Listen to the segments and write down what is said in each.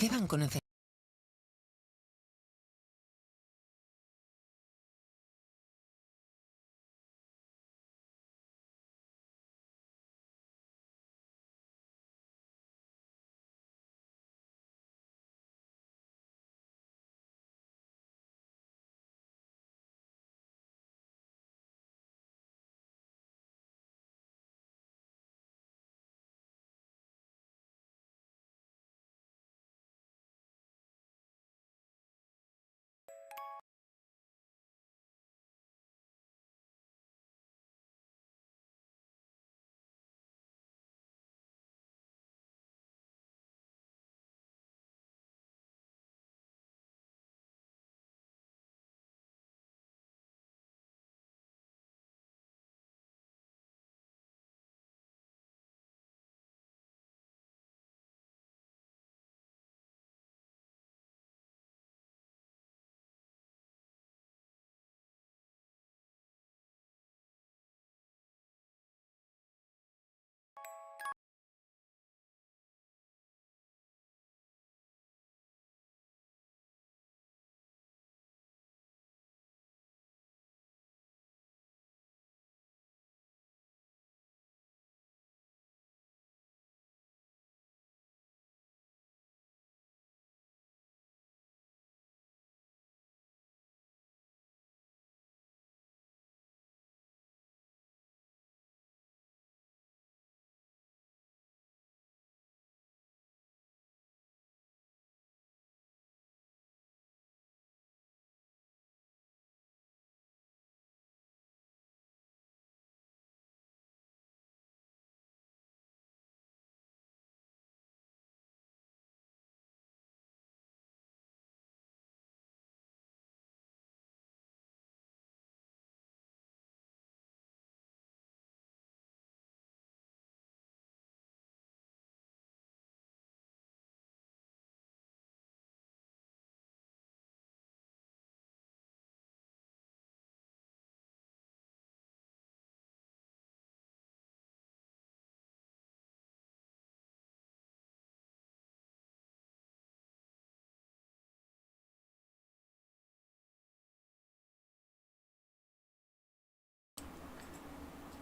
¿Qué banco necesita?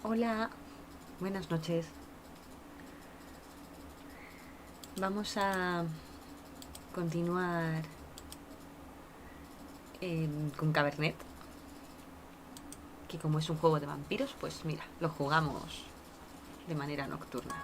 Hola, buenas noches. Vamos a continuar con Cabernet, que como es un juego de vampiros, pues mira, lo jugamos de manera nocturna.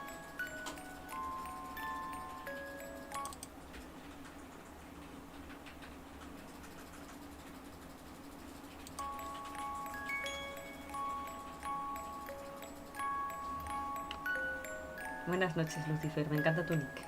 Buenas noches, Lucifer, me encanta tu nick.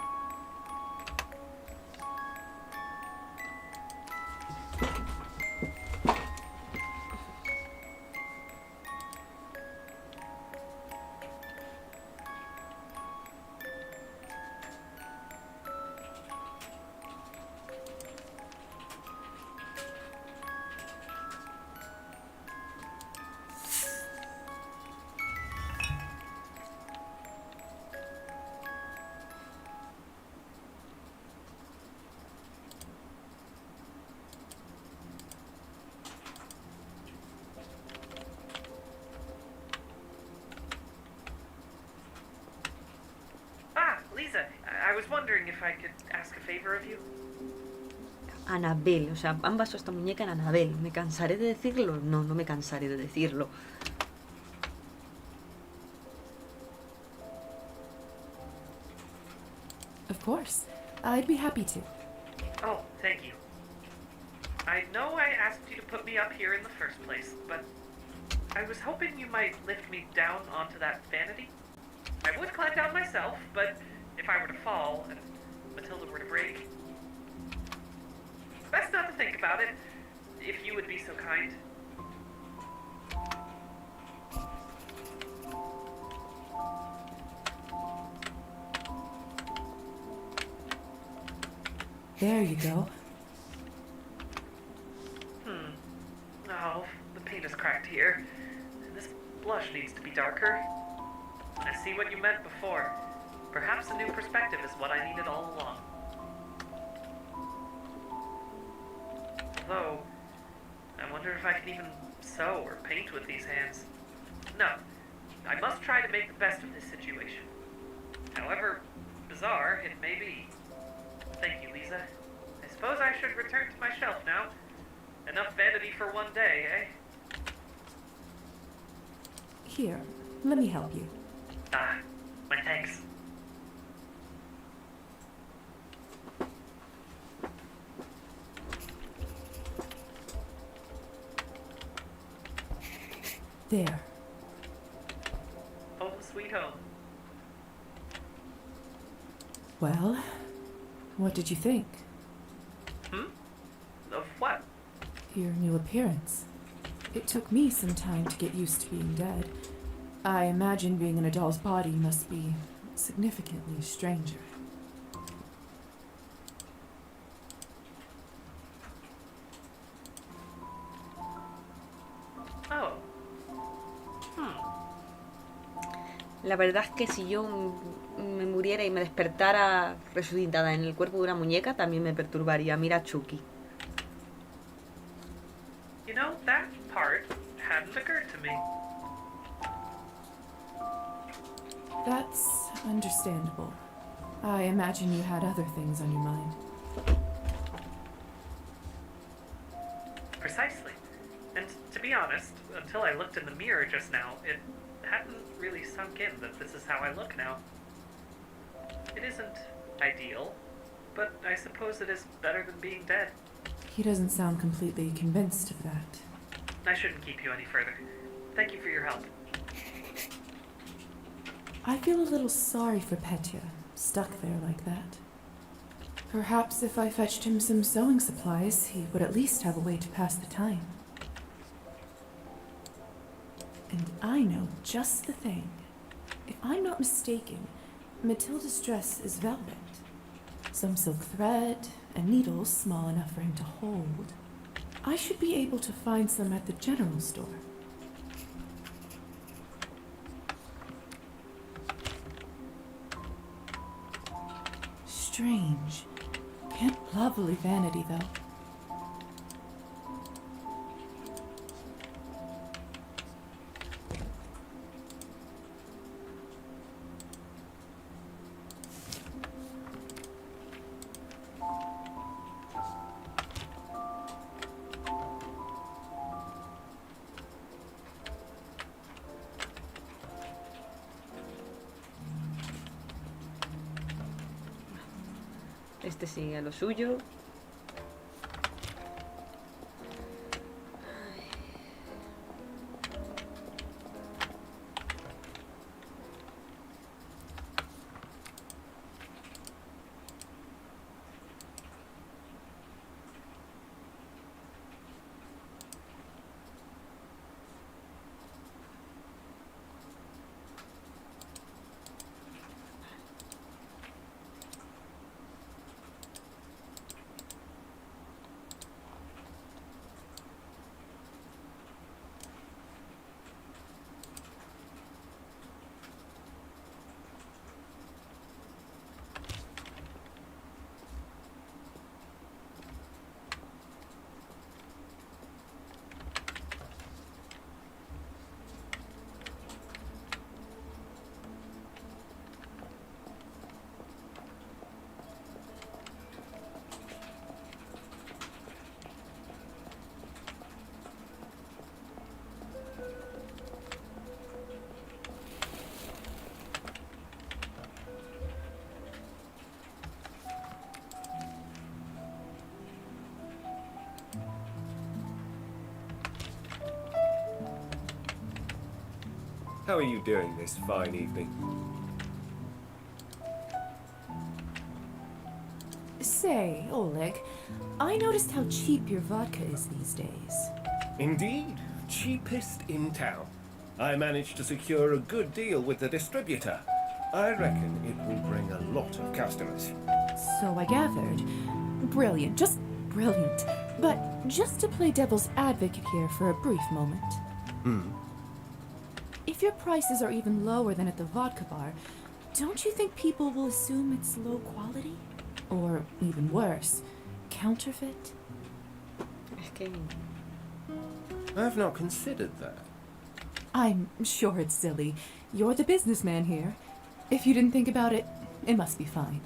I was wondering if I could ask a favor of you. Anabel, o sea, han basado esta muñeca en Anabel. ¿Me cansaré de decirlo? No, no me cansaré de decirlo. Of course. I'd be happy to. Oh, thank you. I know I asked you to put me up here in the first place, but I was hoping you might lift me down onto that vanity. I would climb down myself, but if I were to fall and Matilda were to break, best not to think about it, if you would be so kind. There you go. Oh, the paint is cracked here. And this blush needs to be darker. I see what you meant before. Perhaps a new perspective is what I needed all along. Although, I wonder if I can even sew or paint with these hands. No, I must try to make the best of this situation. However bizarre it may be. Thank you, Lisa. I suppose I should return to my shelf now. Enough vanity for one day, eh? Here, let me help you. Ah, my thanks. There. Home sweet home. Well, what did you think? Of what? Your new appearance. It took me some time to get used to being dead. I imagine being in a doll's body must be significantly stranger. Oh. La verdad es que si yo me muriera y me despertara resucitada en el cuerpo de una muñeca, también me perturbaría. Mira a Chucky. You know, that part hadn't occurred to me. That's understandable. I imagine you had other things on your mind. Precisely. And to be honest, until I looked in the mirror just now, it hadn't really sunk in that this is how I look now. It isn't ideal, but I suppose it is better than being dead. He doesn't sound completely convinced of that. I shouldn't keep you any further. Thank you for your help. I feel a little sorry for Petya, stuck there like that. Perhaps if I fetched him some sewing supplies, he would at least have a way to pass the time. And I know just the thing. If I'm not mistaken, Matilda's dress is velvet. Some silk thread, and needles small enough for him to hold. I should be able to find some at the general store. Strange. Lovely vanity, though. Este sigue a lo suyo. How are you doing this fine evening? Say, Oleg, I noticed how cheap your vodka is these days. Indeed, cheapest in town. I managed to secure a good deal with the distributor. I reckon it will bring a lot of customers. So I gathered. Brilliant, just brilliant. But just to play devil's advocate here for a brief moment. If your prices are even lower than at the vodka bar, don't you think people will assume it's low quality? Or even worse, counterfeit? Es que... I've not considered that. I'm sure it's silly. You're the businessman here. If you didn't think about it, it must be fine.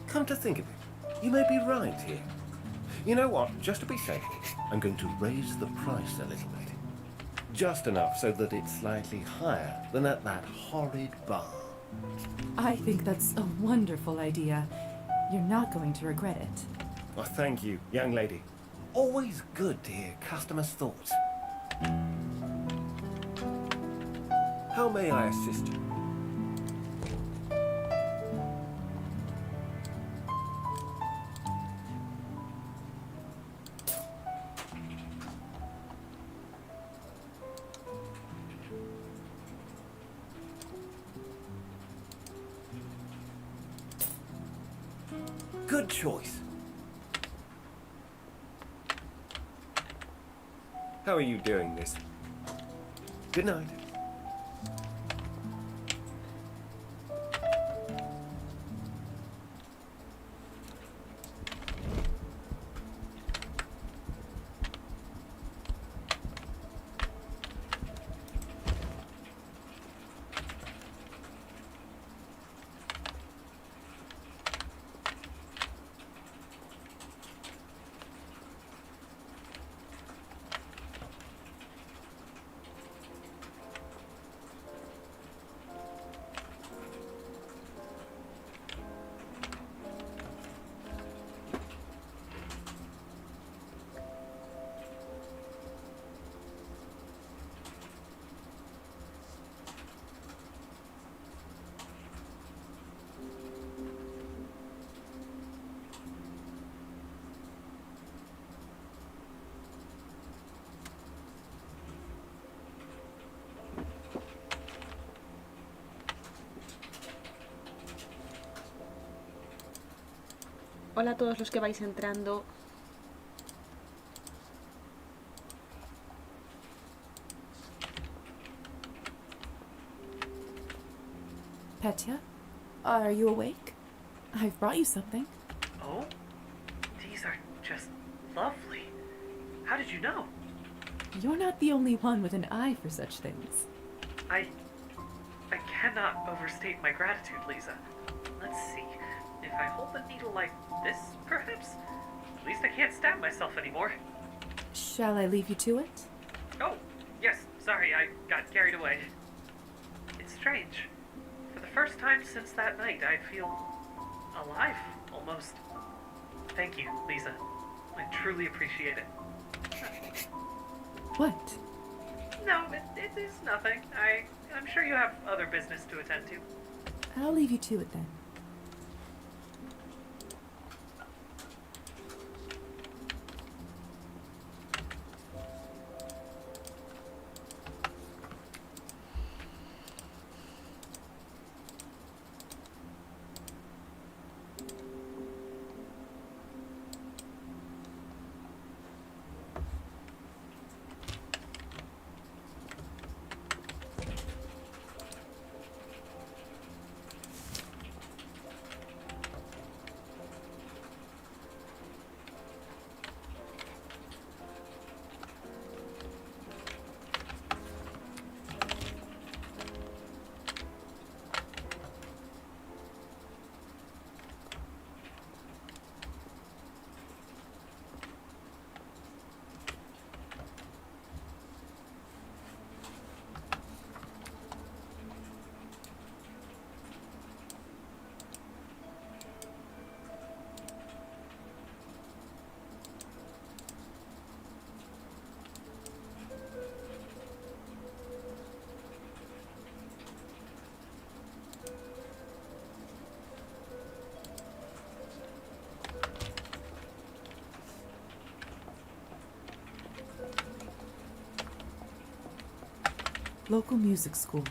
Come to think of it, you may be right here. You know what? Just to be safe, I'm going to raise the price a little bit. Just enough so that it's slightly higher than at that horrid bar. I think that's a wonderful idea. You're not going to regret it. Well, thank you, young lady. Always good to hear customers' thoughts. How may I assist you? Good choice. How are you doing this? Good night. Hola a todos los que vais entrando. Petya, are you awake? I've brought you something. Oh? These are just lovely. How did you know? You're not the only one with an eye for such things. I cannot overstate my gratitude, Lisa. Let's see. If I hold the needle like this, perhaps? At least I can't stab myself anymore. Shall I leave you to it? Oh, yes, sorry, I got carried away. It's strange. For the first time since that night, I feel alive, almost. Thank you, Lisa. I truly appreciate it. What? No, it is nothing. I'm sure you have other business to attend to. I'll leave you to it then. Local music school.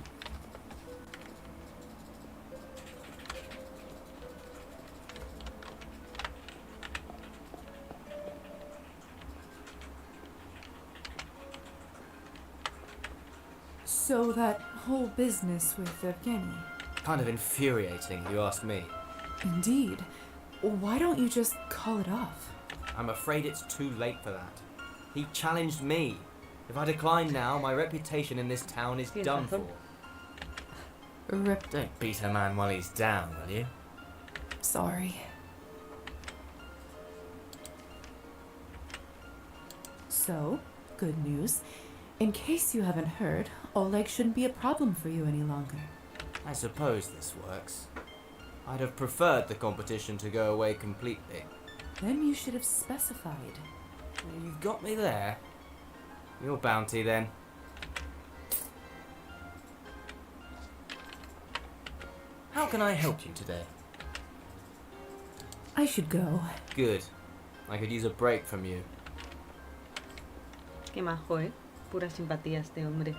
So that whole business with Evgeny. Kind of infuriating, you ask me. Indeed. Why don't you just call it off? I'm afraid it's too late for that. He challenged me. If I decline now, my reputation in this town is done for. Don't beat a man while he's down, will you? Sorry. So, good news. In case you haven't heard, Oleg shouldn't be a problem for you any longer. I suppose this works. I'd have preferred the competition to go away completely. Then you should have specified. You've got me there. Your bounty, then. How can I help you today? I should go. Good. I could use a break from you. Qué majo, ¿eh? Pura simpatía este hombre.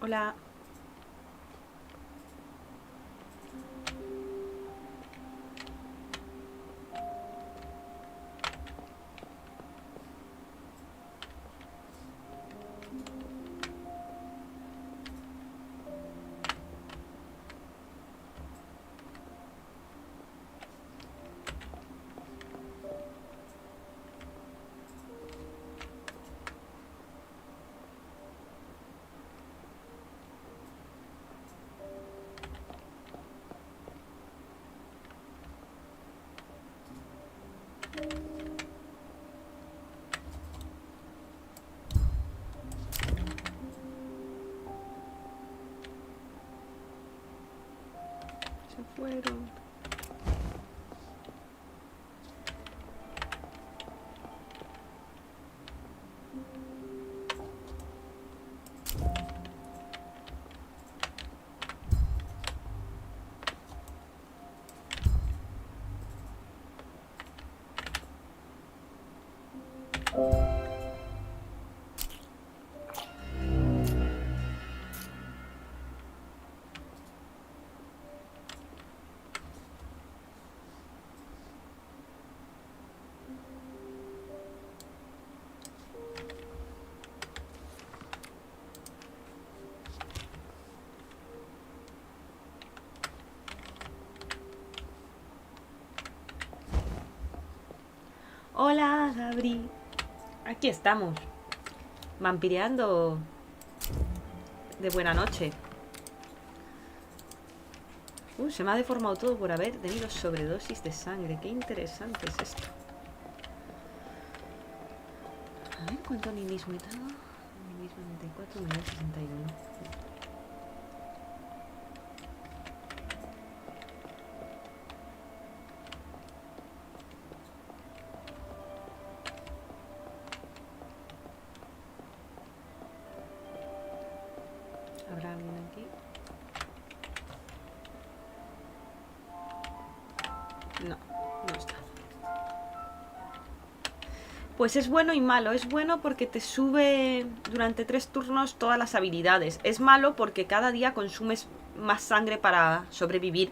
Hola. Hola, Gabri. Aquí estamos. Vampireando de buena noche. Se me ha deformado todo por haber tenido sobredosis de sangre. Qué interesante es esto. A ver cuánto animismo y todo. Animismo 94, unidad 61. ¿Habrá alguien aquí? No, no está. Pues es bueno y malo. Es bueno porque te sube durante 3 turnos todas las habilidades. Es malo porque cada día consumes más sangre para sobrevivir.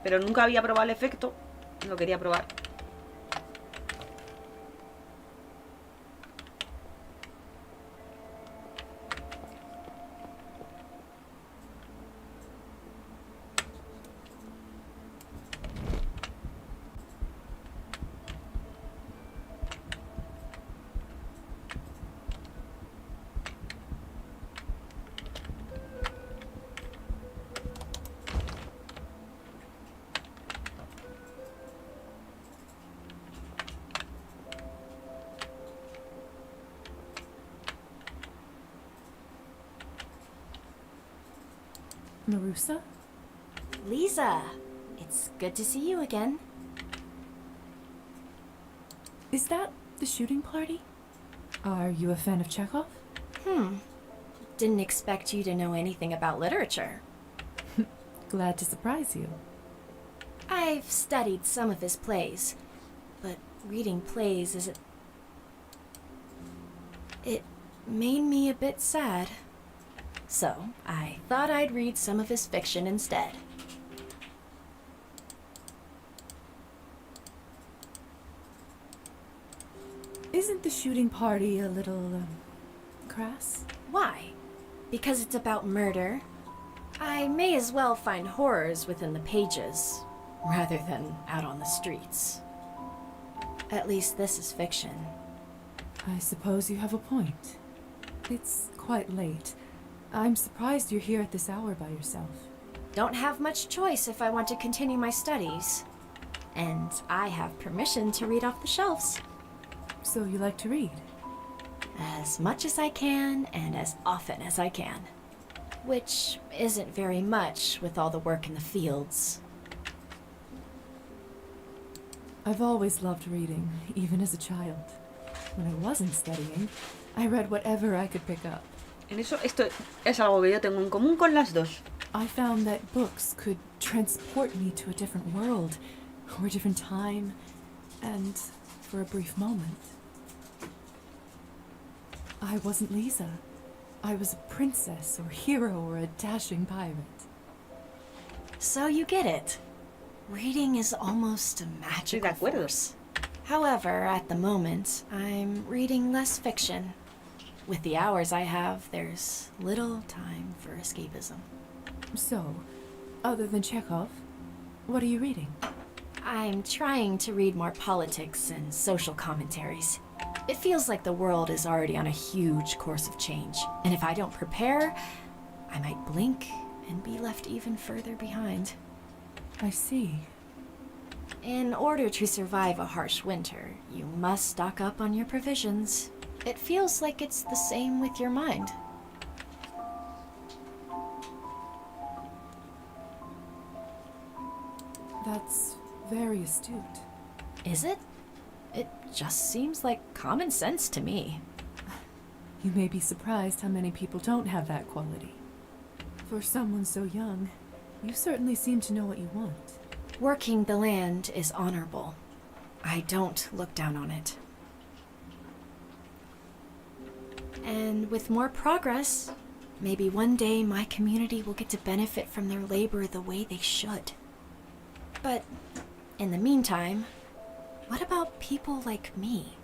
Pero nunca había probado el efecto. Lo quería probar. Marusa? Lisa, it's good to see you again. Is that the shooting party? Are you a fan of Chekhov? Didn't expect you to know anything about literature. Glad to surprise you. I've studied some of his plays, but reading plays is... It made me a bit sad. So, I thought I'd read some of his fiction instead. Isn't the shooting party a little, crass? Why? Because it's about murder? I may as well find horrors within the pages, rather than out on the streets. At least this is fiction. I suppose you have a point. It's quite late. I'm surprised you're here at this hour by yourself. Don't have much choice if I want to continue my studies. And I have permission to read off the shelves. So you like to read? As much as I can, and as often as I can. Which isn't very much with all the work in the fields. I've always loved reading, even as a child. When I wasn't studying, I read whatever I could pick up. En eso, esto es algo que yo tengo en común con las dos. I found that books could transport me to a different world, or a different time, and for a brief moment. I wasn't Lisa. I was a princess, or hero, or a dashing pirate. So you get it. Reading is almost a magical force. However, at the moment, I'm reading less fiction. With the hours I have, there's little time for escapism. So, other than Chekhov, what are you reading? I'm trying to read more politics and social commentaries. It feels like the world is already on a huge course of change, and if I don't prepare, I might blink and be left even further behind. I see. In order to survive a harsh winter, you must stock up on your provisions. It feels like it's the same with your mind. That's very astute. Is it? It just seems like common sense to me. You may be surprised how many people don't have that quality. For someone so young, you certainly seem to know what you want. Working the land is honorable. I don't look down on it. And with more progress, maybe one day my community will get to benefit from their labor the way they should. But in the meantime, what about people like me?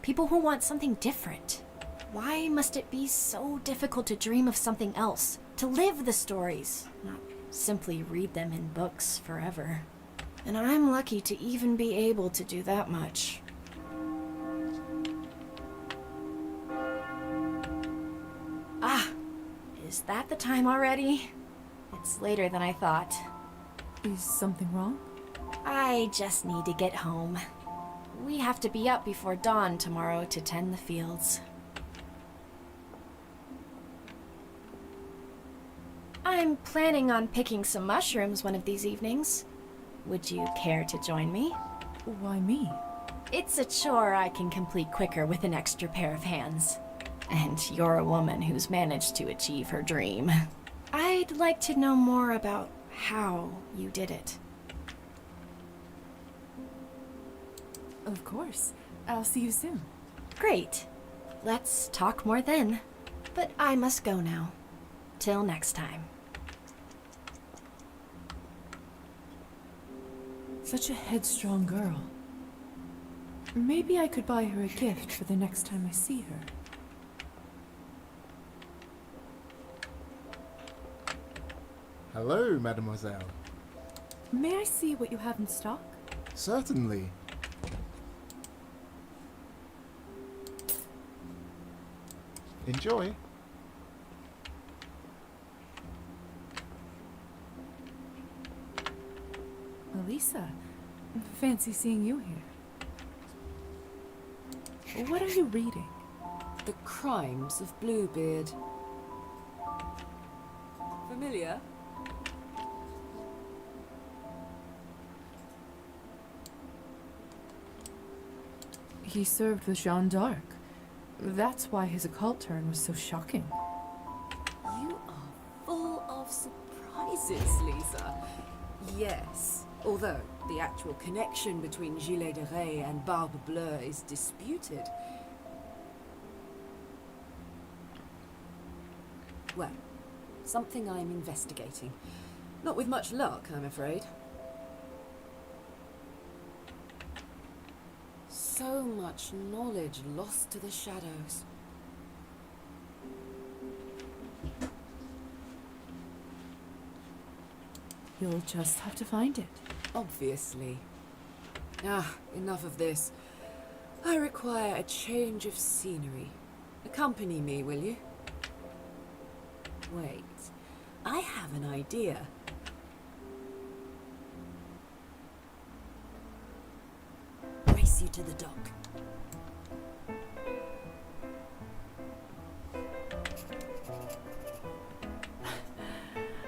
People who want something different. Why must it be so difficult to dream of something else? To live the stories, not simply read them in books forever. And I'm lucky to even be able to do that much. Ah, is that the time already? It's later than I thought. Is something wrong? I just need to get home. We have to be up before dawn tomorrow to tend the fields. I'm planning on picking some mushrooms one of these evenings. Would you care to join me? Why me? It's a chore I can complete quicker with an extra pair of hands. And you're a woman who's managed to achieve her dream. I'd like to know more about how you did it. Of course. I'll see you soon. Great. Let's talk more then. But I must go now. Till next time. Such a headstrong girl. Maybe I could buy her a gift for the next time I see her. Hello, mademoiselle. May I see what you have in stock? Certainly. Enjoy. Elisa, fancy seeing you here. What are you reading? The Crimes of Bluebeard. Familiar? He served with Jeanne d'Arc. That's why his occult turn was so shocking. You are full of surprises, Lisa. Yes, although the actual connection between Gilet de Rais and Barbe Bleue is disputed. Well, something I'm investigating. Not with much luck, I'm afraid. So much knowledge lost to the shadows. You'll just have to find it. Obviously. Ah, enough of this. I require a change of scenery. Accompany me, will you? Wait, I have an idea. Race you to the dock.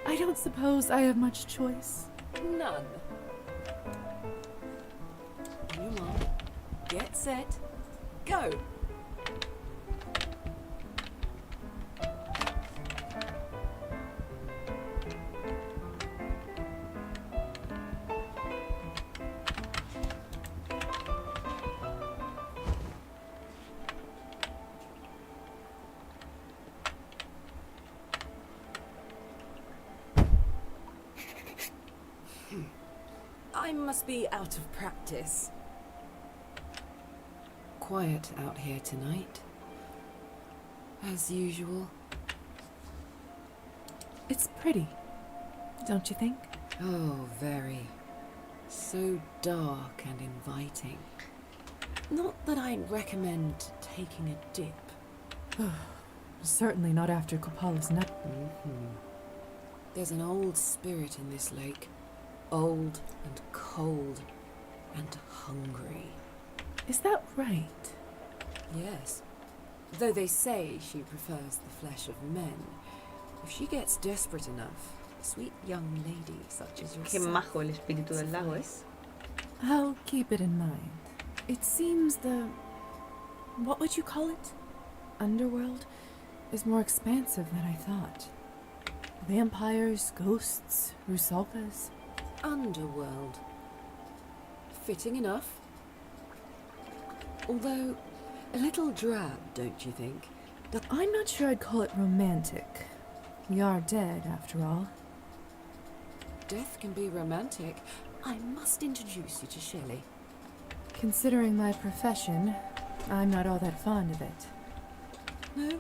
I don't suppose I have much choice. None. On your mark, get set, go! I must be out of practice. Quiet out here tonight. As usual. It's pretty, don't you think? Oh, very. So dark and inviting. Not that I'd recommend taking a dip. Certainly not after Kopala's nut. There's an old spirit in this lake. Old and cold and hungry. Is that right? Yes. Though they say she prefers the flesh of men. If she gets desperate enough, a sweet young lady such as Qué yourself... majo el espíritu del lago, ¿eh? I'll keep it in mind. It seems the... what would you call it? Underworld is more expansive than I thought. Vampires, ghosts, rusalkas. Underworld. Fitting enough. Although, a little drab, don't you think? I'm not sure I'd call it romantic. We are dead, after all. Death can be romantic. I must introduce you to Shelley. Considering my profession, I'm not all that fond of it. No?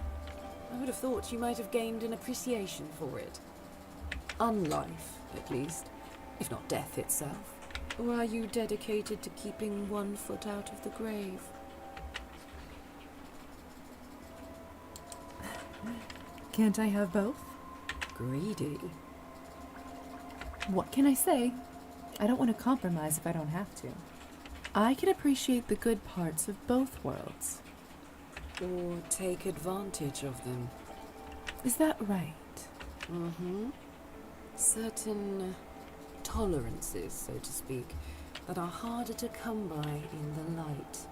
I would have thought you might have gained an appreciation for it. Unlife, at least. If not death itself. Or are you dedicated to keeping one foot out of the grave? Can't I have both? Greedy. What can I say? I don't want to compromise if I don't have to. I can appreciate the good parts of both worlds. Or take advantage of them. Is that right? Mm-hmm. Certain tolerances, so to speak, that are harder to come by in the light.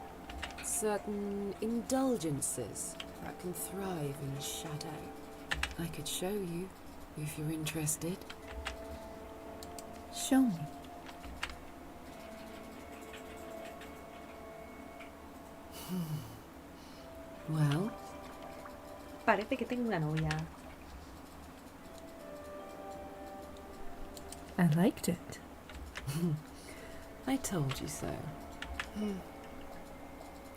Certain indulgences that can thrive in shadow. I could show you, if you're interested. Show me. Well, Parece que tengo una novia. I liked it. I told you so.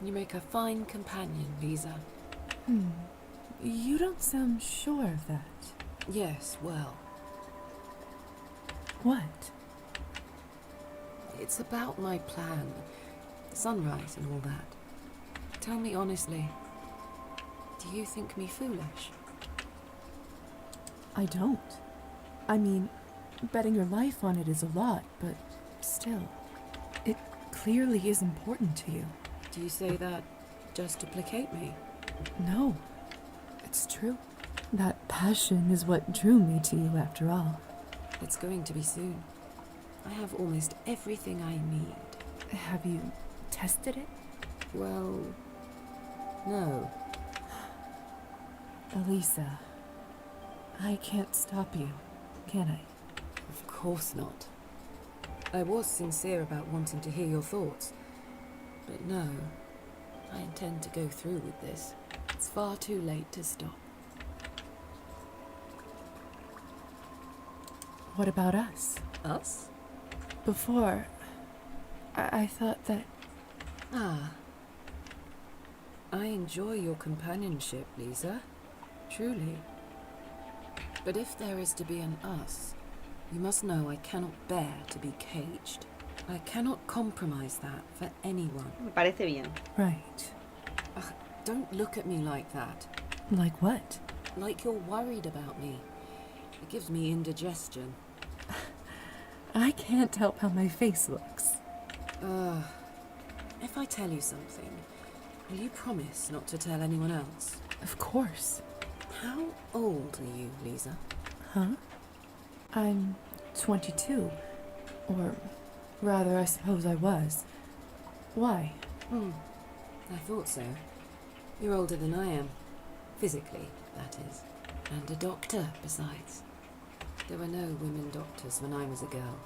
You make a fine companion, Lisa. You don't sound sure of that. Yes, well, What? it's about my plan. The sunrise and all that. Tell me honestly, do you think me foolish? I don't. I mean, betting your life on it is a lot, but still, it clearly is important to you. Do you say that just to placate me? No, it's true. That passion is what drew me to you after all. It's going to be soon. I have almost everything I need. Have you tested it? Well, no. Elisa, I can't stop you, can I? Of course not. I was sincere about wanting to hear your thoughts. But no, I intend to go through with this. It's far too late to stop. What about us? Us? Before, I thought that... Ah. I enjoy your companionship, Lisa. Truly. But if there is to be an us, you must know I cannot bear to be caged. I cannot compromise that for anyone. Me parece bien. Right. Ugh, don't look at me like that. Like what? Like you're worried about me. It gives me indigestion. I can't help how my face looks. If I tell you something, will you promise not to tell anyone else? Of course. How old are you, Lisa? Huh? I'm 22. Or rather, I suppose I was. Why? I thought so. You're older than I am. Physically, that is. And a doctor, besides. There were no women doctors when I was a girl.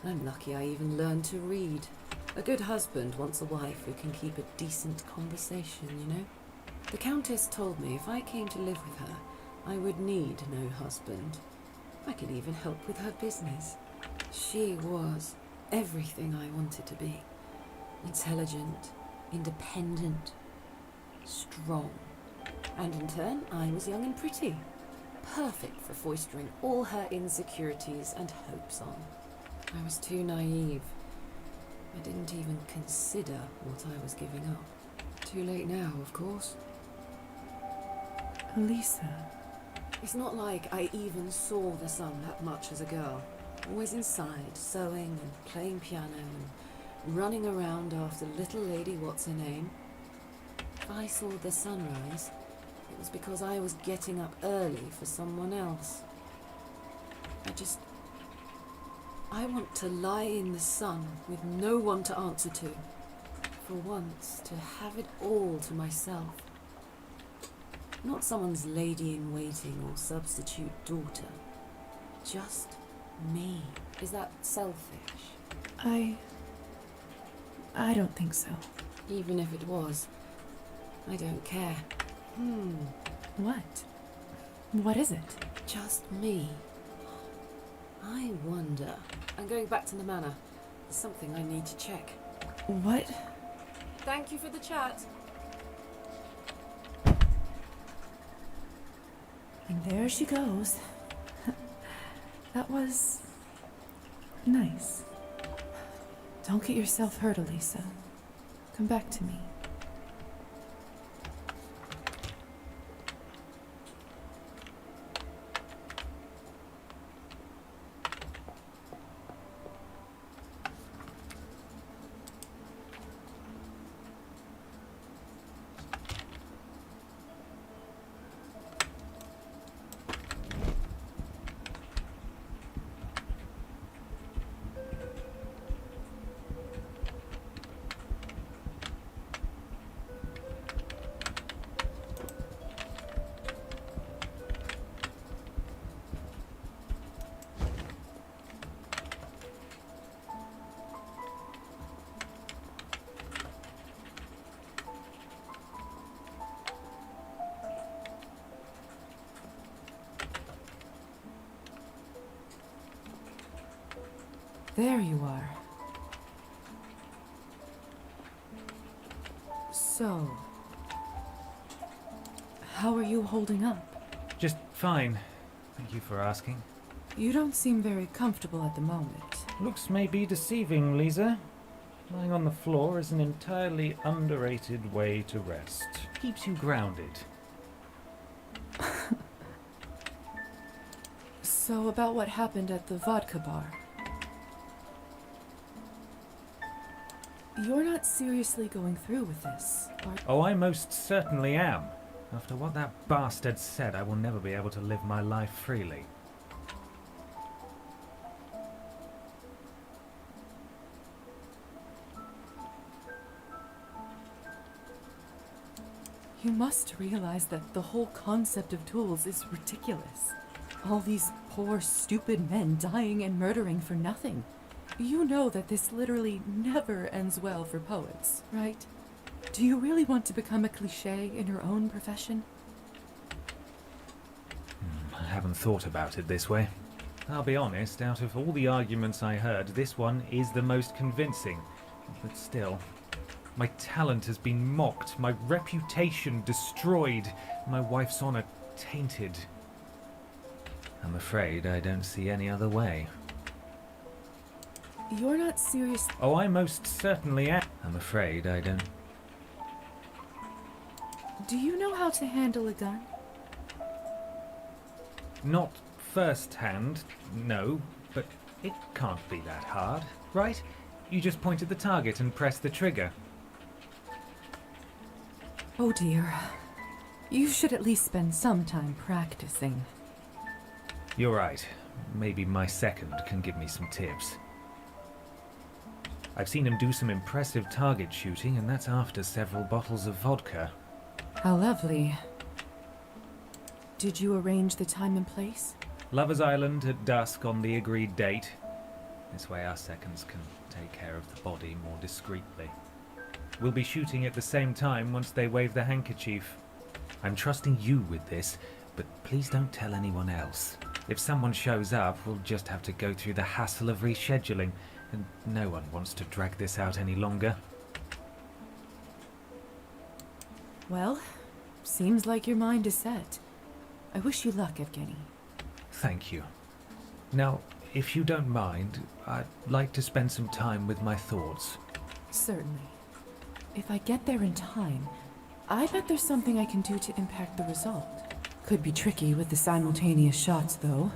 I'm lucky I even learned to read. A good husband wants a wife who can keep a decent conversation, you know? The Countess told me if I came to live with her, I would need no husband. I could even help with her business. She was everything I wanted to be. Intelligent, independent, strong. And in turn, I was young and pretty. Perfect for foistering all her insecurities and hopes on. I was too naive. I didn't even consider what I was giving up. Too late now, of course. Elisa. It's not like I even saw the sun that much as a girl. Always inside, sewing and playing piano and running around after little lady what's-her-name. If I saw the sunrise, it was because I was getting up early for someone else. I want to lie in the sun with no one to answer to. For once, to have it all to myself. Not someone's lady-in-waiting or substitute daughter. Just me. Is that selfish? I don't think so. Even if it was, I don't care. What? What is it? Just me. I wonder. I'm going back to the manor. There's something I need to check. What? Thank you for the chat. And there she goes. That was... nice. Don't get yourself hurt, Elisa. Come back to me. There you are. So, how are you holding up? Just fine. Thank you for asking. You don't seem very comfortable at the moment. Looks may be deceiving, Lisa. Lying on the floor is an entirely underrated way to rest. Keeps you grounded. So, about what happened at the vodka bar. You're not seriously going through with this, are you? Oh, I most certainly am. After what that bastard said, I will never be able to live my life freely. You must realize that the whole concept of duels is ridiculous. All these poor, stupid men dying and murdering for nothing. You know that this literally never ends well for poets, right? Do you really want to become a cliché in your own profession? I haven't thought about it this way. I'll be honest, out of all the arguments I heard, this one is the most convincing. But still, my talent has been mocked, my reputation destroyed, my wife's honor tainted. I'm afraid I don't see any other way. You're not serious. Oh, I most certainly am. I'm afraid I don't. Do you know how to handle a gun? Not first-hand, no, but it can't be that hard, right? You just point at the target and press the trigger. Oh dear. You should at least spend some time practicing. You're right. Maybe my second can give me some tips. I've seen him do some impressive target shooting, and that's after several bottles of vodka. How lovely. Did you arrange the time and place? Lover's Island at dusk on the agreed date. This way our seconds can take care of the body more discreetly. We'll be shooting at the same time once they wave the handkerchief. I'm trusting you with this, but please don't tell anyone else. If someone shows up, we'll just have to go through the hassle of rescheduling, and no one wants to drag this out any longer. Well, seems like your mind is set. I wish you luck, Evgeny. Thank you. Now, if you don't mind, I'd like to spend some time with my thoughts. Certainly. If I get there in time, I bet there's something I can do to impact the result. Could be tricky with the simultaneous shots, though.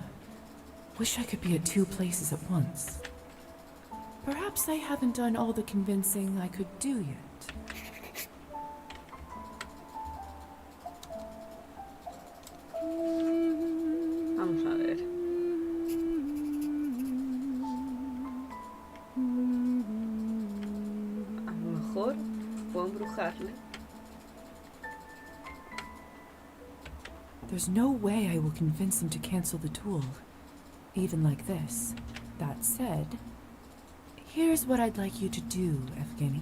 Wish I could be at two places at once. Perhaps I haven't done all the convincing I could do yet. Vamos a ver. A lo mejor puedo embrujarle. There's no way I will convince him to cancel the duel, even like this. That said, here's what I'd like you to do, Evgeny.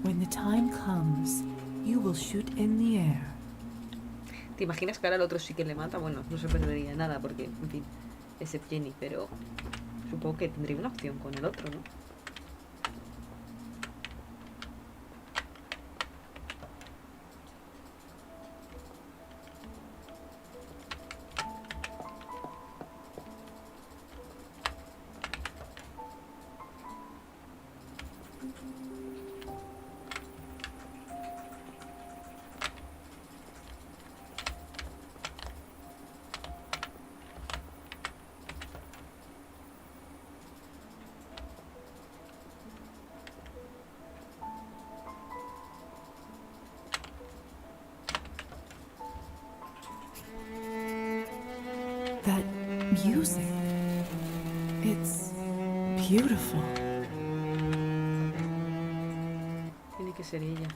When the time comes, you will shoot in the air. ¿Te imaginas que ahora el otro sí que le mata? Bueno, no se perdería nada porque, en fin, es Evgeny, pero supongo que tendría una opción con el otro, ¿no? music. It's beautiful. Tiene que ser ella.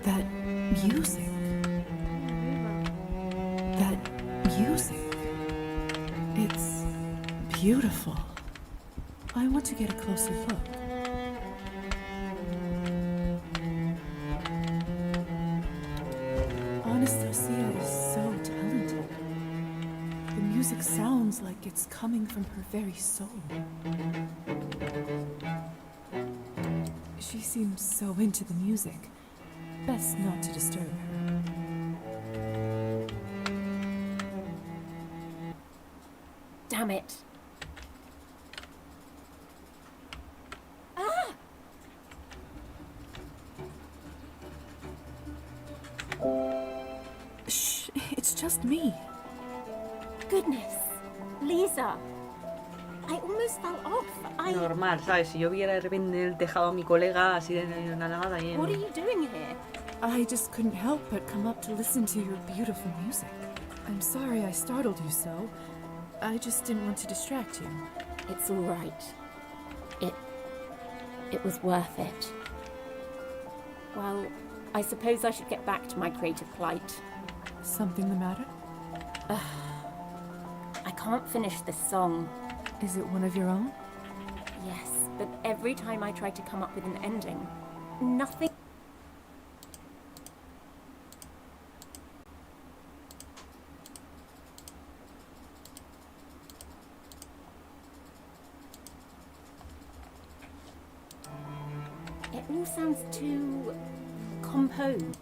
That music. That music. It's beautiful. I want to get a closer look. Anastasia is so talented. The music sounds like it's coming from her very soul. She seems so into the music. Best not to disturb her. Damn it. Shh, it's just me. Goodness. Lisa. I almost fell off. Normal, ¿sabes? Si yo viera de repente dejado a mi colega así de la nada y What are you doing here? I just couldn't help but come up to listen to your beautiful music. I'm sorry I startled you so. I just didn't want to distract you. It's all right. It was worth it. Well, I suppose I should get back to my creative plight. Something the matter? I can't finish this song. Is it one of your own? Yes, but every time I try to come up with an ending, nothing. It all sounds too composed.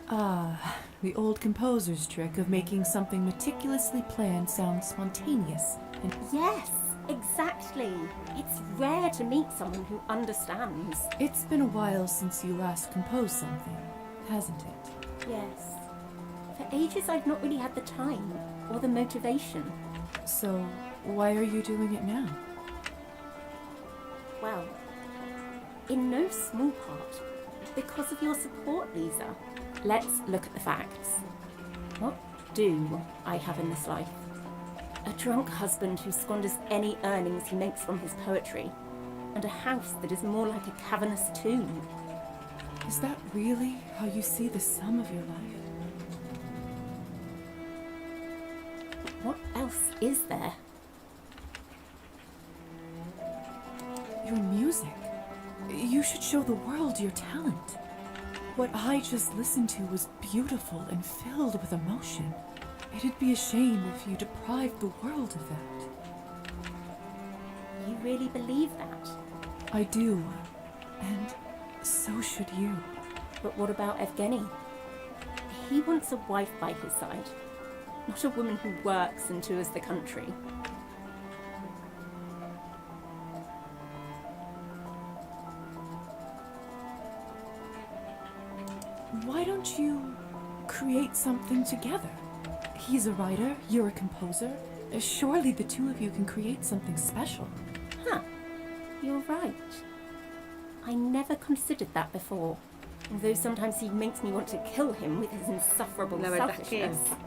Ah, the old composer's trick of making something meticulously planned sound spontaneous and... Yes, exactly. It's rare to meet someone who understands. It's been a while since you last composed something, hasn't it? Yes. For ages I've not really had the time or the motivation. So, why are you doing it now? Well, in no small part, because of your support, Lisa. Let's look at the facts. What do I have in this life? A drunk husband who squanders any earnings he makes from his poetry, and a house that is more like a cavernous tomb. Is that really how you see the sum of your life? What else is there? Your music. You should show the world your talent. What I just listened to was beautiful and filled with emotion. It'd be a shame if you deprived the world of that. You really believe that? I do. And so should you. But what about Evgeny? He wants a wife by his side, not a woman who works and tours the country. Why don't you create something together? He's a writer, you're a composer. Surely the two of you can create something special. Huh. You're right. I never considered that before. Although sometimes he makes me want to kill him with his insufferable La verdad es que selfishness.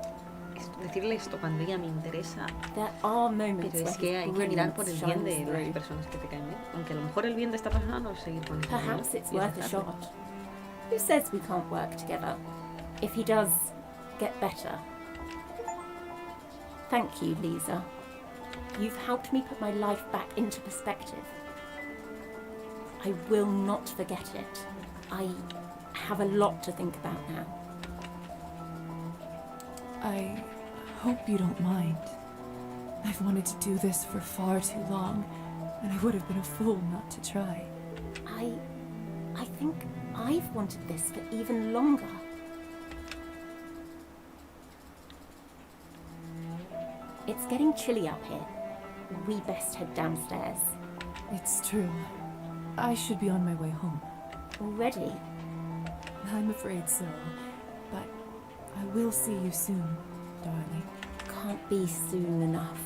decirle esto cuando ella me interesa, There are moments pero where es que hay his que mirar por brilliance el bien de shines las through. personas que te caen bien. Aunque a lo mejor el bien de esta persona no es seguir con ella. Perhaps it's Y worth a dejarle. shot. Who says we can't work together? If he does get better. Thank you, Lisa. You've helped me put my life back into perspective. I will not forget it. I have a lot to think about now. I hope you don't mind. I've wanted to do this for far too long, and I would have been a fool not to try. I think I've wanted this for even longer. It's getting chilly up here. We best head downstairs. It's true. I should be on my way home. Already? I'm afraid so, but I will see you soon, darling. Can't be soon enough.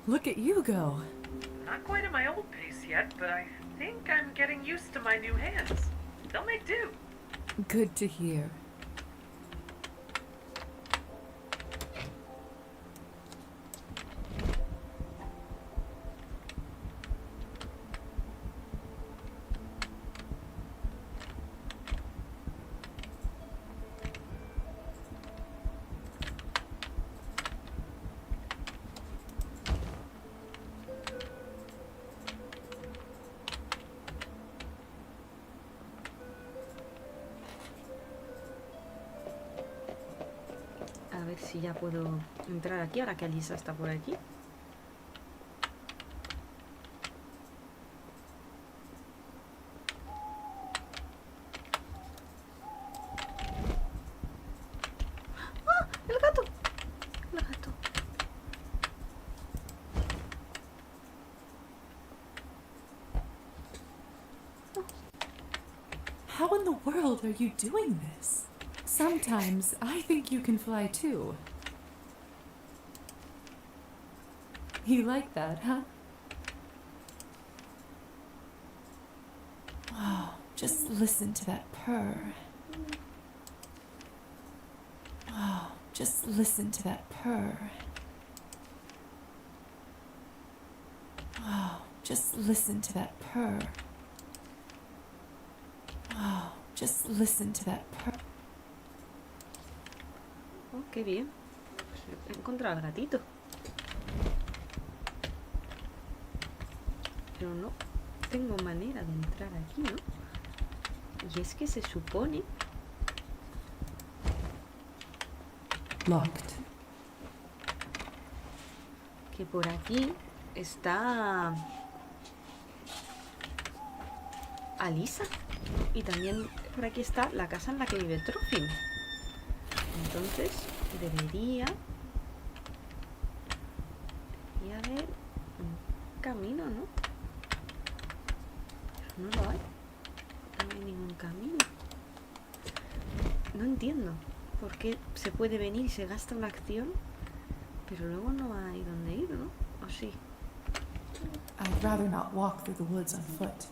Look at you go. Not quite at my old pace yet, but I think I'm getting used to my new hands. They'll make do. Good to hear. A ver si ya puedo entrar aquí ahora que Alisa está por aquí. ¡Ah! ¡El gato! El gato. How in the world are you doing this? Sometimes I think you can fly too. You like that, huh? Oh, just listen to that purr. Oh, just listen to that purr. Oh, just listen to that purr. Oh, just listen to that purr. Oh, qué bien. Pues he encontrado al gatito. Pero no tengo manera de entrar aquí, ¿no? Y es que se supone... Locked. Que por aquí está... Alisa. Y también por aquí está la casa en la que vive Trofim. Entonces debería haber un camino, ¿no? Pero no lo hay. No hay ningún camino. No entiendo por qué se puede venir y se gasta una acción, pero luego no hay dónde ir, ¿no? ¿O sí? I'd rather not walk through the woods on foot.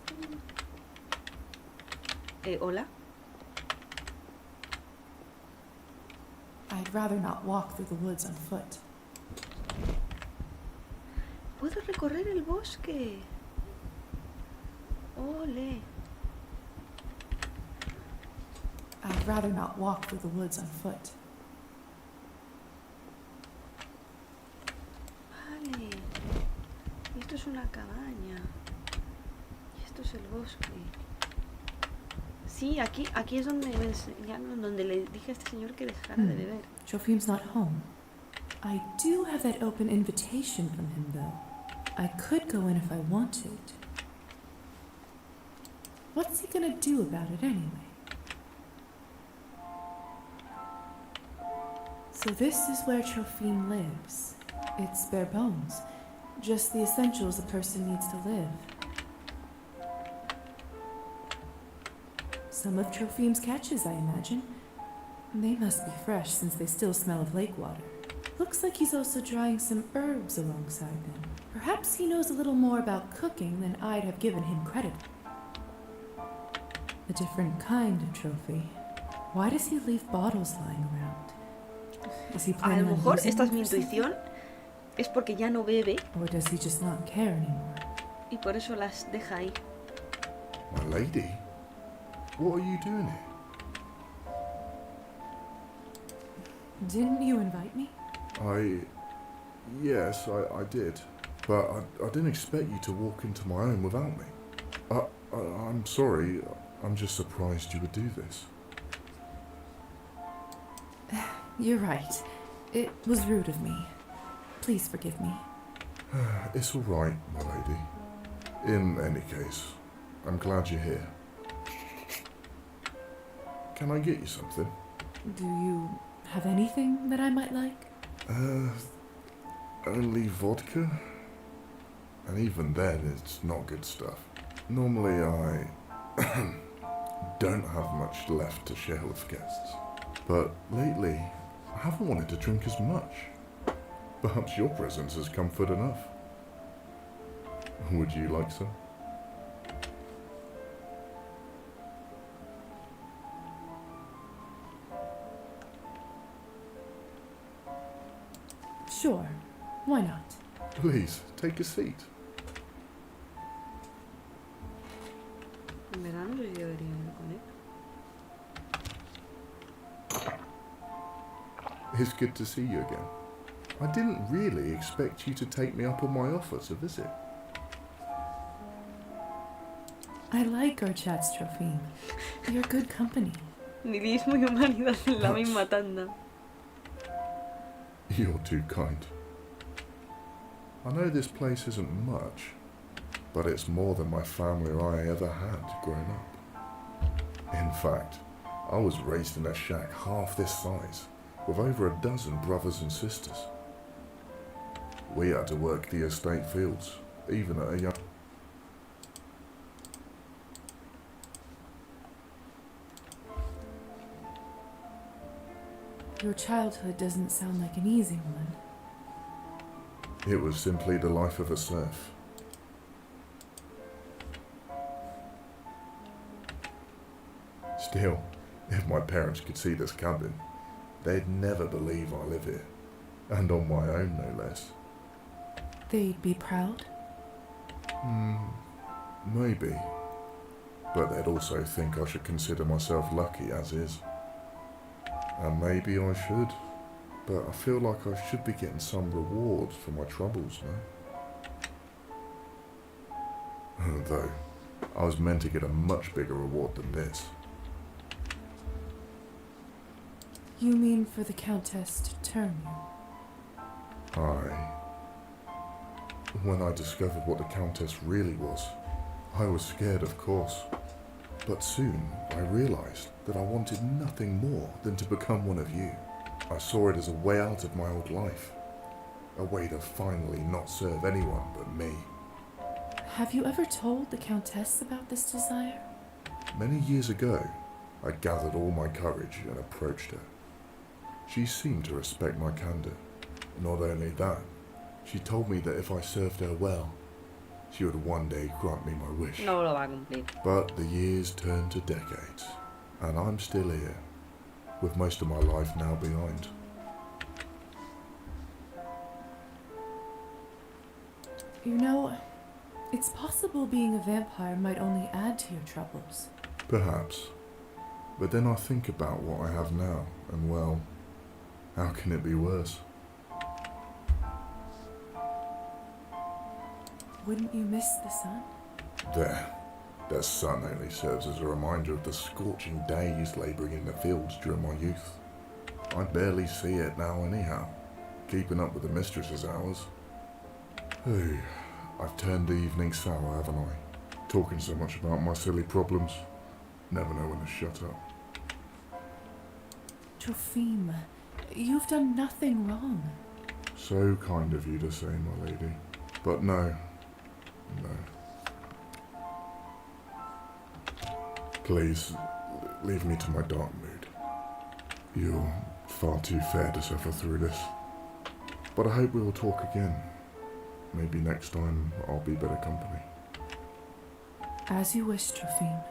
¿Hola? I'd rather not walk through the woods on foot. ¿Puedo recorrer el bosque? ¡Ole! I'd rather not walk through the woods on foot. Vale. Y esto es una cabaña. Y esto es el bosque. Sí, aquí es donde me enseñaron, donde le dije a este señor que dejara de beber. Trofim's not home. I do have that open invitation from him, though. I could go in if I wanted. What's he gonna do about it anyway? So this is where Trofim lives. It's bare bones. Just the essentials a person needs to live. Some of Trofim's catches, I imagine. They must be fresh since they still smell of lake water. Looks like he's also drying some herbs alongside them. Perhaps he knows a little more about cooking than I'd have given him credit. A different kind of trophy. Why does he leave bottles lying around? Is he A planning lo on mejor, using esta es them mi for something? intuición, es porque ya no bebe Or does he just not care anymore? y por eso las deja ahí. My lady, what are you doing here? Didn't you invite me? Yes, I did. But I didn't expect you to walk into my home without me. I'm sorry. I'm just surprised you would do this. You're right. It was rude of me. Please forgive me. It's all right, my lady. In any case, I'm glad you're here. Can I get you something? Do you have anything that I might like? Only vodka? And even then, it's not good stuff. Normally, I don't have much left to share with guests. But lately, I haven't wanted to drink as much. Perhaps your presence is comfort enough. Would you like some? Sure. Why not? Please, take a seat. En verdad no sé si debería ir con él. It's good to see you again. I didn't really expect you to take me up on my offer to visit. I like our chats, Trofim. You're good company. Nihilismo y humanidad en la misma tanda. You're too kind. I know this place isn't much, but it's more than my family or I ever had growing up. In fact, I was raised in a shack half this size, with over a dozen brothers and sisters. We had to work the estate fields, even at a young... Your childhood doesn't sound like an easy one. It was simply the life of a serf. Still, if my parents could see this cabin, they'd never believe I live here. And on my own, no less. They'd be proud? Maybe. But they'd also think I should consider myself lucky as is. And maybe I should. But I feel like I should be getting some reward for my troubles, no? Though, I was meant to get a much bigger reward than this. You mean for the Countess to turn you? Aye. When I discovered what the Countess really was, I was scared, of course. But soon I realized that I wanted nothing more than to become one of you. I saw it as a way out of my old life. A way to finally not serve anyone but me. Have you ever told the Countess about this desire? Many years ago, I gathered all my courage and approached her. She seemed to respect my candor. Not only that, she told me that if I served her well, she would one day grant me my wish. No lo va a cumplir. But the years turned to decades, and I'm still here, with most of my life now behind. You know, it's possible being a vampire might only add to your troubles. Perhaps. But then I think about what I have now, and well, how can it be worse? Wouldn't you miss the sun? Their sun only serves as a reminder of the scorching days labouring in the fields during my youth. I barely see it now anyhow, keeping up with the mistress's hours. Hey, I've turned the evening sour, haven't I? Talking so much about my silly problems. Never know when to shut up. Trophime, you've done nothing wrong. So kind of you to say, my lady. But no. Please, leave me to my dark mood. You're far too fair to suffer through this. But I hope we will talk again. Maybe next time I'll be better company. As you wish, Trophime.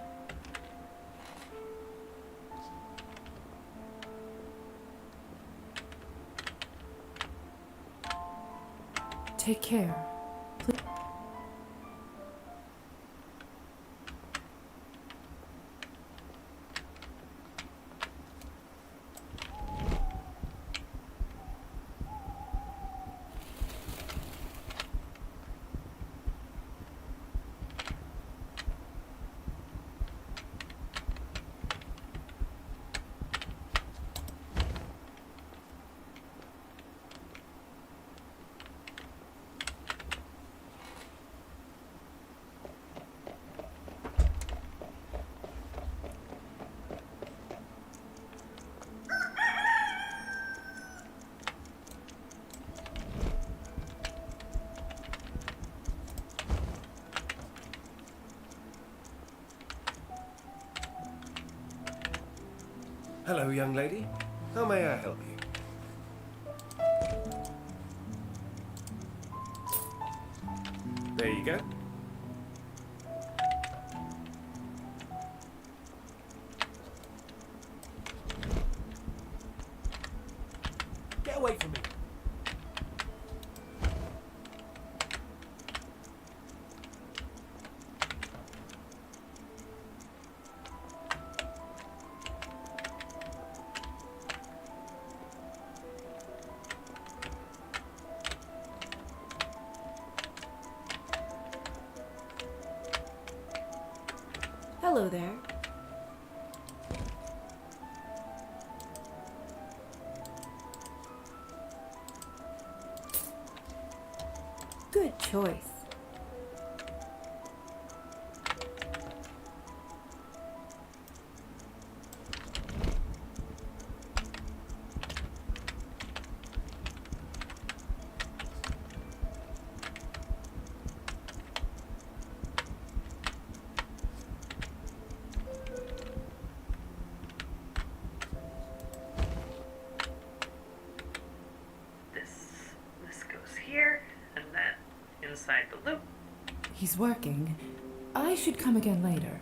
Take care. Please. Hello, young lady. How may I help you? There you go. Get away from me! Hello there. Good choice. This goes here, and then inside the loop. He's working. I should come again later.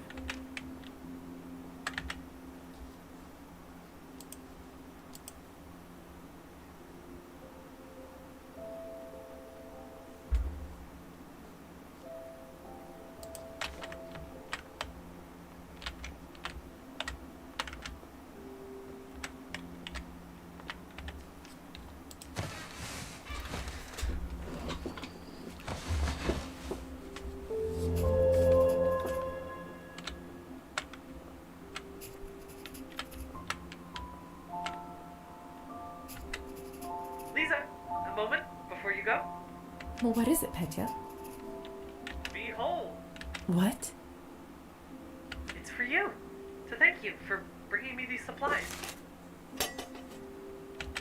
Lisa, a moment before you go. Well, what is it, Petya? Behold, What? it's for you. To thank you for bringing me these supplies.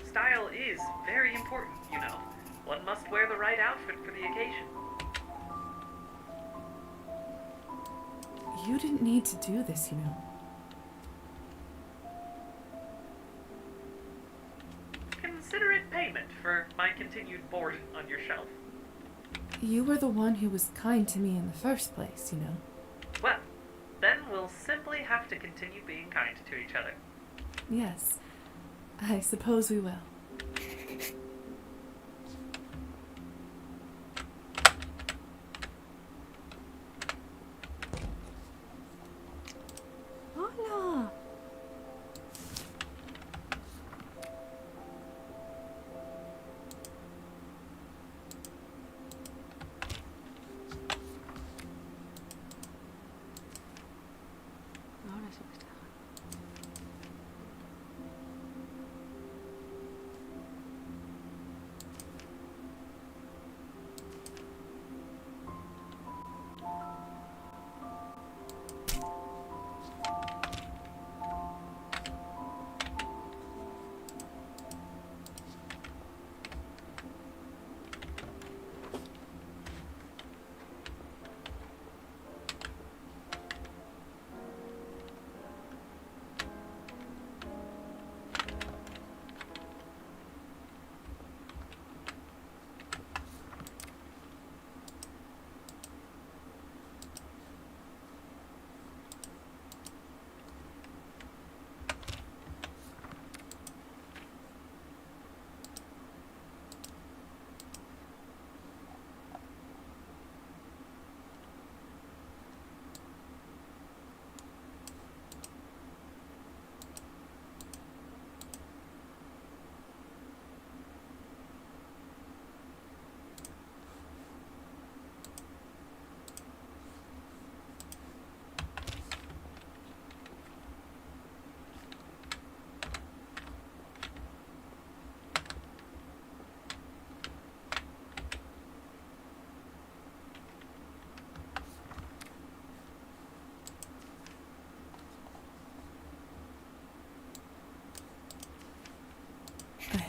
Style is very important, you know. One must wear the right outfit for the occasion. You didn't need to do this, you know. Consider it payment for my continued board on your shelf. You were the one who was kind to me in the first place, you know. Well, then we'll simply have to continue being kind to each other. Yes, I suppose we will. Hola.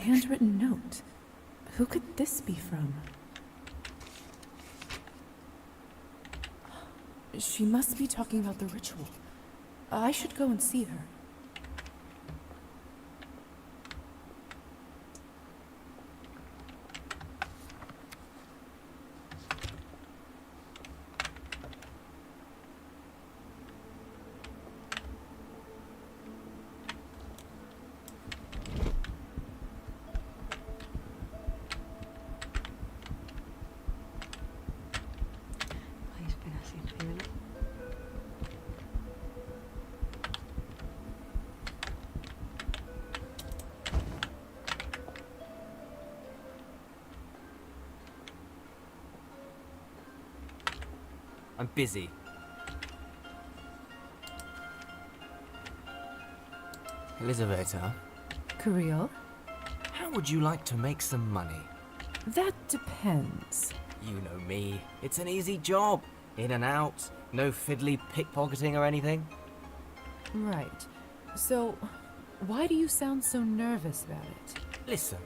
handwritten note. Who could this be from? She must be talking about the ritual. I should go and see her. Ay, espera, sí, escríbelo. I'm busy. Elisabetta, Kirill? how would you like to make some money? That depends. You know me. It's an easy job. In and out. No fiddly pickpocketing or anything. Right. So, why do you sound so nervous about it? Listen,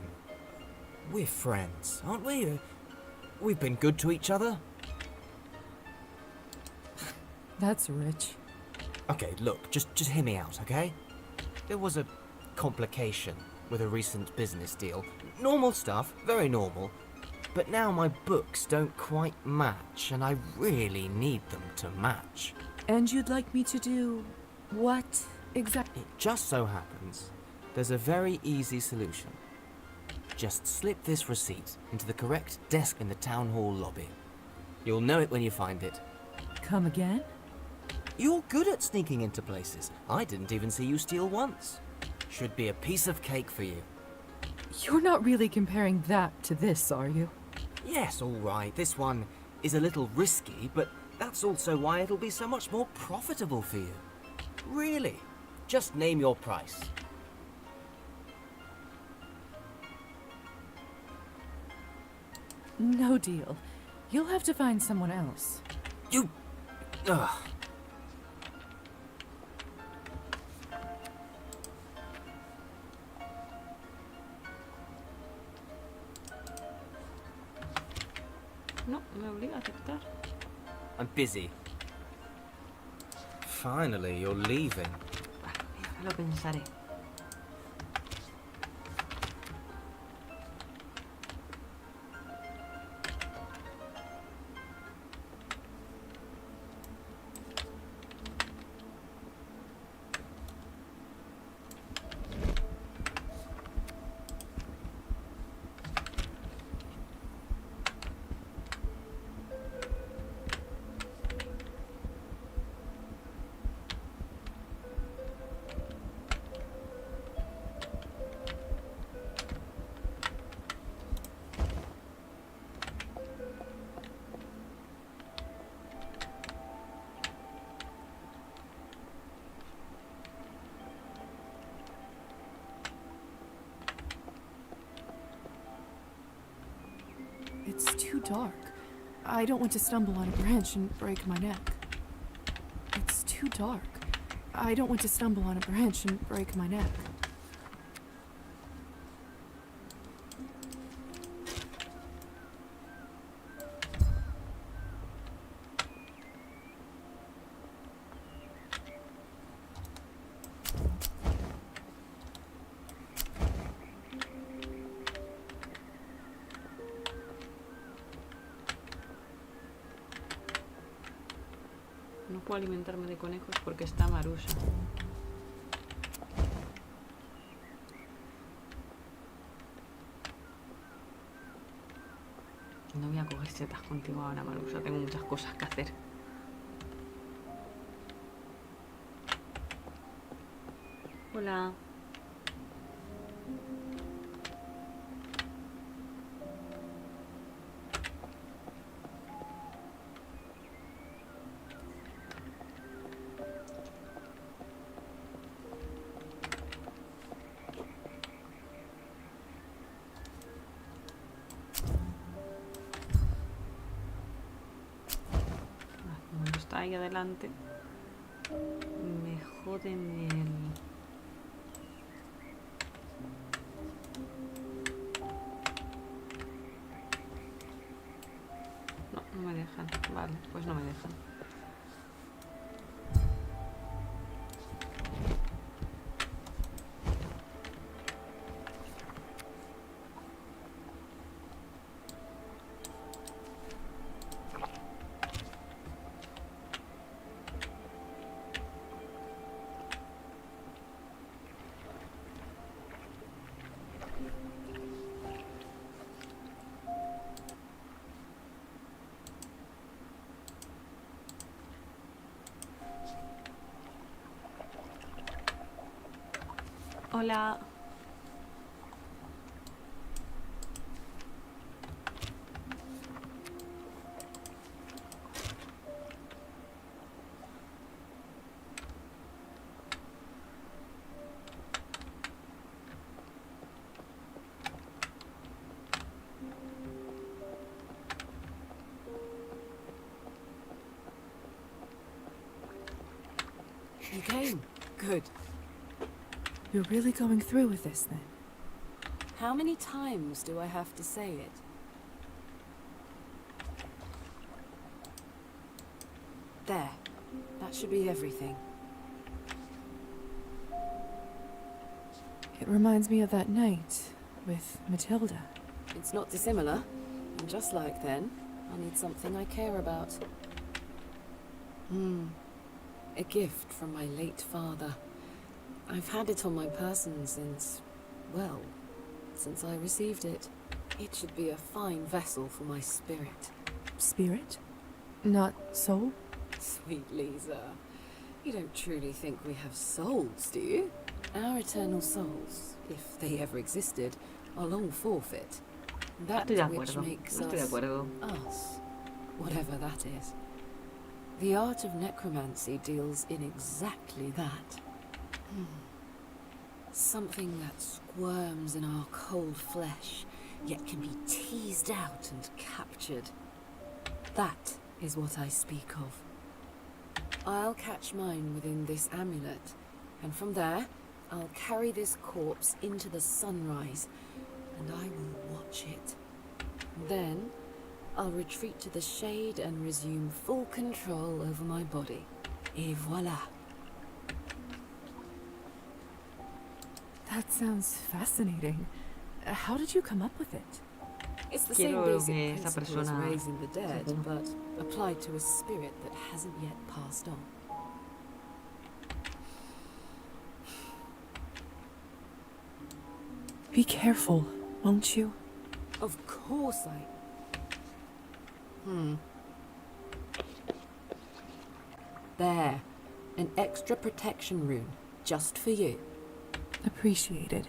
we're friends, aren't we? We've been good to each other. That's rich. Okay, look, just hear me out, okay? There was a complication with a recent business deal. Normal stuff, very normal. But now my books don't quite match, and I really need them to match. And you'd like me to do what exactly? It just so happens there's a very easy solution. Just slip this receipt into the correct desk in the town hall lobby. You'll know it when you find it. Come again? You're good at sneaking into places. I didn't even see you steal once. Should be a piece of cake for you. You're not really comparing that to this, are you? Yes, all right. This one is a little risky, but that's also why it'll be so much more profitable for you. Really. Just name your price. No deal. You'll have to find someone else. You... Ugh. No, me obliga a aceptar. I'm busy. Finally, you're leaving. Me lo pensaré. It's too dark. I don't want to stumble on a branch and break my neck. It's too dark. I don't want to stumble on a branch and break my neck. No puedo alimentarme de conejos porque está Marusa. No voy a coger setas contigo ahora, Marusa. Tengo muchas cosas que hacer. Hola. Está ahí adelante. Me joden dejan. Vale, pues no me dejan. Hola. You came. Good. You're really going through with this then? How many times do I have to say it? There. That should be everything. It reminds me of that night with Matilda. It's not dissimilar. And just like then, I need something I care about. A gift from my late father. I've had it on my person since, well, since I received it. It should be a fine vessel for my spirit. Spirit? Not soul? Sweet Lisa, you don't truly think we have souls, do you? Our eternal souls, if they ever existed, are long forfeit. That Estoy de which acuerdo. makes Estoy de us acuerdo. us, whatever that is. The art of necromancy deals in exactly that. Something that squirms in our cold flesh, yet can be teased out and captured. That is what I speak of. I'll catch mine within this amulet, and from there, I'll carry this corpse into the sunrise, and I will watch it. Then, I'll retreat to the shade and resume full control over my body. Et voilà. That sounds fascinating. How did you come up with it? It's the same Quiero basic que esa principle as persona raising the dead, se- but applied to a spirit that hasn't yet passed on. Be careful, won't you? Of course I... There. An extra protection rune. Just for you. Appreciated.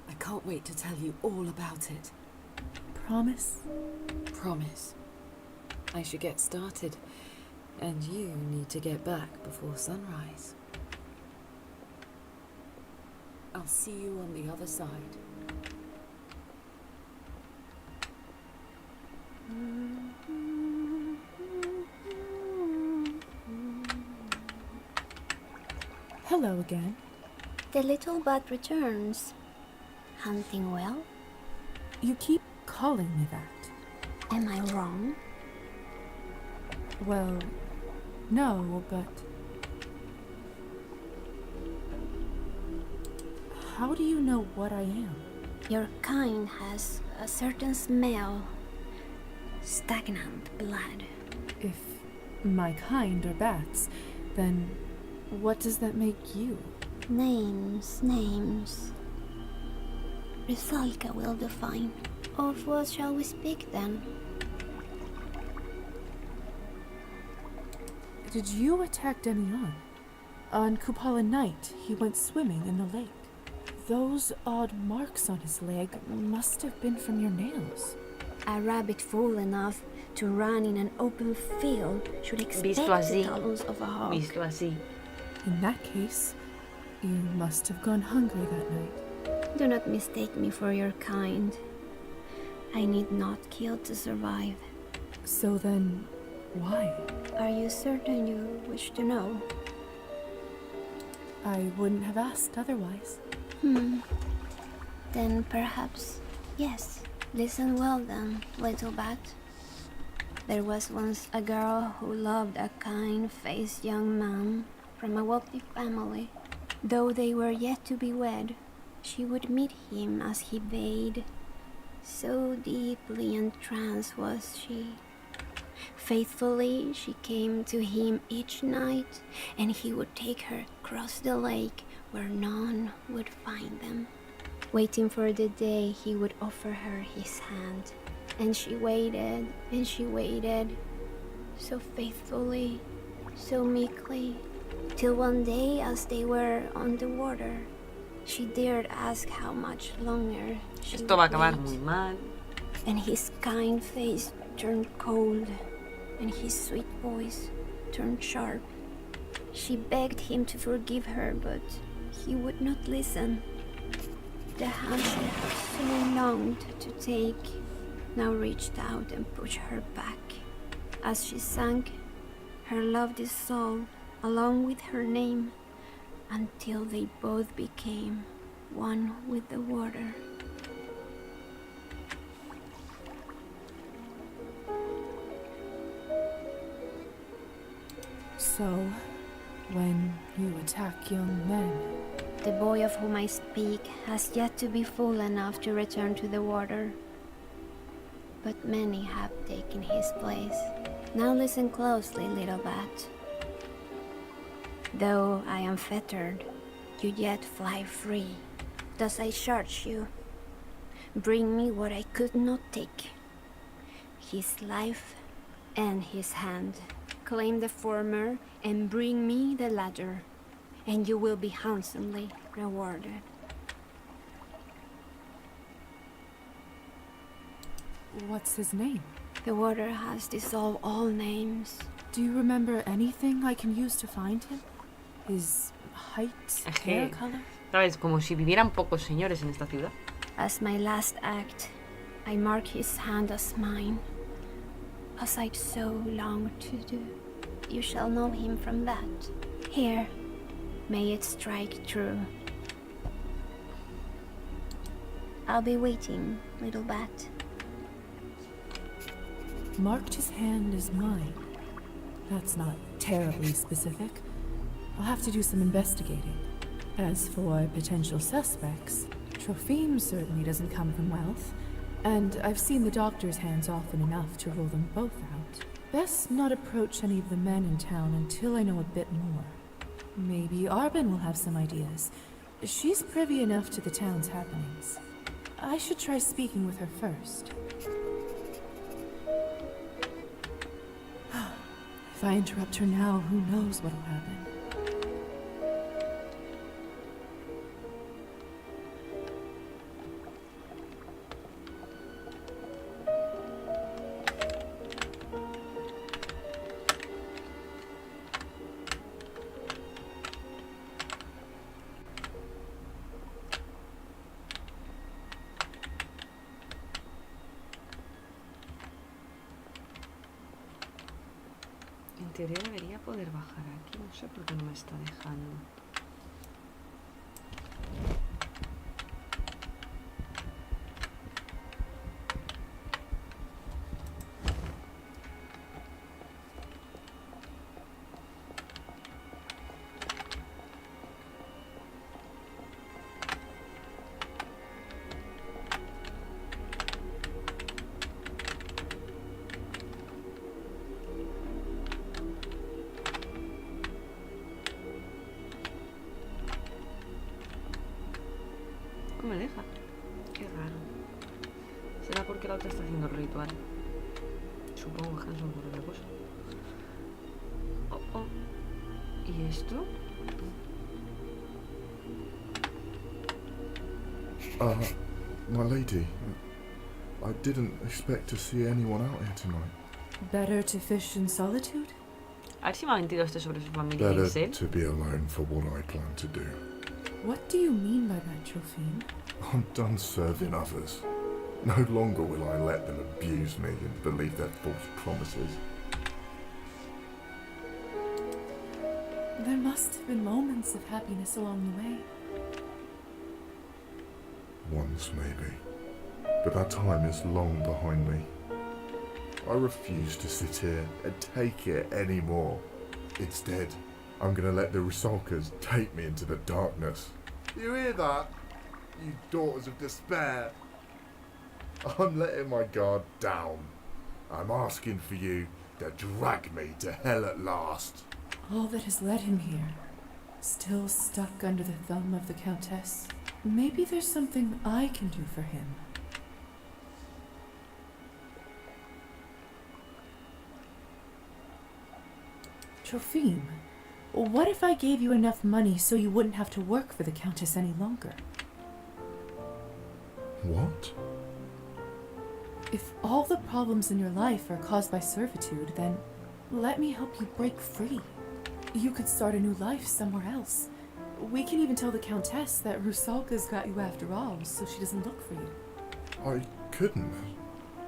I can't wait to tell you all about it. Promise? Promise. I should get started. And you need to get back before sunrise. I'll see you on the other side. Hello again. The little bat returns. Hunting well? You keep calling me that. Am I wrong? Well, no, but... How do you know what I am? Your kind has a certain smell. Stagnant blood. If my kind are bats, then what does that make you? Names, names. Rysalka will define. Of what shall we speak then? Did you attack Demian? On Kupala night, he went swimming in the lake. Those odd marks on his leg must have been from your nails. A rabbit fool enough to run in an open field should expect Visto the así. talons of a hawk. Visto así. In that case, you must have gone hungry that night. Do not mistake me for your kind. I need not kill to survive. So then, why? Are you certain you wish to know? I wouldn't have asked otherwise. Then perhaps, yes. Listen well then, little bat. There was once a girl who loved a kind-faced young man from a wealthy family. Though they were yet to be wed, she would meet him as he bathed. So deeply entranced was she. Faithfully she came to him each night, and he would take her across the lake where none would find them. Waiting for the day he would offer her his hand. And she waited, so faithfully, so meekly, till one day as they were on the water, she dared ask how much longer she Esto va a would acabar wait. muy mal. And his kind face turned cold, and his sweet voice turned sharp. She begged him to forgive her, but he would not listen. The hand she had so longed to take now reached out and pushed her back. As she sank, her love dissolved along with her name, until they both became one with the water. So, when you attack young men, The boy of whom I speak has yet to be fool enough to return to the water. But many have taken his place. Now listen closely, little bat. Though I am fettered, you yet fly free. Thus I charge you, bring me what I could not take, his life and his hand. Claim the former and bring me the latter, and you will be handsomely rewarded. what's his name? The water has dissolved all names. Do you remember anything I can use to find him? His height, hair color? ¿Sabes? Como si vivieran pocos señores en esta ciudad. As my last act, I mark his hand as mine, as I'd so long to do. You shall know him from that. Here, may it strike true. I'll be waiting, little bat. Marked his hand as mine. That's not terribly specific. I'll have to do some investigating. As for potential suspects, Trophime certainly doesn't come from wealth, and I've seen the doctor's hands often enough to rule them both out. Best not approach any of the men in town until I know a bit more. Maybe Arbin will have some ideas. She's privy enough to the town's happenings. I should try speaking with her first. If I interrupt her now, who knows what'll happen. En teoría debería poder bajar aquí, no sé por qué no me está dejando. No me deja. Qué raro. ¿Será porque la otra está haciendo el ritual? Supongo que Hanson por otra cosa. Oh, oh. ¿Y esto? My lady, I didn't expect to see anyone out here tonight. Better to fish in solitude? A ver si me ha mentido este sobre su familia Better Isel. to be alone for what I plan to do. What do you mean by that, Trophine? I'm done serving others. No longer will I let them abuse me and believe their false promises. There must have been moments of happiness along the way. Once, maybe. But that time is long behind me. I refuse to sit here and take it anymore. Instead, I'm gonna let the Rusalkas take me into the darkness. You hear that? You daughters of despair. I'm letting my guard down. I'm asking for you to drag me to hell at last. All that has led him here, still stuck under the thumb of the Countess. Maybe there's something I can do for him. Trophime, what if I gave you enough money so you wouldn't have to work for the Countess any longer? What? If all the problems in your life are caused by servitude, then let me help you break free. You could start a new life somewhere else. We can even tell the Countess that Rusalka's got you after all, so she doesn't look for you. I couldn't.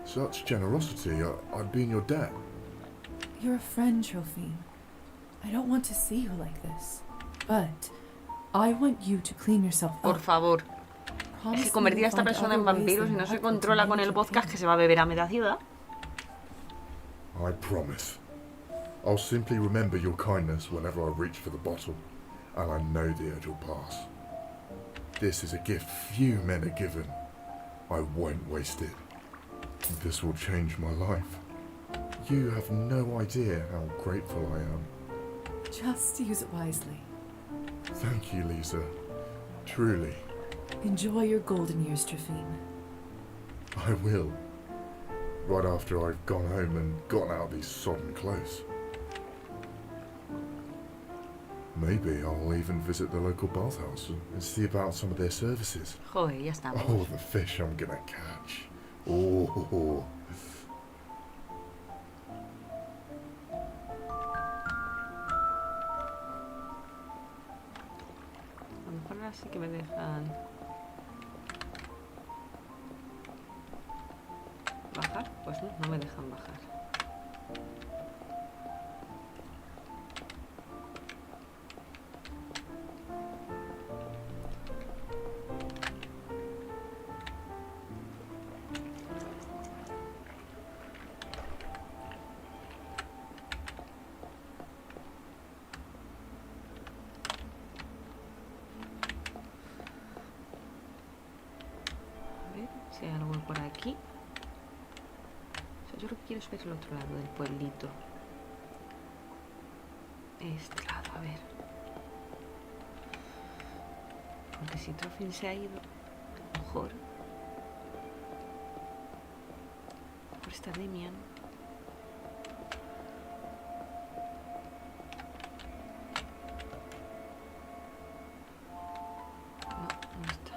Such generosity, I'd be in your debt. You're a friend, Trophime. I don't want to see you like this. But I want you to clean yourself up. Por favor. Es que convertir a esta persona en vampiro, si no se controla con el vodka, es que se va a beber a media ciudad. I promise. I'll simply remember your kindness whenever I reach for the bottle, and I know the urge will pass. This is a gift few men are given. I won't waste it. This will change my life. You have no idea how grateful I am. Just use it wisely. Thank you, Lisa. Truly. Enjoy your golden years, Trophime. I will. Right after I've gone home and gotten out of these sodden clothes. Maybe I'll even visit the local bathhouse and see about some of their services. Joder, ya estamos. Oh, the fish I'm gonna catch. Oh. A lo mejor ahora sí que me dejan bajar. Pues no, no me dejan bajar. Si hay algo por aquí. O sea, yo lo que quiero es ver el otro lado del pueblito. Este lado, a ver. Porque si Trophime se ha ido, a lo mejor. Por esta Demian. No, no está.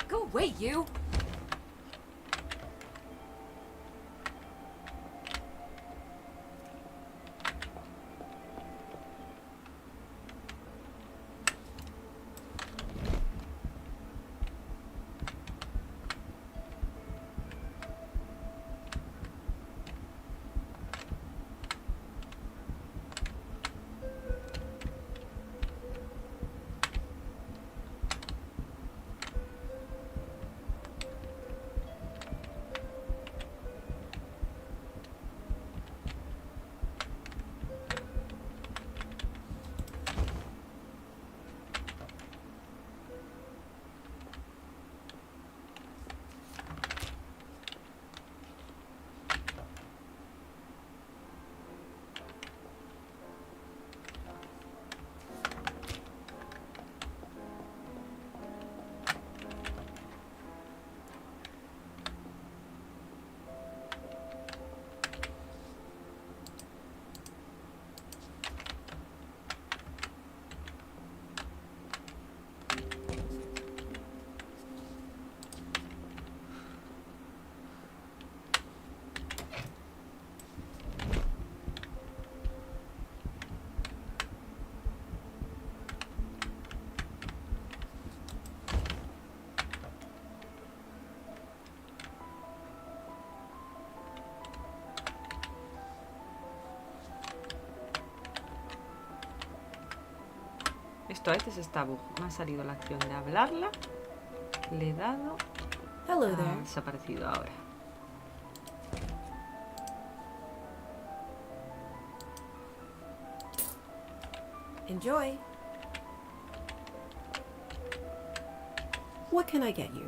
Go away, you! Justo a veces está bug. Me ha salido la acción de hablarla. Le he dado. Hello Ha there. desaparecido ahora. Enjoy. What can I get you?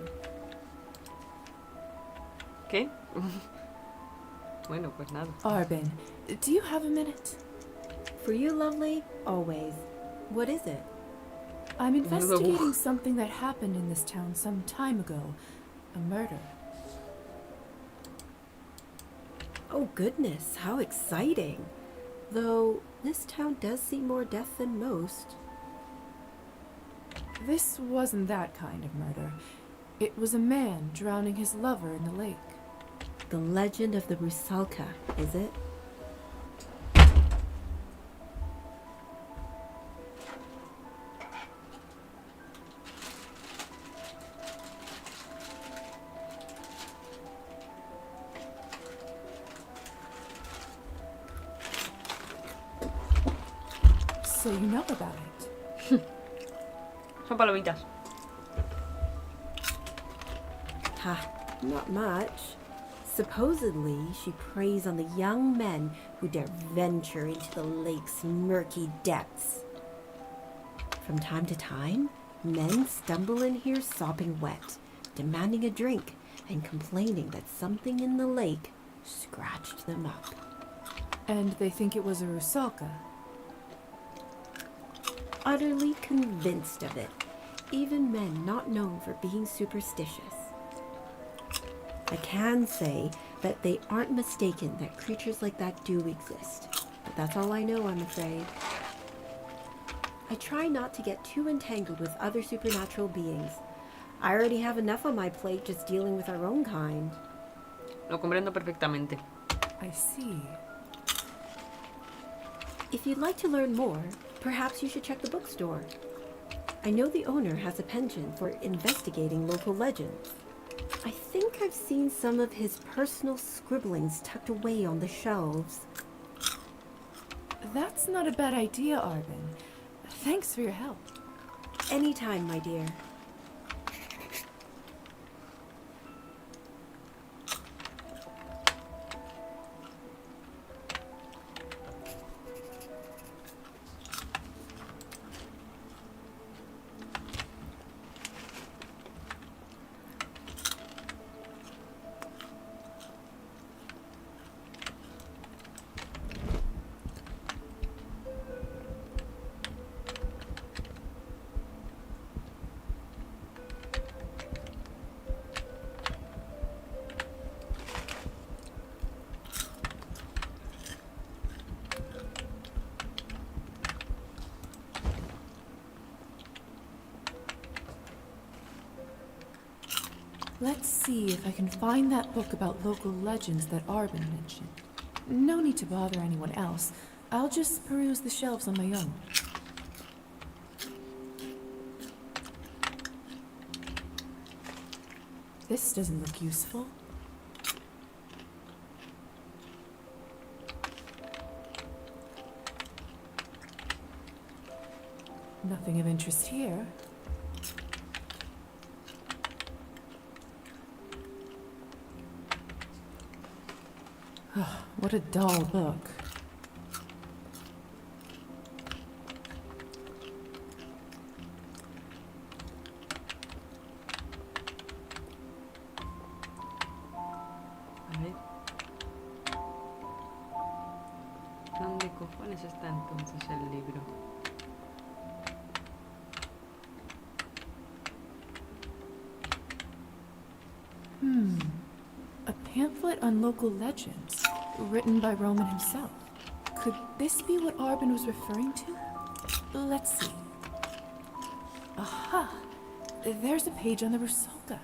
¿Qué? Bueno, pues nada. Arbin, do you have a minute? For you, lovely, always. What is it? I'm investigating something that happened in this town some time ago. A murder. Oh goodness, how exciting. Though, this town does see more death than most. This wasn't that kind of murder. It was a man drowning his lover in the lake. The legend of the Rusalka, is it? So you know about it? Son palomitas. Ha, not much. Supposedly, she preys on the young men who dare venture into the lake's murky depths. From time to time, men stumble in here sopping wet, demanding a drink and complaining that something in the lake scratched them up. And they think it was a Rusalka. Utterly convinced of it, even men not known for being superstitious. I can say that they aren't mistaken that creatures like that do exist, but that's all I know, I'm afraid. I try not to get too entangled with other supernatural beings. I already have enough on my plate just dealing with our own kind. Lo comprendo perfectamente. I see. If you'd like to learn more, perhaps you should check the bookstore. I know the owner has a penchant for investigating local legends. I think I've seen some of his personal scribblings tucked away on the shelves. That's not a bad idea, Arbin. Thanks for your help. Anytime, my dear. Let's see if I can find that book about local legends that Arbin mentioned. No need to bother anyone else. I'll just peruse the shelves on my own. This doesn't look useful. Nothing of interest here. What a dull book. A ver. ¿Dónde cojones está entonces el libro? A pamphlet on local legends, written by Roman himself. Could this be what Arbin was referring to? Let's see. Aha! There's a page on the Rusalka.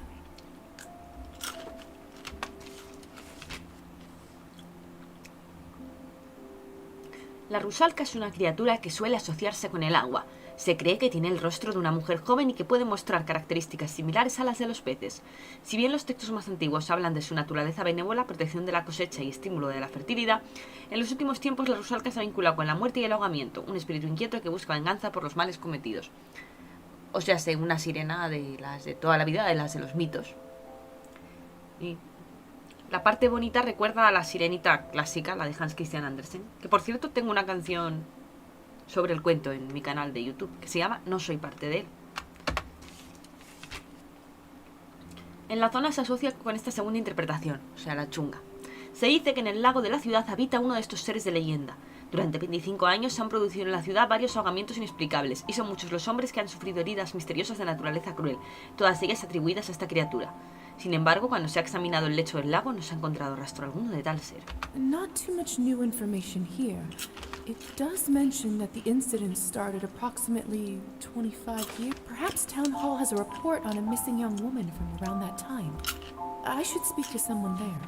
La rusalka es una criatura que suele asociarse con el agua. Se cree que tiene el rostro de una mujer joven y que puede mostrar características similares a las de los peces. Si bien los textos más antiguos hablan de su naturaleza benévola, protección de la cosecha y estímulo de la fertilidad, en los últimos tiempos la rusalka se ha vinculado con la muerte y el ahogamiento, un espíritu inquieto que busca venganza por los males cometidos. O sea, una sirena de las de toda la vida, de las de los mitos. Y la parte bonita recuerda a la sirenita clásica, la de Hans Christian Andersen, que por cierto tengo una canción sobre el cuento en mi canal de YouTube, que se llama No soy parte de él. En la zona se asocia con esta segunda interpretación, o sea, la chunga. Se dice que en el lago de la ciudad habita uno de estos seres de leyenda. Durante 25 años se han producido en la ciudad varios ahogamientos inexplicables, y son muchos los hombres que han sufrido heridas misteriosas de naturaleza cruel, todas ellas atribuidas a esta criatura. Sin embargo, cuando se ha examinado el lecho del lago, no se ha encontrado rastro alguno de tal ser. Not too much new information here. It does mention that the incident started approximately 25 years. Perhaps Town Hall has a report on a missing young woman from around that time. I should speak to someone there.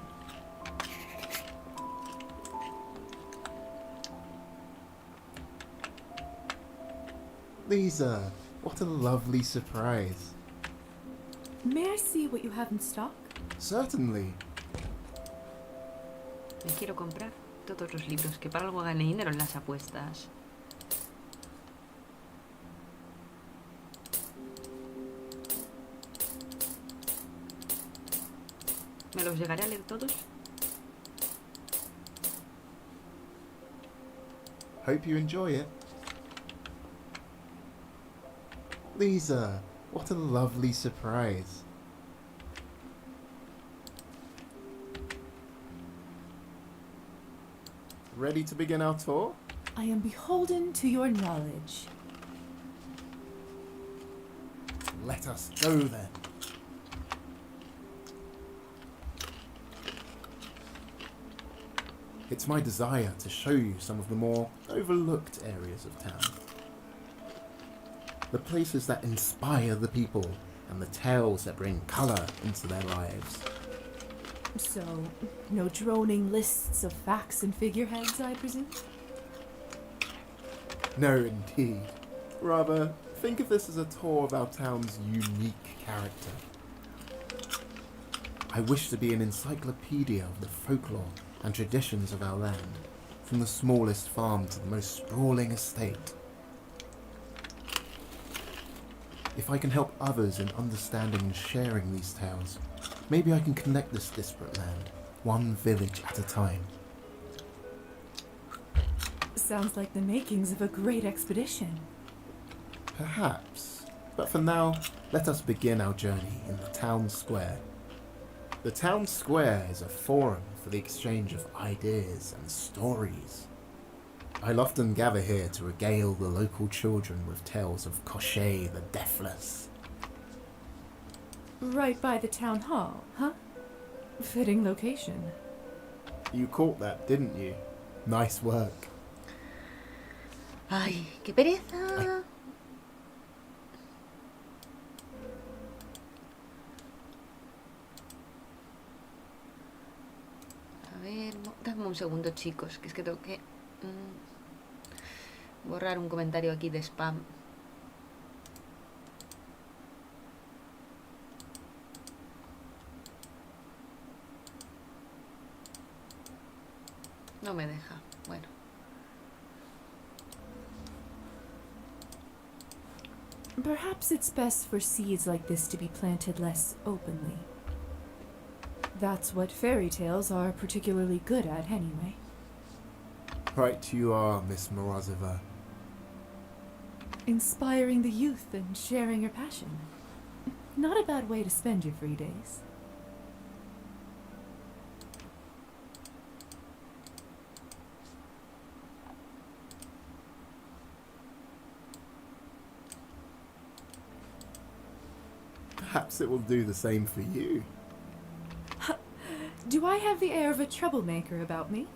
Lisa, what a lovely surprise. May I see what you have in stock? Certainly. Me quiero comprar todos los libros, que para algo gané dinero en las apuestas. ¿Me los llegaré a leer todos? Hope you enjoy it. Lisa, what a lovely surprise. Ready to begin our tour? I am beholden to your knowledge. Let us go then. It's my desire to show you some of the more overlooked areas of town. The places that inspire the people and the tales that bring colour into their lives. So, no droning lists of facts and figureheads, I presume? No, indeed. Rather, think of this as a tour of our town's unique character. I wish to be an encyclopedia of the folklore and traditions of our land, from the smallest farm to the most sprawling estate. If I can help others in understanding and sharing these tales, maybe I can connect this disparate land, one village at a time. Sounds like the makings of a great expedition. Perhaps, but for now, let us begin our journey in the town square. The town square is a forum for the exchange of ideas and stories. I'll often gather here to regale the local children with tales of Cochet the Deathless. Right by the town hall, huh? Fitting location. You caught that, didn't you? Nice work. Ay, qué pereza. A ver, dame un segundo, chicos, que es que tengo que borrar un comentario aquí de spam. No me deja. Bueno. Perhaps it's best for seeds like this to be planted less openly. That's what fairy tales are particularly good at, anyway. Right you are, Miss Morozova. Inspiring the youth and sharing your passion. Not a bad way to spend your free days. Perhaps it will do the same for you. Do I have the air of a troublemaker about me?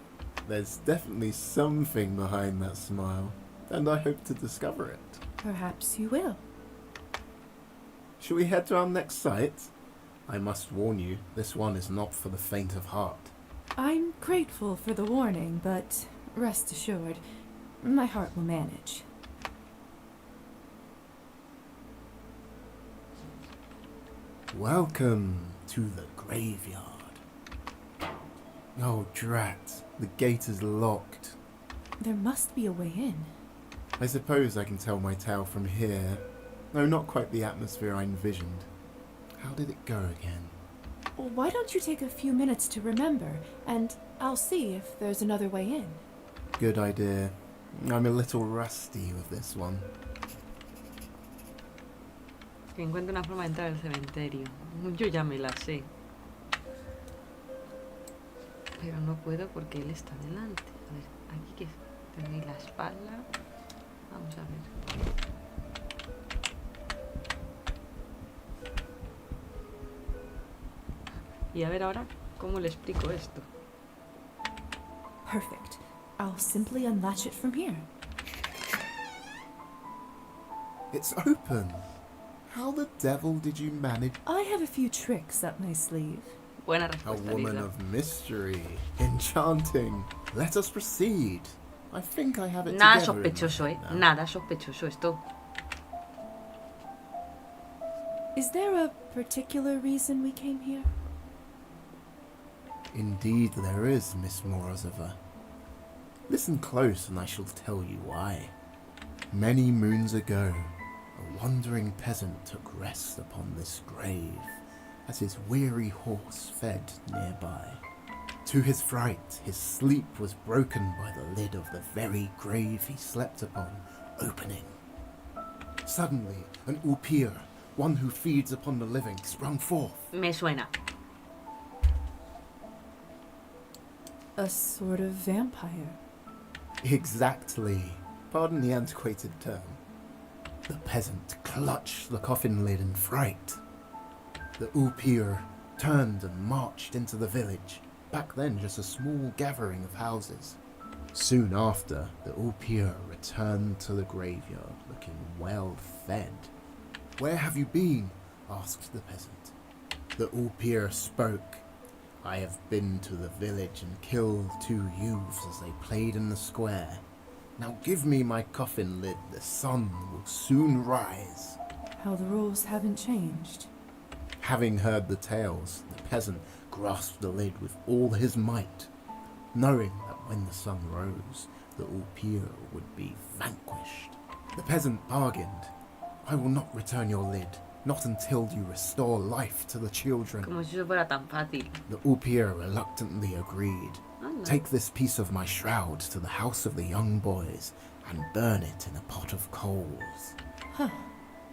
There's definitely something behind that smile, and I hope to discover it. Perhaps you will. Shall we head to our next site? I must warn you, this one is not for the faint of heart. I'm grateful for the warning, but rest assured, my heart will manage. Welcome to the graveyard. Oh, drat. The gate is locked. There must be a way in. I suppose I can tell my tale from here. No, not quite the atmosphere I envisioned. How did it go again? Well, why don't you take a few minutes to remember, and I'll see if there's another way in. Good idea. I'm a little rusty with this one. Que encuentre una forma de entrar al cementerio. Yo ya me la sé. Pero no puedo porque él está delante. A ver, aquí que tenéis la espalda. Vamos a ver. Y a ver ahora cómo le explico esto. Perfect. I'll simply unlatch it from here. It's open. How the devil did you manage? I have a few tricks up my sleeve. Buena A respuesta, woman Lisa. of mystery. Enchanting. Let us proceed. I think I have it Nada together in my sospechoso, head now. Nada sospechoso esto. Is there a particular reason we came here? Indeed there is, Miss Morozova. Listen close and I shall tell you why. Many moons ago, a wandering peasant took rest upon this grave as his weary horse fed nearby. To his fright, his sleep was broken by the lid of the very grave he slept upon, opening. Suddenly, an oupir, one who feeds upon the living, sprung forth. Me suena. A sort of vampire. Exactly. Pardon the antiquated term. The peasant clutched the coffin lid in fright. The oupir turned and marched into the village, back then just a small gathering of houses. Soon after, the oupir returned to the graveyard, looking well fed. "Where have you been?" asked the peasant. The oupir spoke. "I have been to the village and killed 2 youths as they played in the square. Now give me my coffin lid, the sun will soon rise." How the rules haven't changed. Having heard the tales, the peasant grasped the lid with all his might, knowing that when the sun rose, the oupir would be vanquished. The peasant bargained. "I will not return your lid, not until you restore life to the children." Como si eso fuera tan fácil. The oupir reluctantly agreed. Anda. "Take this piece of my shroud to the house of the young boys and burn it in a pot of coals." Huh.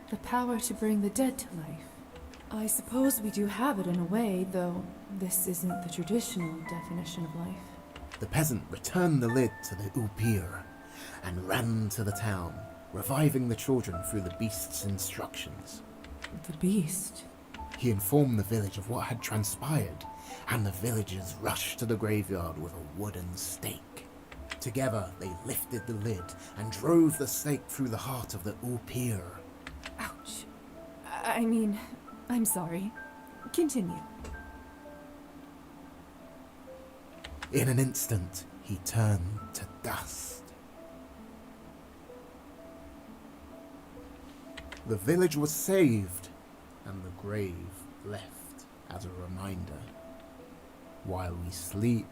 The power to bring the dead to life. I suppose we do have it in a way, though this isn't the traditional definition of life. The peasant returned the lid to the oupir and ran to the town, reviving the children through the beast's instructions. The beast? He informed the village of what had transpired, and the villagers rushed to the graveyard with a wooden stake. Together, they lifted the lid and drove the stake through the heart of the oupir. Ouch. I mean, I'm sorry. Continue. In an instant, he turned to dust. The village was saved, and the grave left as a reminder. While we sleep,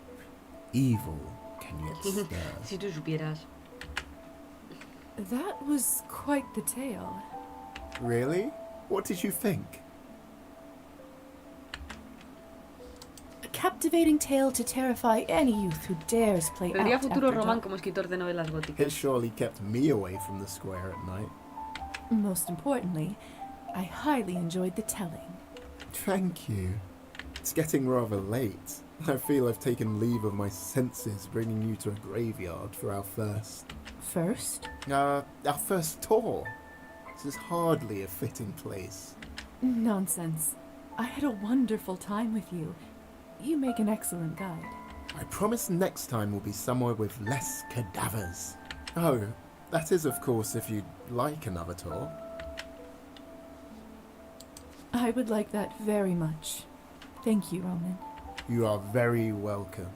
evil can yet stir. Si tú supieras. That was quite the tale. Really? What did you think? A captivating tale to terrify any youth who dares play Tendría out futuro after Román dark. como escritor de novelas It góticas. surely kept me away from the square at night. Most importantly, I highly enjoyed the telling. Thank you. It's getting rather late. I feel I've taken leave of my senses bringing you to a graveyard for our first... First? Our first tour. This is hardly a fitting place. Nonsense. I had a wonderful time with you. You make an excellent guide. I promise next time will be somewhere with less cadavers. Oh, that is of course if you'd like another tour. I would like that very much. Thank you, Roman. You are very welcome.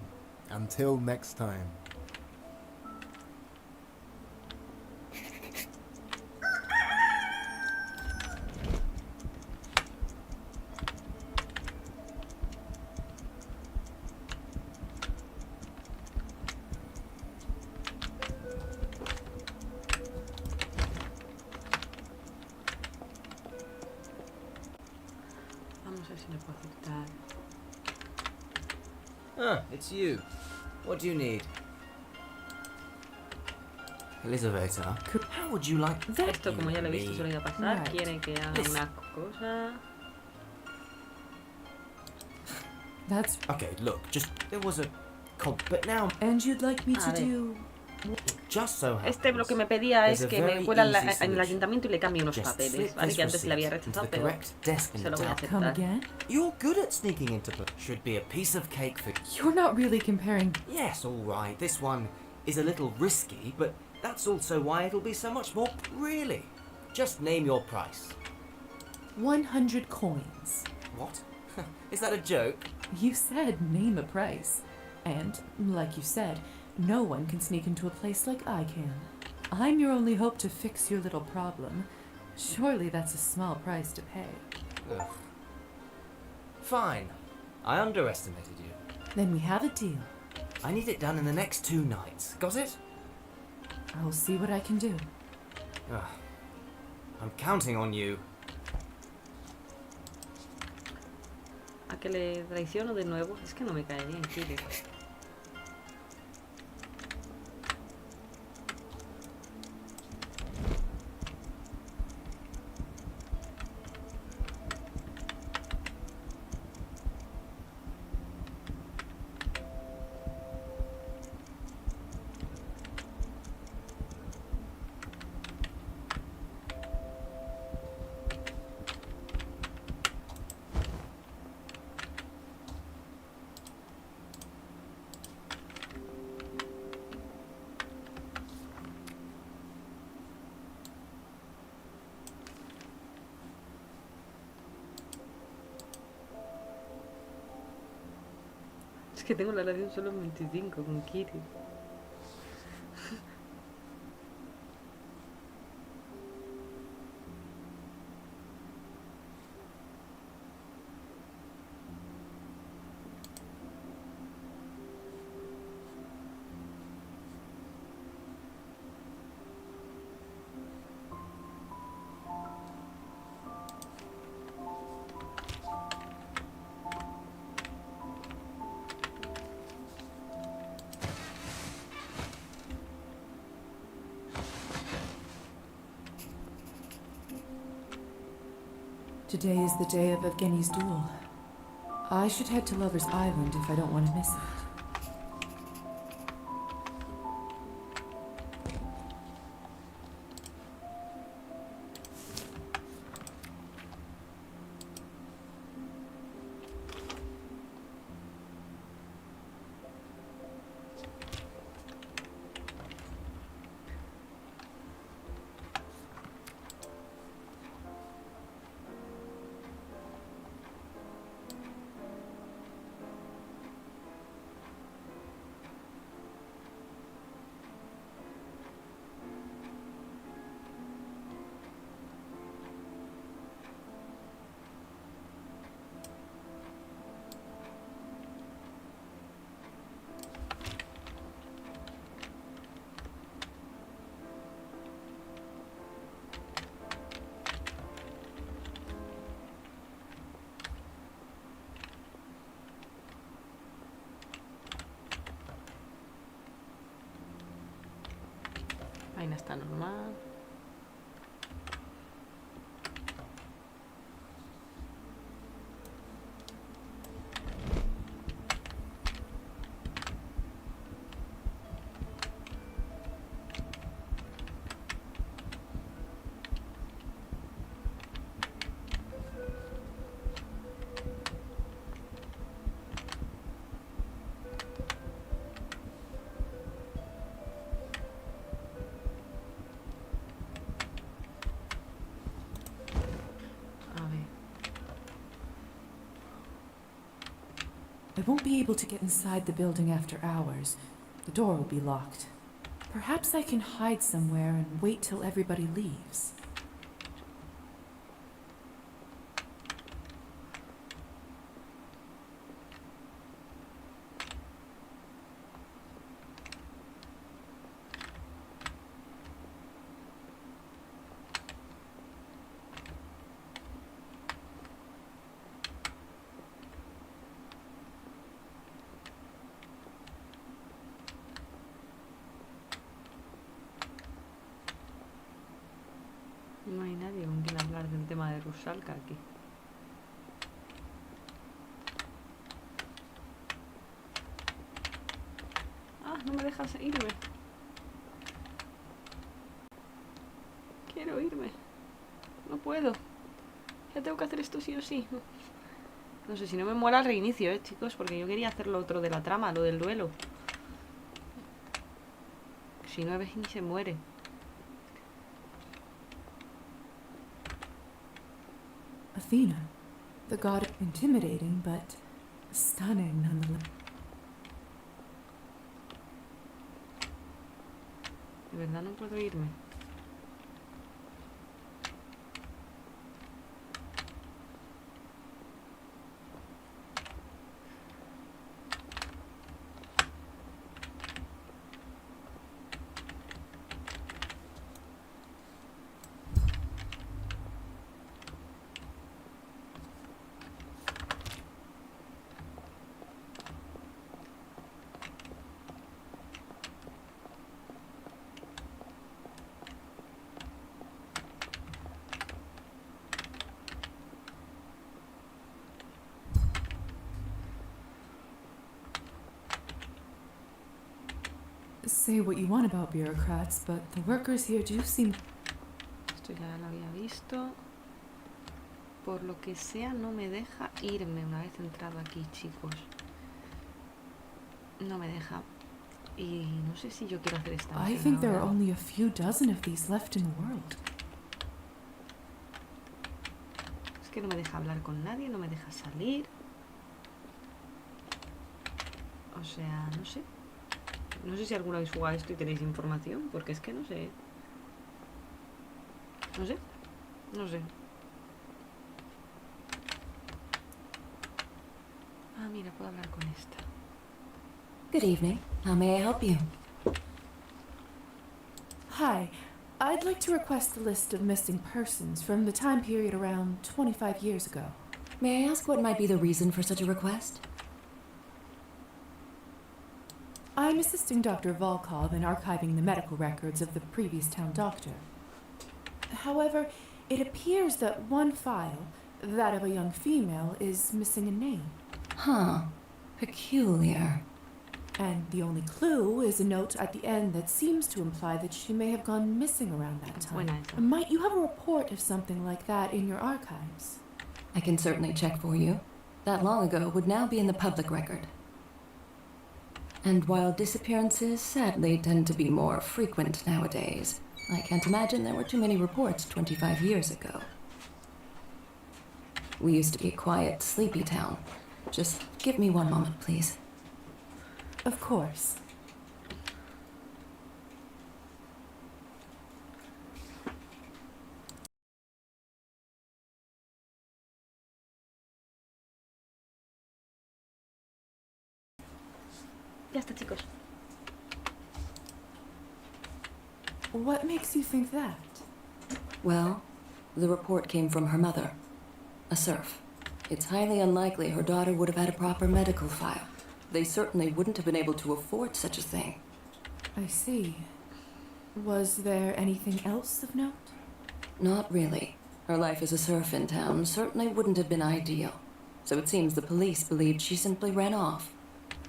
Until next time. aceptar. Ah, it's you. What do you need? Elizaveta, how would you like that? Esto, como ya lo he visto, se lo he ido a pasar. Right. Quiere que haga Listen. una cosa. That's. Okay, look, just there was a but now And you'd like me to A ver. do. just so happens. Este lo que me pedía there's es a que me very fuera easy en el solution. ayuntamiento y le cambie unos Just papeles, slip ¿vale? this Que antes le había receipt into rechazado, the pero correct desk in se the lo voy a town. Come aceptar. again? You're good at sneaking into should be a piece of cake for You're not really comparing. Yes, all right. This one is a little risky, but that's also why it'll be so much more. Really, just name your price. 100 coins. What? Is that a joke? You said name a price. And, like you said, no one can sneak into a place like I can. I'm your only hope to fix your little problem. Surely that's a small price to pay. Ugh. Fine. I underestimated you. Then we have a deal. I need it done in the next 2 nights. Got it? I'll see what I can do. Ugh. I'm counting on you. ¿A que le traiciono de nuevo? Es que no me cae bien, Kiri. Es que tengo la relación solo en 25 con Kiri. Today is the day of Evgeny's duel. I should head to Lover's Island if I don't want to miss it. Vaina está normal. A ver. I won't be able to get inside the building after hours. The door will be locked. Perhaps I can hide somewhere and wait till everybody leaves. Rusalka aquí. Ah, no me dejas irme. Quiero irme. No puedo. Ya tengo que hacer esto sí o sí. No sé, si no me mola el reinicio, chicos, porque yo quería hacer lo otro de la trama, lo del duelo. Si no, a veces ni se muere. Athena, the god, intimidating but stunning nonetheless. De verdad no puedo irme. Say what you want about bureaucrats, but the workers here do seem... Esto ya lo había visto. Por lo que sea, no me deja irme una vez entrado aquí, chicos. No me deja. Y no sé si yo quiero hacer esta I misión think there are ahora. only a few dozen of these left in the world. Es que no me deja hablar con nadie, no me deja salir. O sea, no sé. No sé si alguna habéis jugado esto y tenéis información, porque es que no sé. No sé. No sé. Ah, mira, puedo hablar con esta. Good evening. How may I help you? Hi, I'd like to request a list of missing persons from the time period around 25 years ago. May I ask what might be the reason for such a request? I'm assisting Dr. Volkov in archiving the medical records of the previous town doctor. However, it appears that one file, that of a young female, is missing a name. Huh. Peculiar. And the only clue is a note at the end that seems to imply that she may have gone missing around that time. Buena esa. Might you have a report of something like that in your archives? I can certainly check for you. That long ago would now be in the public record. And while disappearances sadly tend to be more frequent nowadays, I can't imagine there were too many reports 25 years ago. We used to be a quiet, sleepy town. Just give me one moment, please. Of course. Ya está, chicos. What makes you think that? Well, the report came from her mother, a serf. It's highly unlikely her daughter would have had a proper medical file. They certainly wouldn't have been able to afford such a thing. I see. Was there anything else of note? Not really. Her life as a serf in town certainly wouldn't have been ideal. So it seems the police believed she simply ran off.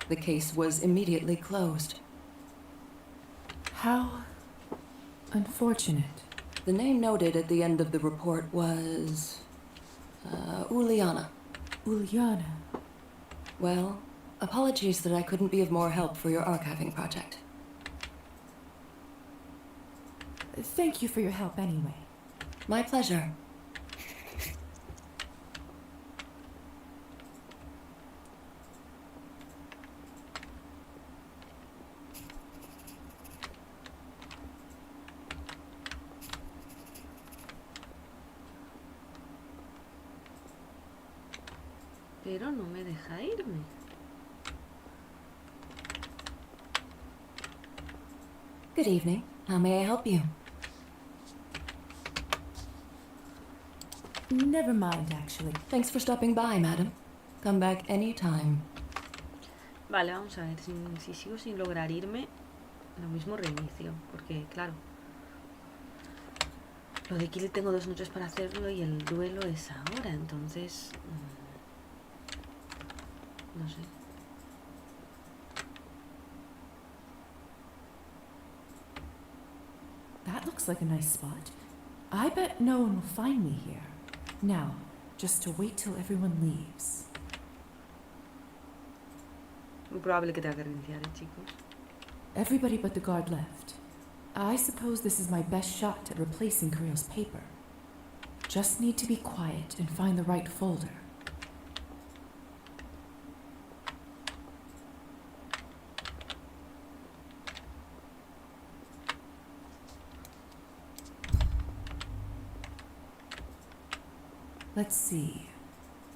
The case was immediately closed. How unfortunate. The name noted at the end of the report was... Uliana. Uliana. Well, apologies that I couldn't be of more help for your archiving project. Thank you for your help anyway. My pleasure. Pero no me deja irme. Good evening. How may I help you? Never mind, actually. Thanks for stopping by, madam. Come back anytime. Vale, vamos a ver. Si sigo sin lograr irme, lo mismo reinicio. Porque, claro, Lo de Kirill tengo 2 noches para hacerlo y el duelo es ahora, entonces... no sé. That looks like a nice spot. I bet no one will find me here. Now, just to wait till everyone leaves. Muy probable que tenga que reiniciar, chicos. Everybody but the guard left. I suppose this is my best shot at replacing Carril's paper. Just need to be quiet and find the right folder. Let's see.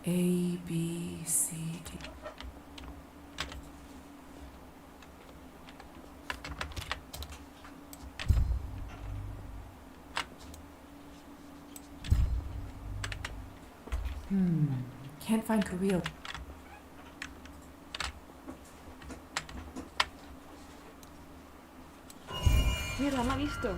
A, B, C, D. Can't find Carril. Mierda, me ha visto.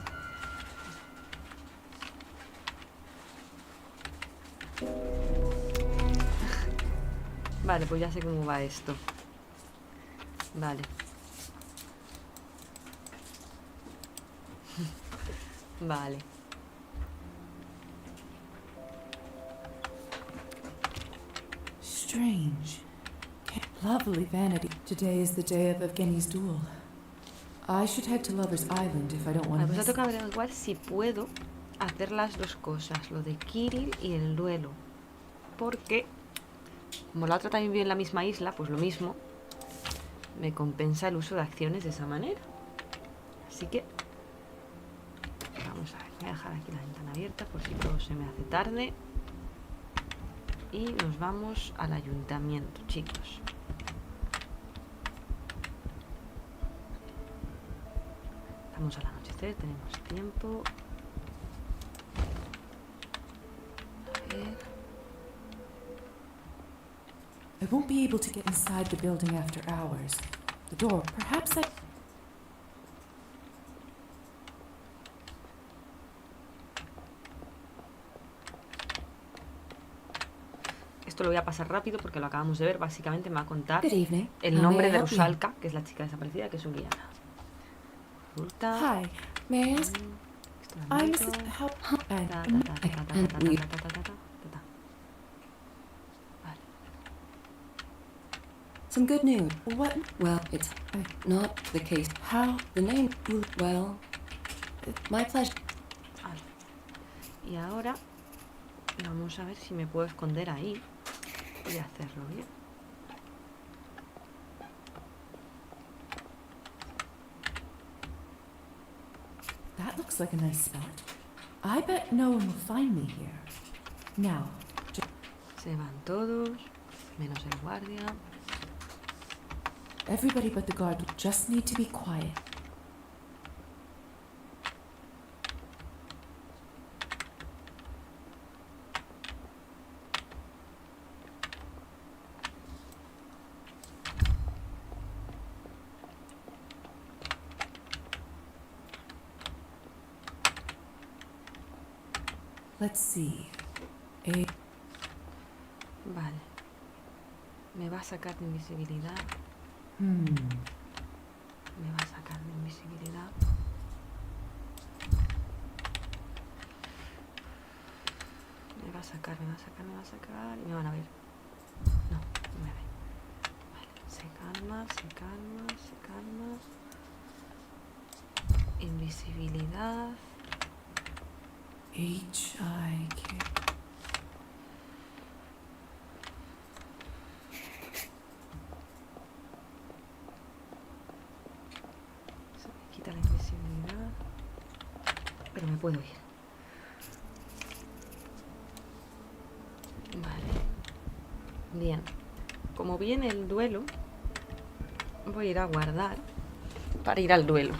Vale, pues ya sé cómo va esto. Vale. Vale. Strange. Lovely vanity. Today is the day of Evgeny's duel. I should head to Lover's Island if I don't want Vale, to pues miss me toca it. averiguar si puedo hacer las dos cosas, lo de Kirill y el duelo. Porque, como la otra también vive en la misma isla, pues lo mismo, me compensa el uso de acciones de esa manera. Así que, vamos a ver, voy a dejar aquí la ventana abierta por si todo se me hace tarde. Y nos vamos al ayuntamiento, chicos. Estamos al anochecer, tenemos tiempo. A ver. I won't be able to get inside the building after hours. The door, perhaps I... Esto lo voy a pasar rápido porque lo acabamos de ver. Básicamente me va a contar Good evening. el How nombre may I de help you? Rusalka, que es la chica desaparecida, que es Uliana. Resulta... Hi, may I ask... Esto lo I'm admito. Mrs. How... Ta, ta, ta, ta, ta, ta, ta, ta, and ta, we- ta, ta, ta, ta, ta, ta. Vale. Some good news. What? Well, it's not the case. How? The name, well, my pleasure. Vale. Y ahora vamos a ver si me puedo esconder ahí y hacerlo bien. That looks like a nice spot. I bet no one will find me here. Now, Se van todos, menos el guardia. everybody but the guard just need to be quiet. Let's see. Vale. Me va a sacar de invisibilidad. Hmm. Me va a sacar de invisibilidad. Me va a sacar, me va a sacar, me va a sacar. Y me van a ver. No, no me ven. Vale, se calma, se calma, se calma. Invisibilidad. H-I-K. Se me quita la invisibilidad. Pero me puedo ir. Vale. Bien. Como viene el duelo, voy a ir a guardar para ir al duelo.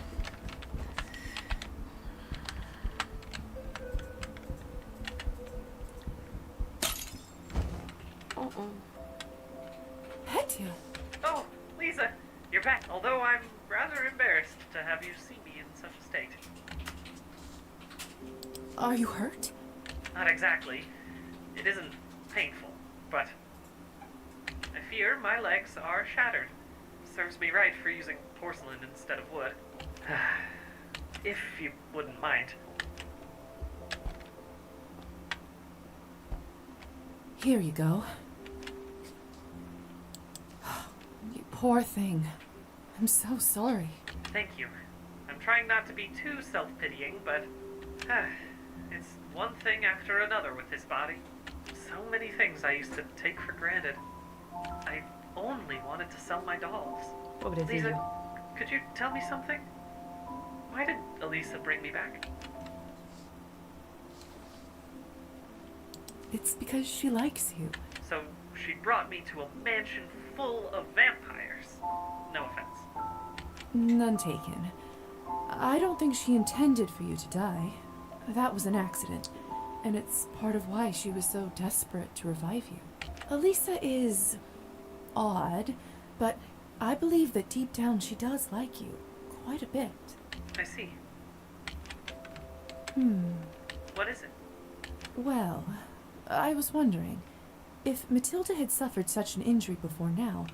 Petya! Oh, Lisa, you're back. Although I'm rather embarrassed to have you see me in such a state. Are you hurt? Not exactly. It isn't painful, but I fear my legs are shattered. Serves me right for using porcelain instead of wood. If you wouldn't mind. Here you go. You poor thing. I'm so sorry. Thank you. I'm trying not to be too self-pitying, but it's one thing after another with his body. So many things I used to take for granted. I only wanted to sell my dolls. Pobrecillo. Lisa, could you tell me something? Why did Elisa bring me back? It's because she likes you. So she brought me to a mansion full of vampires. No offense. None taken. I don't think she intended for you to die. That was an accident, and it's part of why she was so desperate to revive you. Elisa is odd, but I believe that deep down she does like you quite a bit. I see. What is it? Well, I was wondering, if Matilda had suffered such an injury before now,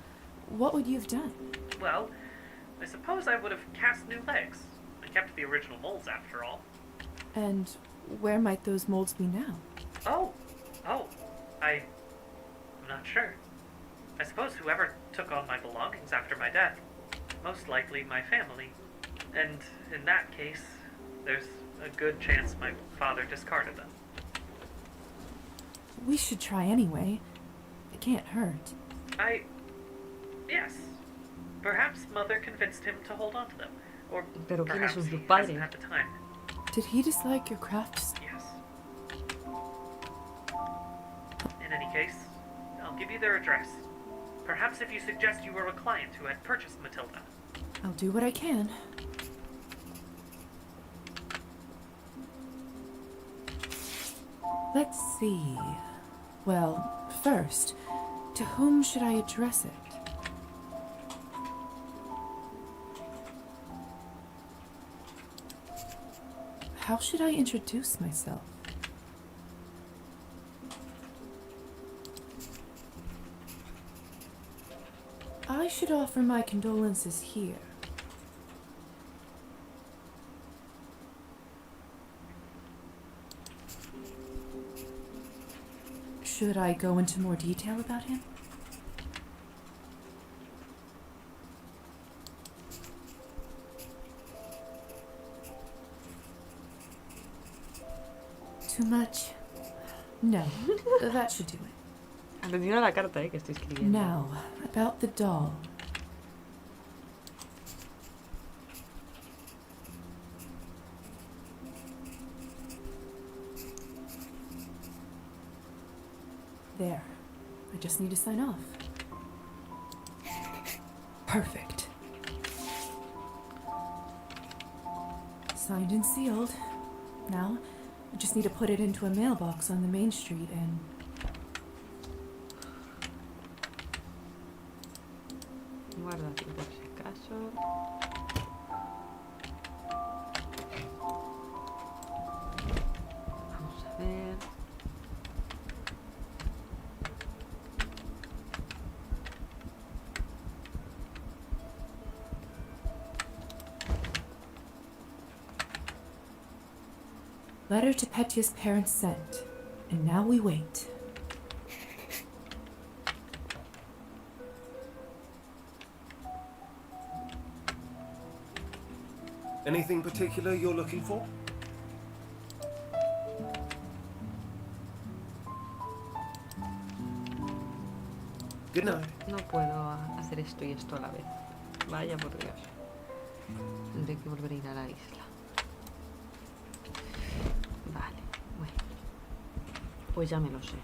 what would you have done? Well, I suppose I would have cast new legs. I kept the original molds after all. And where might those molds be now? Oh, I'm not sure. I suppose whoever took all my belongings after my death. Most likely my family. And in that case, there's a good chance my father discarded them. We should try anyway. It can't hurt. Yes. Perhaps Mother convinced him to hold on to them. Or Pero ¿quiénes perhaps son he tus hasn't padres? had the time. Did he dislike your crafts? Yes. In any case, I'll give you their address. Perhaps if you suggest you were a client who had purchased Matilda. I'll do what I can. Let's see. Well, first, to whom should I address it? How should I introduce myself? I should offer my condolences here. Should I go into more detail about him? Too much? No, that should do it. Atención a la carta, que estoy escribiendo. Now, about the doll. There. I just need to sign off. Perfect. Signed and sealed. Now, I just need to put it into a mailbox on the main street and... Guárdate por si acaso. Vamos a ver. Letter to Petya's parents sent, and now we wait. Anything particular you're looking for? Good night. No puedo hacer esto y esto a la vez. Vaya por Dios. Tendré que volver a ir a la isla. Vale, bueno. Pues ya me lo sé.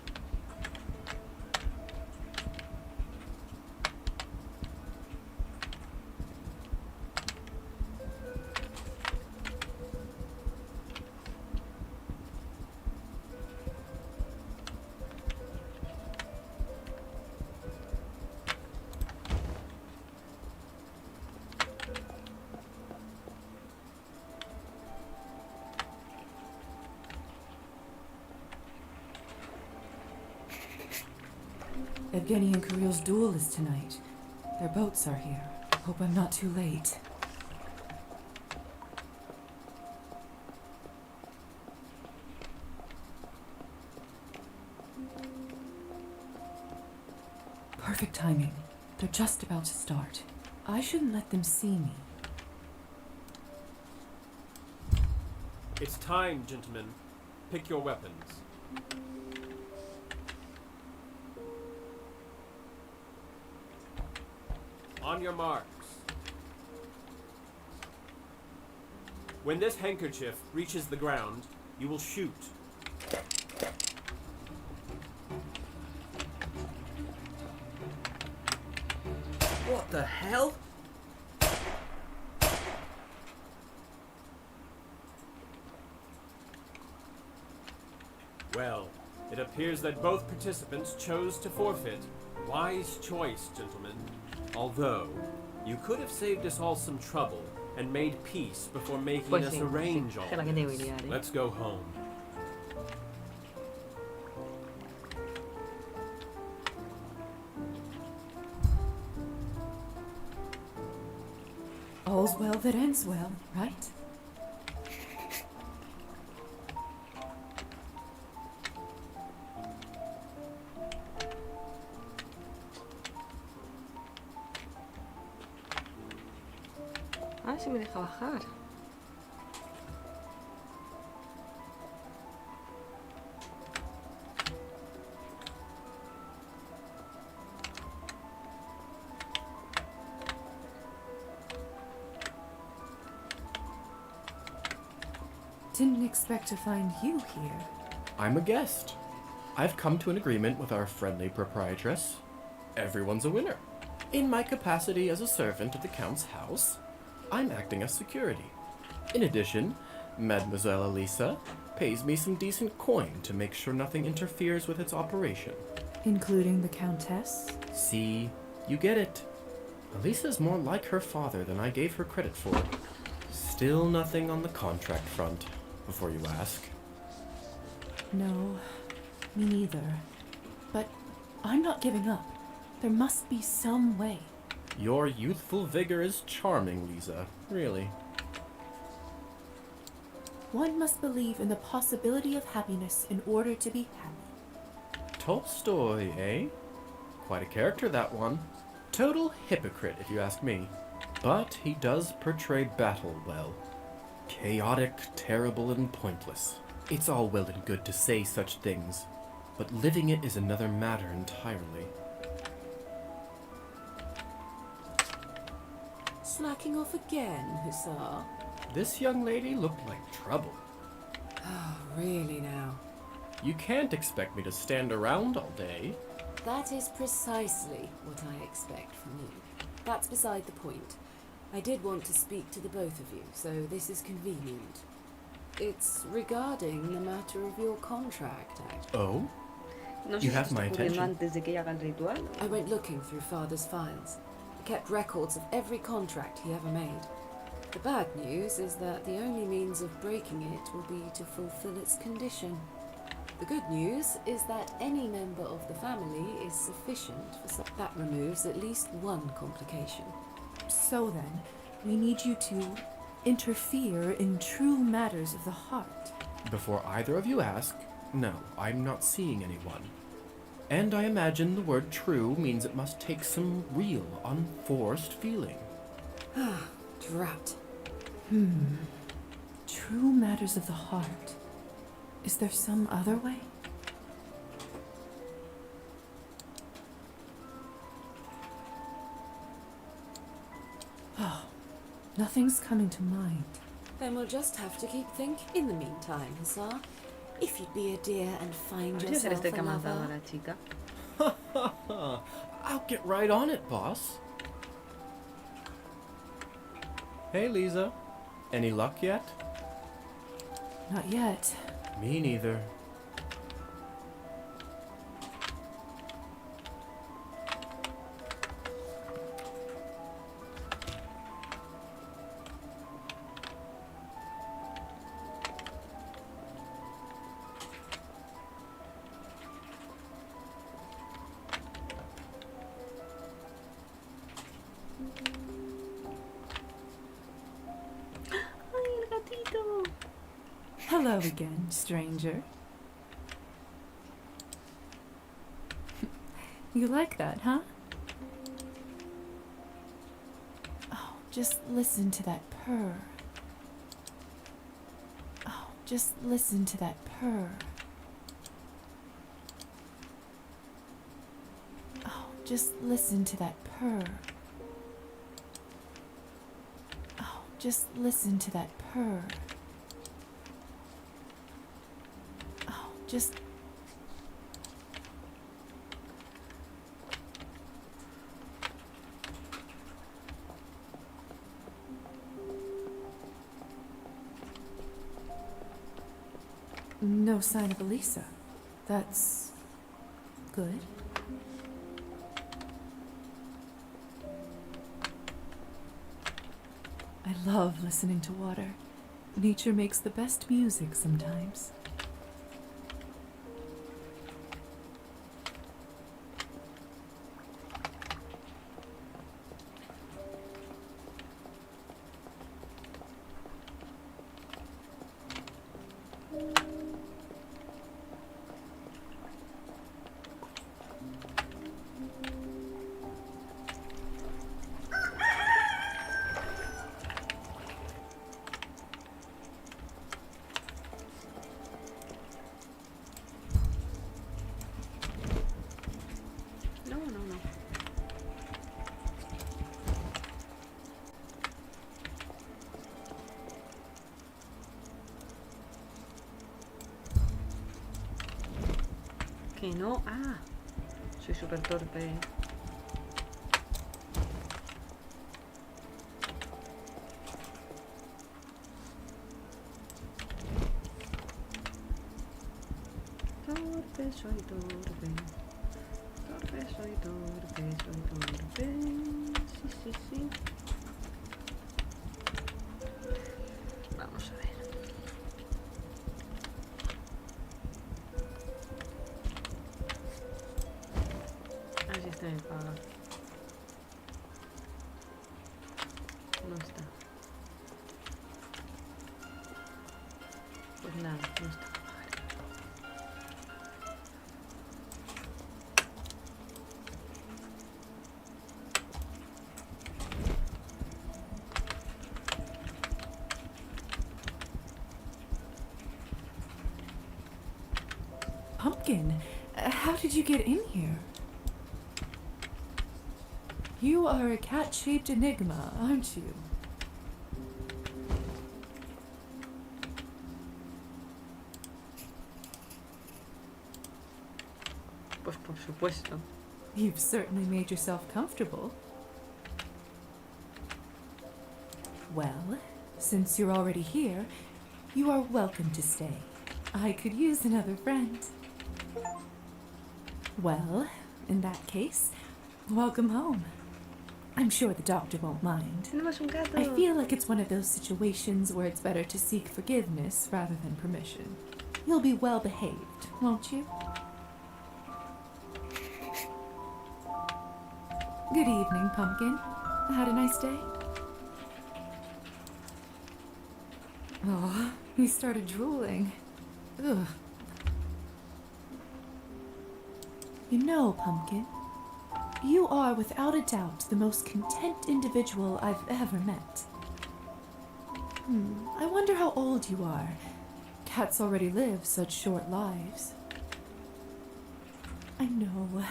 Evgeny and Kirill's duel is tonight. Their boats are here. Hope I'm not too late. Perfect timing. They're just about to start. I shouldn't let them see me. It's time, gentlemen. Pick your weapons. On your marks. When this handkerchief reaches the ground, you will shoot. What the hell? Well, it appears that both participants chose to forfeit. Wise choice, gentlemen. Although, you could have saved us all some trouble and made peace before making Pues us sí, arrange sí, all se la que this. debería, ¿eh? Let's go home. All's well that ends well, right? Ah, sí me deja bajar. Didn't expect to find you here. I'm a guest. I've come to an agreement with our friendly proprietress. Everyone's a winner. In my capacity as a servant of the Count's house, I'm acting as security. In addition, Mademoiselle Elisa pays me some decent coin to make sure nothing interferes with its operation. Including the Countess? See, you get it. Elisa's more like her father than I gave her credit for. Still nothing on the contract front, before you ask. No, me neither. But I'm not giving up. There must be some way. Your youthful vigor is charming, Lisa. Really. One must believe in the possibility of happiness in order to be happy. Tolstoy, eh? Quite a character, that one. Total hypocrite, if you ask me. But he does portray battle well. Chaotic, terrible, and pointless. It's all well and good to say such things, but living it is another matter entirely. Slacking off again, Hussar? This young lady looked like trouble. Oh, really now? You can't expect me to stand around all day. That is precisely what I expect from you. That's beside the point. I did want to speak to the both of you, so this is convenient. It's regarding the matter of your contract, actually. Oh? No sé You si have esto my está ocurriendo attention. antes de que ella haga el ritual. I went looking through Father's files. He kept records of every contract he ever made. The bad news is that the only means of breaking it will be to fulfill its condition. The good news is that any member of the family is sufficient for that removes at least one complication. So then, we need you to interfere in true matters of the heart. Before either of you ask, no, I'm not seeing anyone. And I imagine the word true means it must take some real, unforced feeling. Drat. True matters of the heart. Is there some other way? Oh, nothing's coming to mind. Then we'll just have to keep thinking. In the meantime, Hussar, if you'd be a dear and find Podría ser yourself este que a ha matado a lover. la chica. I'll get right on it, boss. Hey, Lisa. Any luck yet? Not yet. Me neither. Hello again, stranger. You like that, huh? Oh, just listen to that purr. Oh, just listen to that purr. Oh, just listen to that purr. Oh, just listen to that purr. Oh, just... No sign of Elisa. That's... good. I love listening to water. Nature makes the best music sometimes. Que no. Ah, soy súper torpe. Torpe, soy torpe. Torpe, soy torpe, soy torpe. Sí, sí, sí. Vamos a ver. Este me paga. No está. Pues nada, no está. Pumpkin, how did you get in here? You are a cat-shaped enigma, aren't you? Pues por supuesto. You've certainly made yourself comfortable. Well, since you're already here, you are welcome to stay. I could use another friend. Well, in that case, welcome home. I'm sure the doctor won't mind. Tenemos un gato. I feel like it's one of those situations where it's better to seek forgiveness rather than permission. You'll be well behaved, won't you? Good evening, Pumpkin. Had a nice day? Oh, he started drooling. Ugh. You know, Pumpkin, you are without a doubt the most content individual I've ever met. I wonder how old you are. Cats already live such short lives. I know,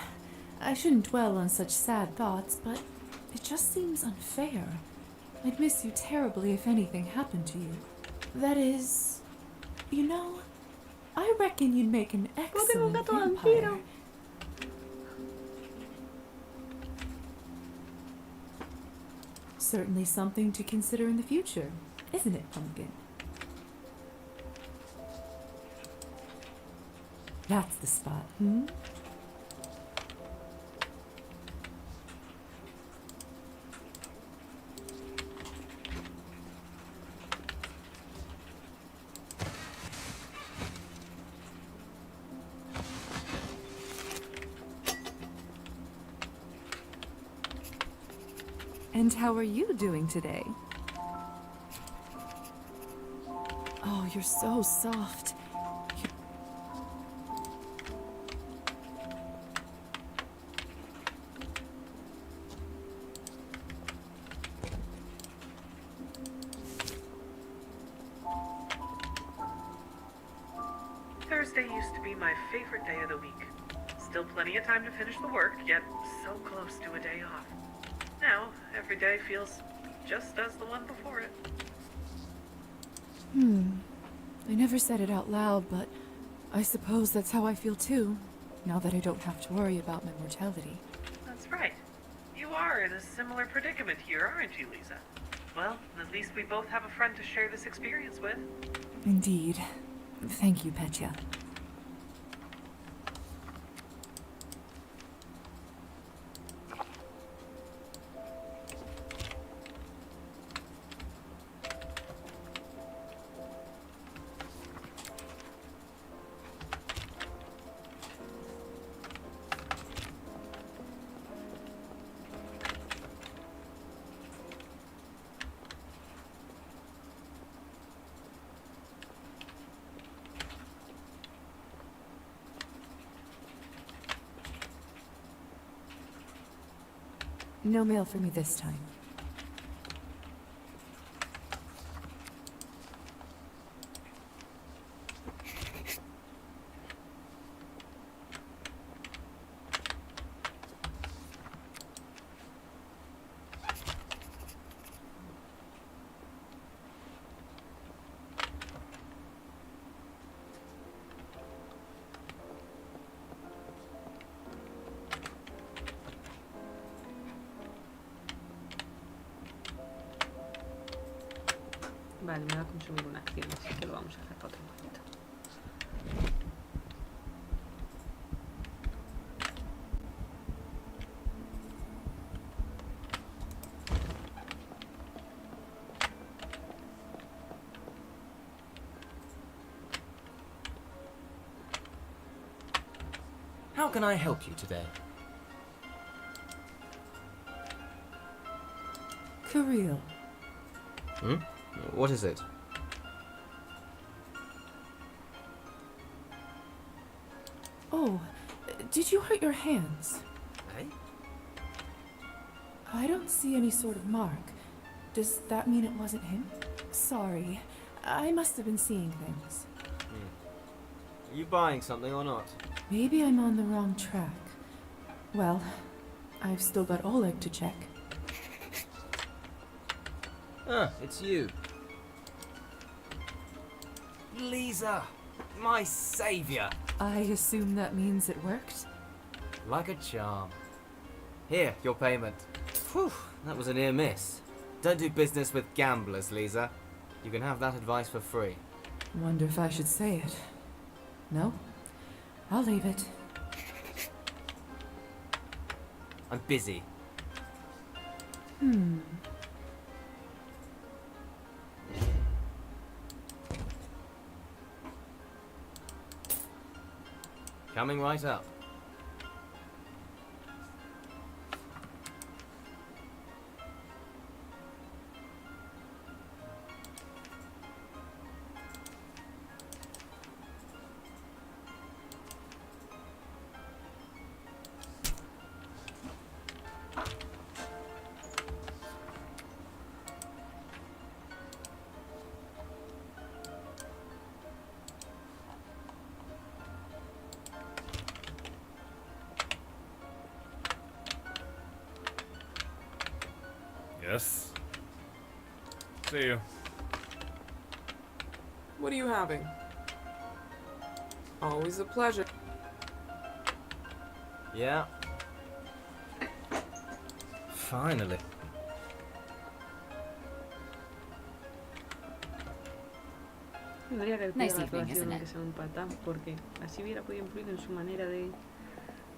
I shouldn't dwell on such sad thoughts, but it just seems unfair. I'd miss you terribly if anything happened to you. That is, you know, I reckon you'd make an excellent vampire. Certainly something to consider in the future, isn't it, Pumpkin? That's the spot, And how are you doing today? Oh, you're so soft. Thursday used to be my favorite day of the week. Still plenty of time to finish the work, yet so close to a day off. Now, every day feels just as the one before it. I never said it out loud, but I suppose that's how I feel too, now that I don't have to worry about my mortality. That's right. You are in a similar predicament here, aren't you, Lisa? Well, at least we both have a friend to share this experience with. Indeed. Thank you, Petya. No mail for me this time. Vale, me va a consumir una acción, así que lo vamos a dejar para otro momento. How can I help you today? Kirill. What is it? Oh, did you hurt your hands? Eh? I don't see any sort of mark. Does that mean it wasn't him? Sorry, I must have been seeing things. Are you buying something or not? Maybe I'm on the wrong track. Well, I've still got Oleg to check. Ah, it's you. Lisa, my savior. I assume that means it worked? Like a charm. Here, your payment. Whew, that was a near miss. Don't do business with gamblers, Lisa. You can have that advice for free. Wonder if I should say it. No? I'll leave it. I'm busy. Coming right up. Yes. See you. What are you having? Always a pleasure. Yeah. Finally. Tendría que haber Nice pedido la evening, aprobación isn't aunque it? sea un patán, porque así hubiera podido influir en su manera de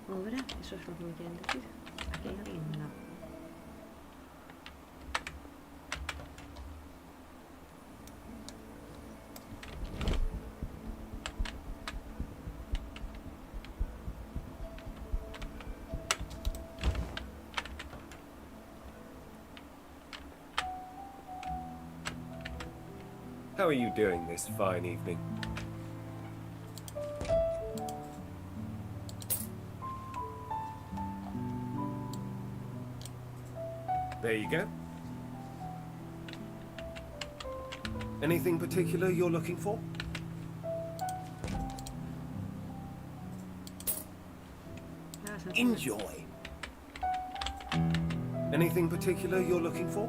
obrar. Eso es lo que me quieren decir. Aquí hay alguien, no. How are you doing this fine evening? There you go. Anything particular you're looking for? Enjoy. Anything particular you're looking for?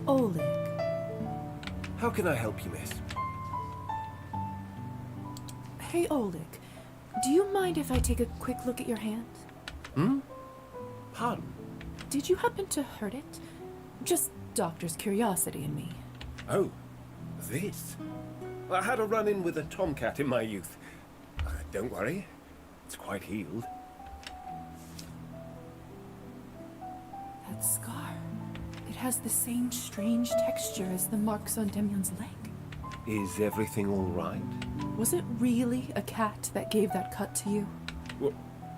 Oleg. How can I help you, miss? Hey, Oleg. Do you mind if I take a quick look at your hand? Hmm? Pardon? Did you happen to hurt it? Just doctor's curiosity in me. Oh, this? I had a run-in with a tomcat in my youth. Don't worry, it's quite healed. That scar. It has the same strange texture as the marks on Demyon's leg. Is everything all right? Was it really a cat that gave that cut to you?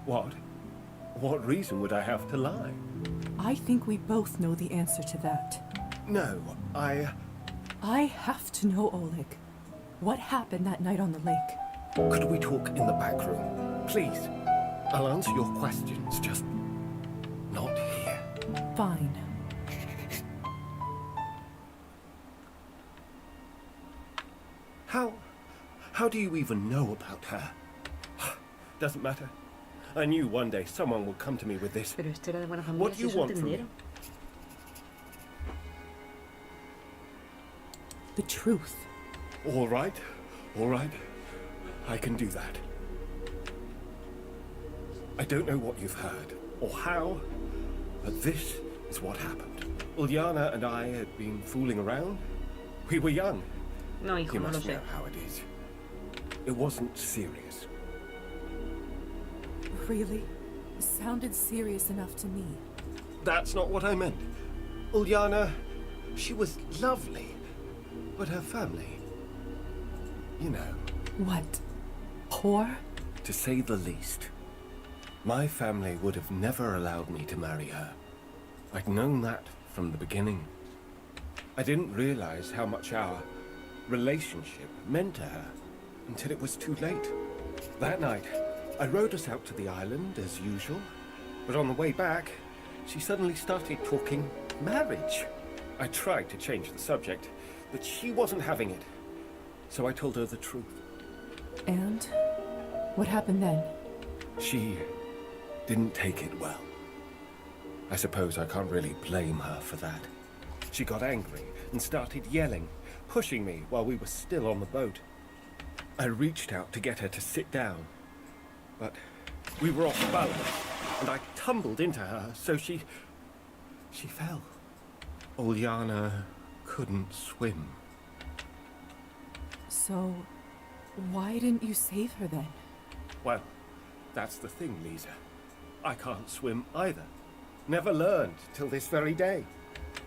What? What reason would I have to lie? I think we both know the answer to that. No, I have to know, Oleg. What happened that night on the lake? Could we talk in the back room? Please. I'll answer your questions, just not here. Fine. How do you even know about her? Doesn't matter. I knew one day someone would come to me with this. Pero esto era de buena familia, What do you si eso want from me? entendieron. The truth. All right. I can do that. I don't know what you've heard, or how, but this is what happened. Ulyana and I had been fooling around. We were young. No, hijo, You no lo must sé. know how it is. It wasn't serious. Really? It sounded serious enough to me. That's not what I meant. Ulyana, she was lovely, but her family, you know. What? Poor? To say the least. My family would have never allowed me to marry her. I'd known that from the beginning. I didn't realize how much our relationship meant to her until it was too late. That night, I rode us out to the island as usual, but on the way back, she suddenly started talking marriage. I tried to change the subject, but she wasn't having it. So I told her the truth. And? What happened then? She didn't take it well. I suppose I can't really blame her for that. She got angry and started yelling, pushing me while we were still on the boat. I reached out to get her to sit down, but we were off balance, and I tumbled into her, so she fell. Ulyana couldn't swim. So, why didn't you save her then? Well, that's the thing, Lisa. I can't swim either. Never learned till this very day.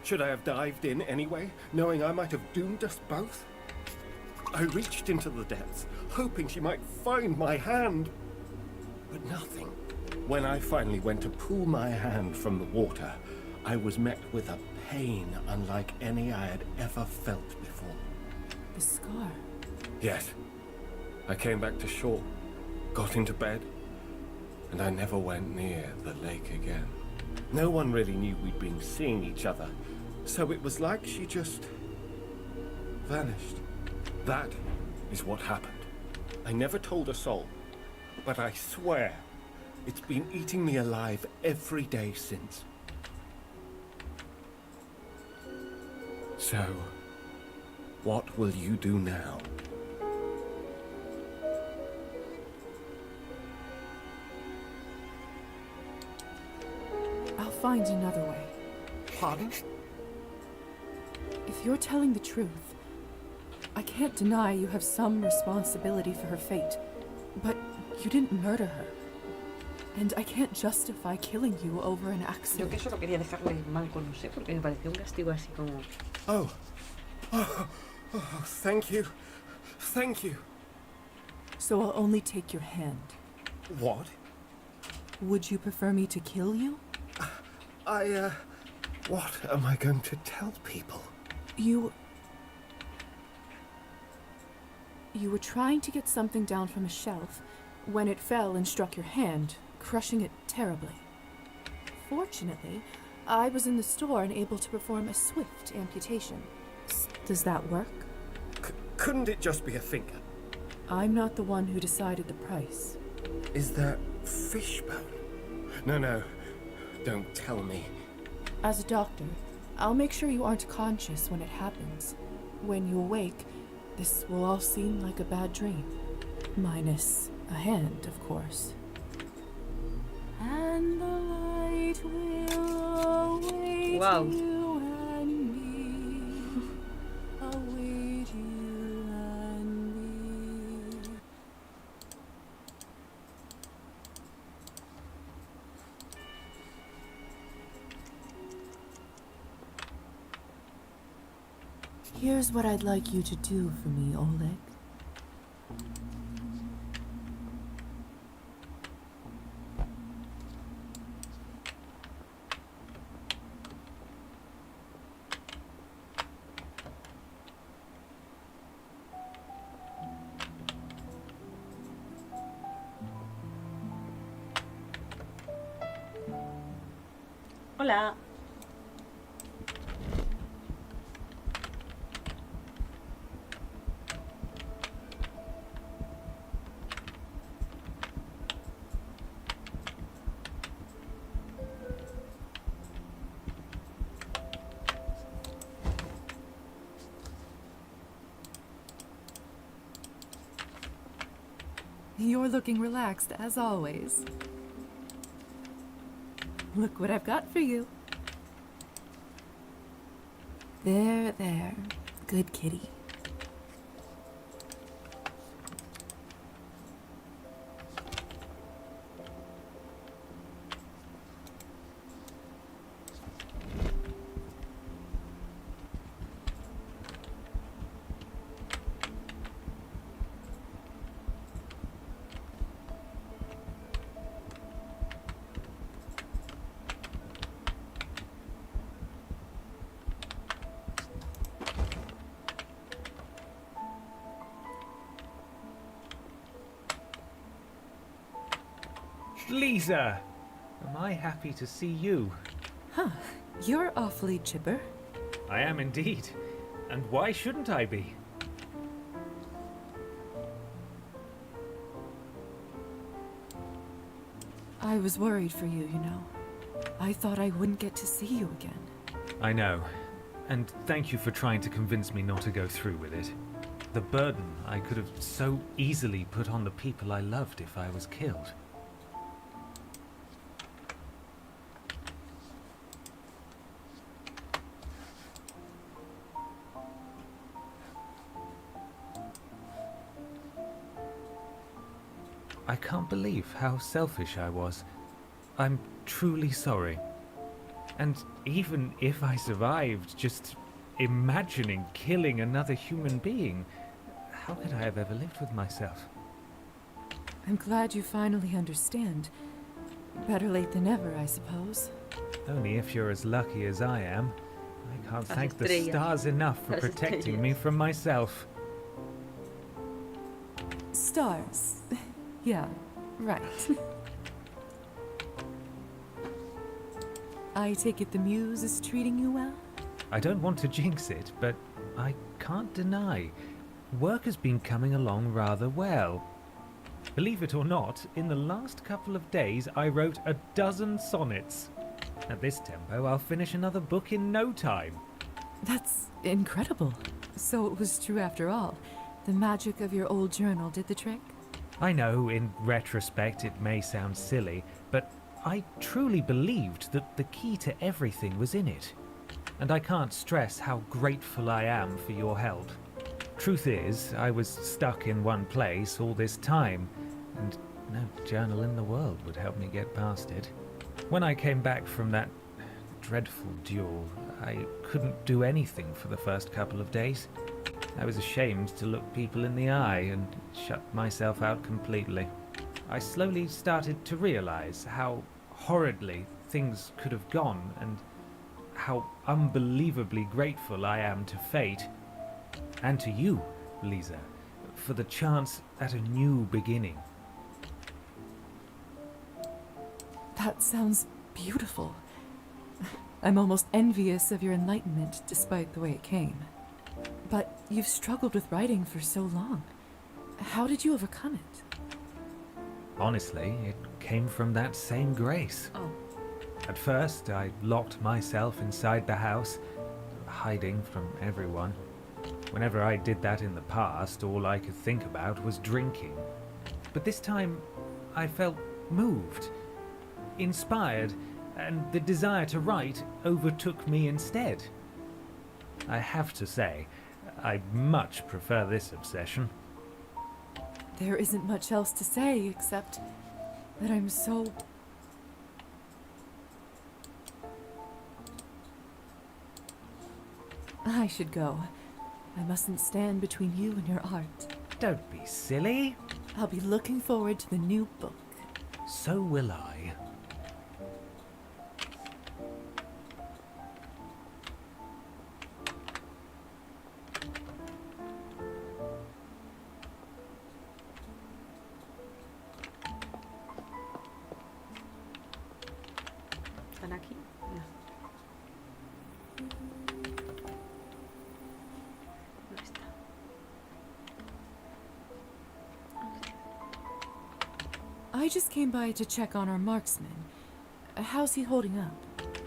Should I have dived in anyway, knowing I might have doomed us both? I reached into the depths, hoping she might find my hand, but nothing. When I finally went to pull my hand from the water, I was met with a pain unlike any I had ever felt before. The scar. Yes. I came back to shore, got into bed, and I never went near the lake again. No one really knew we'd been seeing each other, so it was like she just vanished. That is what happened. I never told a soul, but I swear it's been eating me alive every day since. So, what will you do now? I'll find another way. Pardon? If you're telling the truth, I can't deny you have some responsibility for her fate, but you didn't murder her. And I can't justify killing you over an Yo accident. que eso lo quería dejarle en blanco, no sé, porque me pareció un castigo así como... Thank you. Thank you. So I'll only take your hand. What? Would you prefer me to kill you? What am I going to tell people? You were trying to get something down from a shelf when it fell and struck your hand, crushing it terribly. Fortunately, I was in the store and able to perform a swift amputation. Does that work? Couldn't it just be a finger? I'm not the one who decided the price. Is that fishbone? No. Don't tell me. As a doctor, I'll make sure you aren't conscious when it happens. When you awake, this will all seem like a bad dream. Minus a hand, of course. And the light will await you and me. Await you and me. Here's what I'd like you to do for me, Oleg. Hola. You're looking relaxed, as always. Look what I've got for you. There. Good kitty. Lisa! Am I happy to see you? Huh. You're awfully chipper. I am indeed. And why shouldn't I be? I was worried for you, you know. I thought I wouldn't get to see you again. I know. And thank you for trying to convince me not to go through with it. The burden I could have so easily put on the people I loved if I was killed. I can't believe how selfish I was. I'm truly sorry. And even if I survived, just imagining killing another human being, how could I have ever lived with myself? I'm glad you finally understand. Better late than never, I suppose. Only if you're as lucky as I am. I can't Las thank the estrellas. stars enough for Las protecting me from myself. Stars. Yeah, right. I take it the muse is treating you well? I don't want to jinx it, but I can't deny, work has been coming along rather well. Believe it or not, in the last couple of days I wrote 12 sonnets. At this tempo, I'll finish another book in no time. That's incredible. So it was true after all. The magic of your old journal did the trick? I know, in retrospect, it may sound silly, but I truly believed that the key to everything was in it. And I can't stress how grateful I am for your help. Truth is, I was stuck in one place all this time, and no journal in the world would help me get past it. When I came back from that dreadful duel, I couldn't do anything for the first couple of days. I was ashamed to look people in the eye and shut myself out completely. I slowly started to realize how horridly things could have gone and how unbelievably grateful I am to fate, and to you, Lisa, for the chance at a new beginning. That sounds beautiful. I'm almost envious of your enlightenment, despite the way it came. But you've struggled with writing for so long. How did you overcome it? Honestly, it came from that same grace. Oh. At first, I locked myself inside the house, hiding from everyone. Whenever I did that in the past, all I could think about was drinking. But this time, I felt moved, inspired, and the desire to write overtook me instead. I have to say, I much prefer this obsession. There isn't much else to say except that I'm so... I should go. I mustn't stand between you and your art. Don't be silly. I'll be looking forward to the new book. So will I. ¿Están aquí? No. ¿Dónde está? I just came by to check on our marksman. How's he holding up?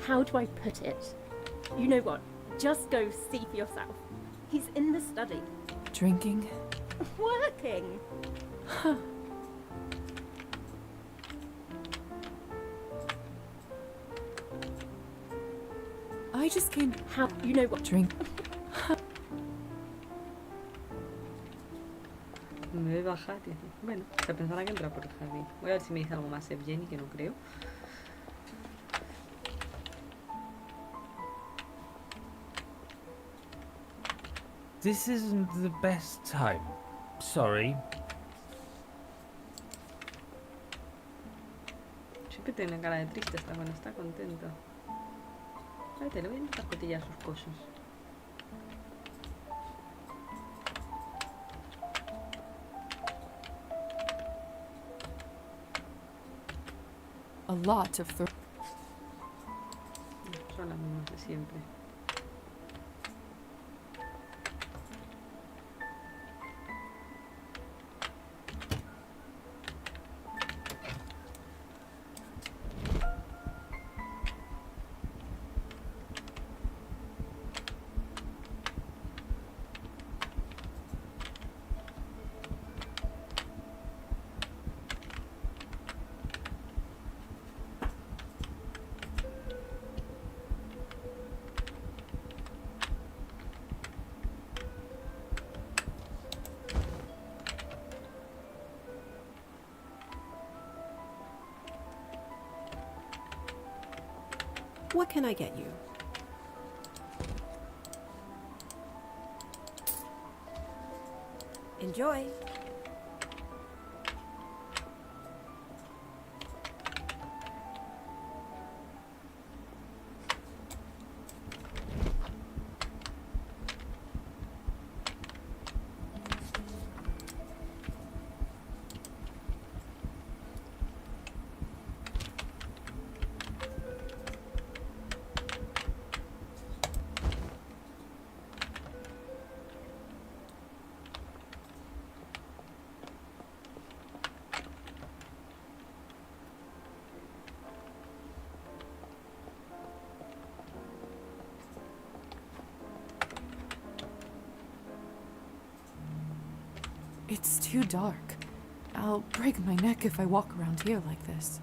How do I put it? You know what? Just go see for yourself. He's in the study. Drinking? Working. Huh. I just came... How? You know what? Drink. Me voy a bajar, tío. Bueno, se pensará que entra por el jardín. Voy a ver si me dice algo más Evgeny, que no creo. This isn't the best time. Sorry. Siempre tiene cara de triste hasta cuando está contento. Espérate, le voy a intentar cotillar sus cosas. A lot of... Son las mismas de siempre. What can I get you? Enjoy. It's too dark. I'll break my neck if I walk around here like this.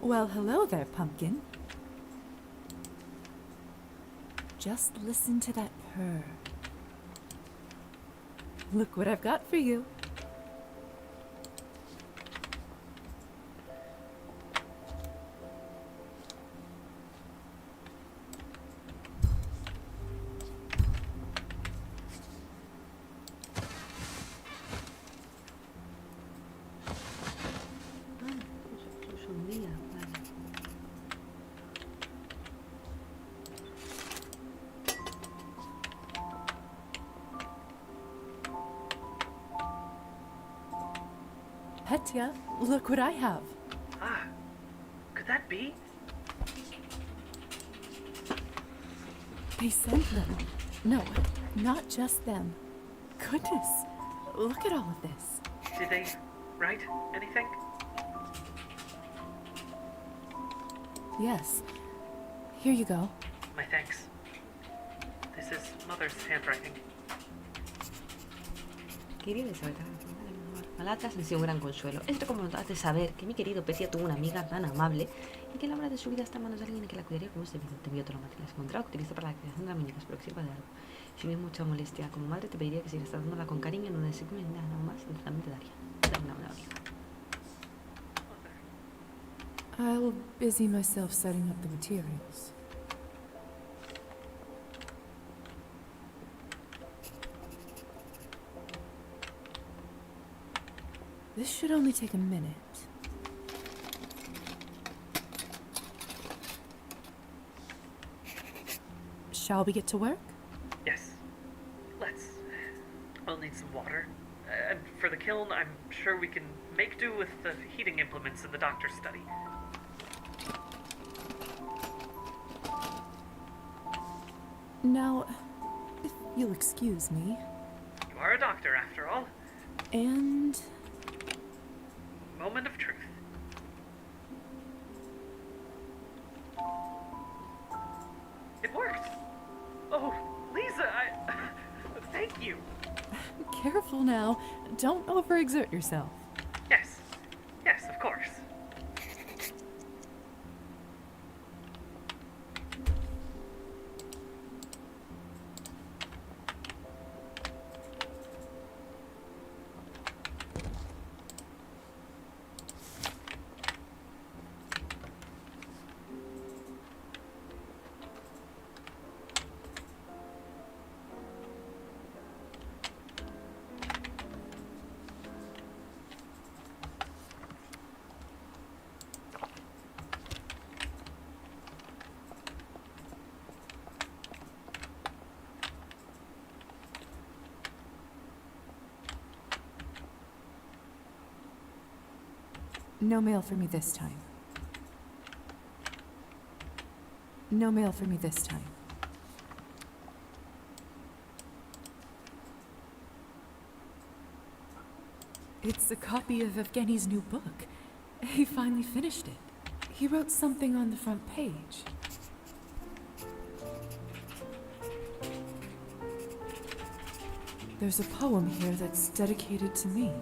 Well, hello there, pumpkin. Just listen to that purr. Look what I've got for you. Eso es un día, vale. Petya, look what I have. Ah, could that be? They sent them. No, not just them. Goodness, look at all of this. Did they write anything? Yes. Here you go. My thanks. This is Mother's handwriting. Quería saber Malatas han sido un gran consuelo. Es recomendable saber que mi querido Petya tuvo una amiga tan amable y que la obra de su vida está en manos de alguien que la cuidaría como es debido. Te envío todos los materiales que encontrado que utilizo para la creación de la muñeca. Espero que sirva de algo. Si no es mucha molestia, como madre te pediría que siguieras tratándola con cariño en donde se come nada más, también te daría. Dame una buena amiga. I'll busy myself setting up the materials. This should only take a minute. Shall we get to work? Yes. Let's. We'll need some water. And for the kiln, I'm sure we can make do with the heating implements in the doctor's study. Now, if you'll excuse me. You are a doctor, after all. And... Moment of truth. It worked! Oh, Lisa, thank you! Careful now. Don't overexert yourself. Yes. Yes, of course. No mail for me this time. No mail for me this time. It's a copy of Evgeny's new book. He finally finished it. He wrote something on the front page. There's a poem here that's dedicated to me.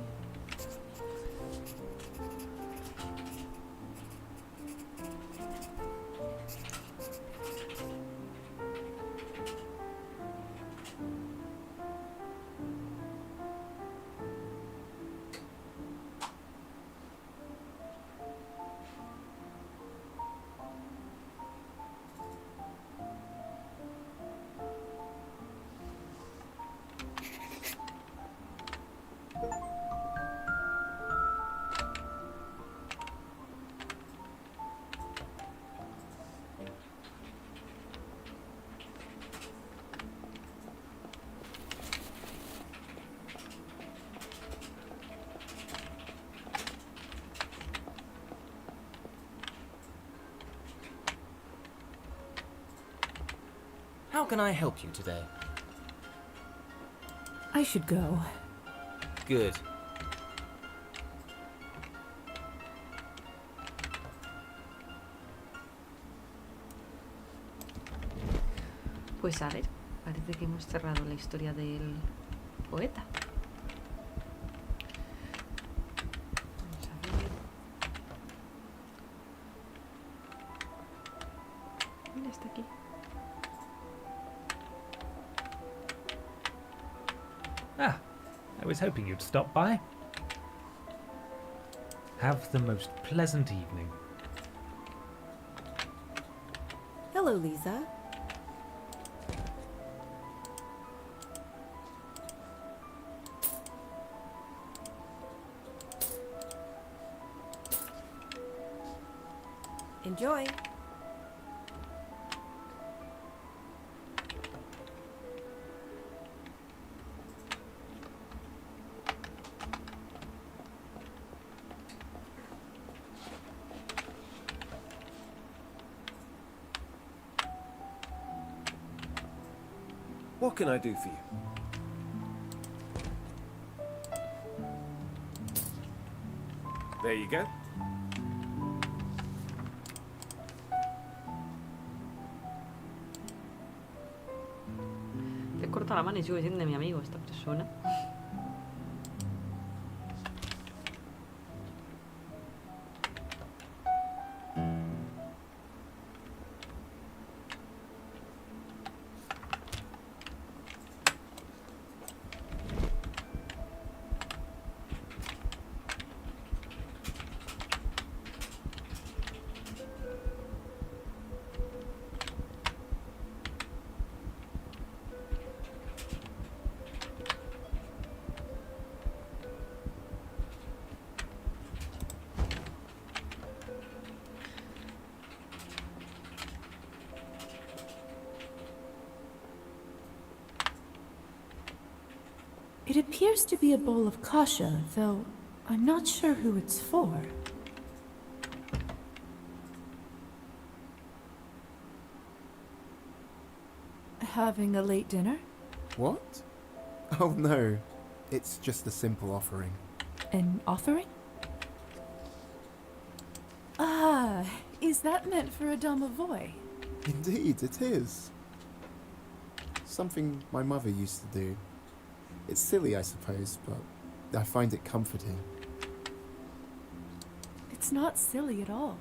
How can I help you today? I should go. Good. Pues a ver, parece que hemos cerrado la historia del poeta. Vamos a ver. I was hoping you'd stop by. Have the most pleasant evening. Hello, Lisa. Enjoy. What can I do for you? There you go. Le corta la mano y sigue siendo mi amigo esta persona. It appears to be a bowl of kasha, though I'm not sure who it's for. Having a late dinner? What? Oh no, it's just a simple offering. An offering? Ah, is that meant for a domovoi? Indeed, it is. Something my mother used to do. It's silly, I suppose, but I find it comforting. It's not silly at all.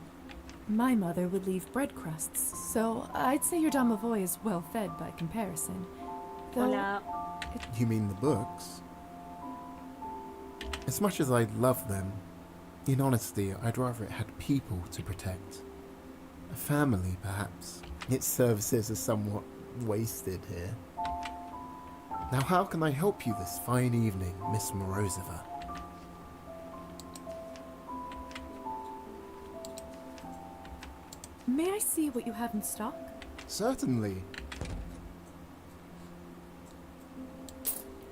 My mother would leave bread crusts, so I'd say your domovoi is well fed by comparison. Though Hola. You mean the books? As much as I love them, in honesty, I'd rather it had people to protect. A family, perhaps. Its services are somewhat wasted here. Now how can I help you this fine evening, Miss Morozova? May I see what you have in stock? Certainly.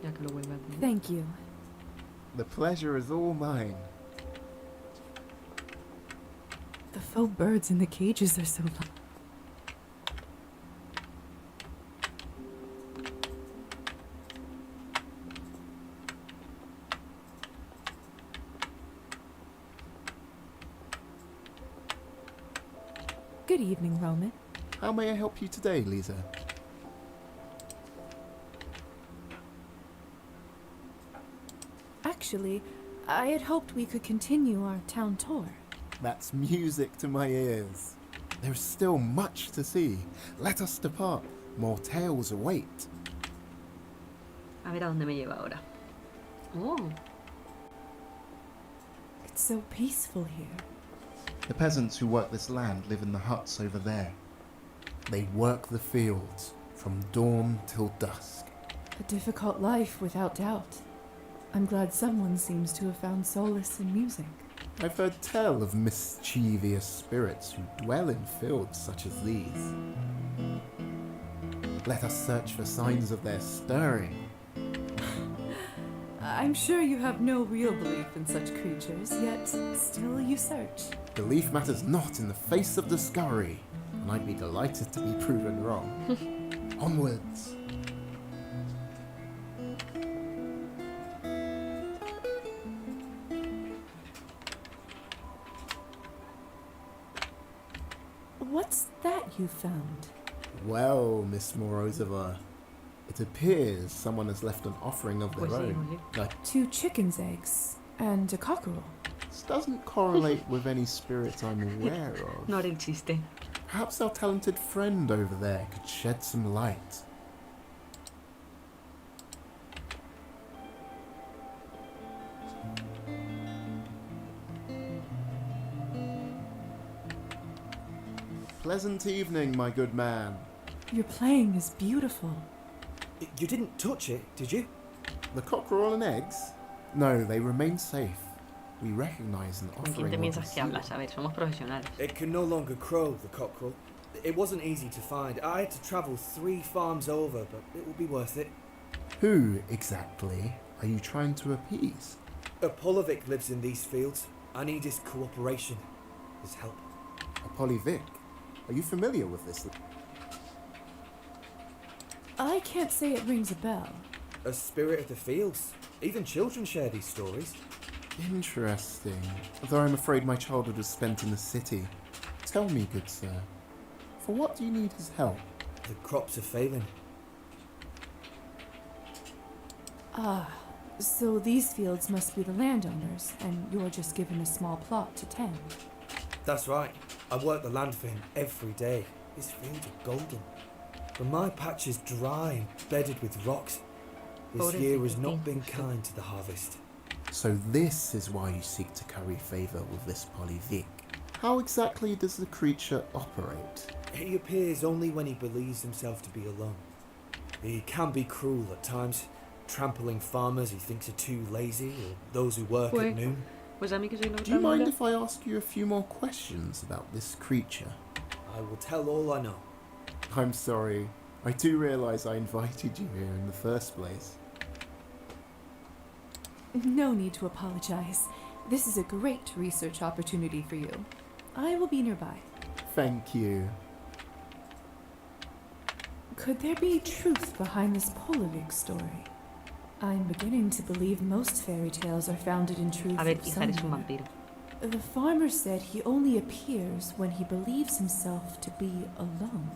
Ya que lo vuelve a poner. Thank you. The pleasure is all mine. The faux birds in the cages are so long. Good evening, Roman. How may I help you today, Lisa? Actually, I had hoped we could continue our town tour. That's music to my ears. There's still much to see. Let us depart. More tales await. A ver a dónde me lleva ahora. Oh, It's so peaceful here. The peasants who work this land live in the huts over there. They work the fields from dawn till dusk. A difficult life, without doubt. I'm glad someone seems to have found solace in music. I've heard tell of mischievous spirits who dwell in fields such as these. Let us search for signs of their stirring. I'm sure you have no real belief in such creatures, yet still you search. Belief matters not in the face of discovery, and I'd be delighted to be proven wrong. Onwards. What's that you found? Well, Miss Morozova, it appears someone has left an offering of their own. 2 chicken's eggs and a cockerel. This doesn't correlate with any spirit I'm aware of. no haré el chiste. Perhaps our talented friend over there could shed some light. pleasant evening, my good man. Your playing is beautiful. You didn't touch it, did you? The cockerel and eggs? No, they remain safe. We recognize an ¿Con quién offering te of piensas que the hablas? A ver, somos profesionales. It can no longer crow, the cockerel. It wasn't easy to find. I had to travel 3 farms over, but it will be worth it. Who, exactly, are you trying to appease? Apollovic lives in these fields. I need his cooperation, his help. Apollovic? Are you familiar with this? I can't say it rings a bell. A spirit of the fields. Even children share these stories. Interesting. Though I'm afraid my childhood was spent in the city. Tell me, good sir, for what do you need his help? The crops are failing. Ah, so these fields must be the landowners, and you're just given a small plot to tend. That's right. I work the land for him every day. His fields are golden. But my patch is dry and bedded with rocks. This year has not been kind to the harvest. So this is why you seek to curry favour with this Polyvic. How exactly does the creature operate? He appears only when he believes himself to be alone. He can be cruel at times, trampling farmers he thinks are too lazy or those who work at noon. Do you mind if I ask you a few more questions about this creature? I will tell all I know. I'm sorry. I do realise I invited you here in the first place. No need to apologize. This is a great research opportunity for you. I will be nearby. Thank you. Could there be truth behind this Polovic story? I'm beginning to believe most fairy tales are founded in truth. A ver, hija, eres un vampiro. The farmer said he only appears when he believes himself to be alone.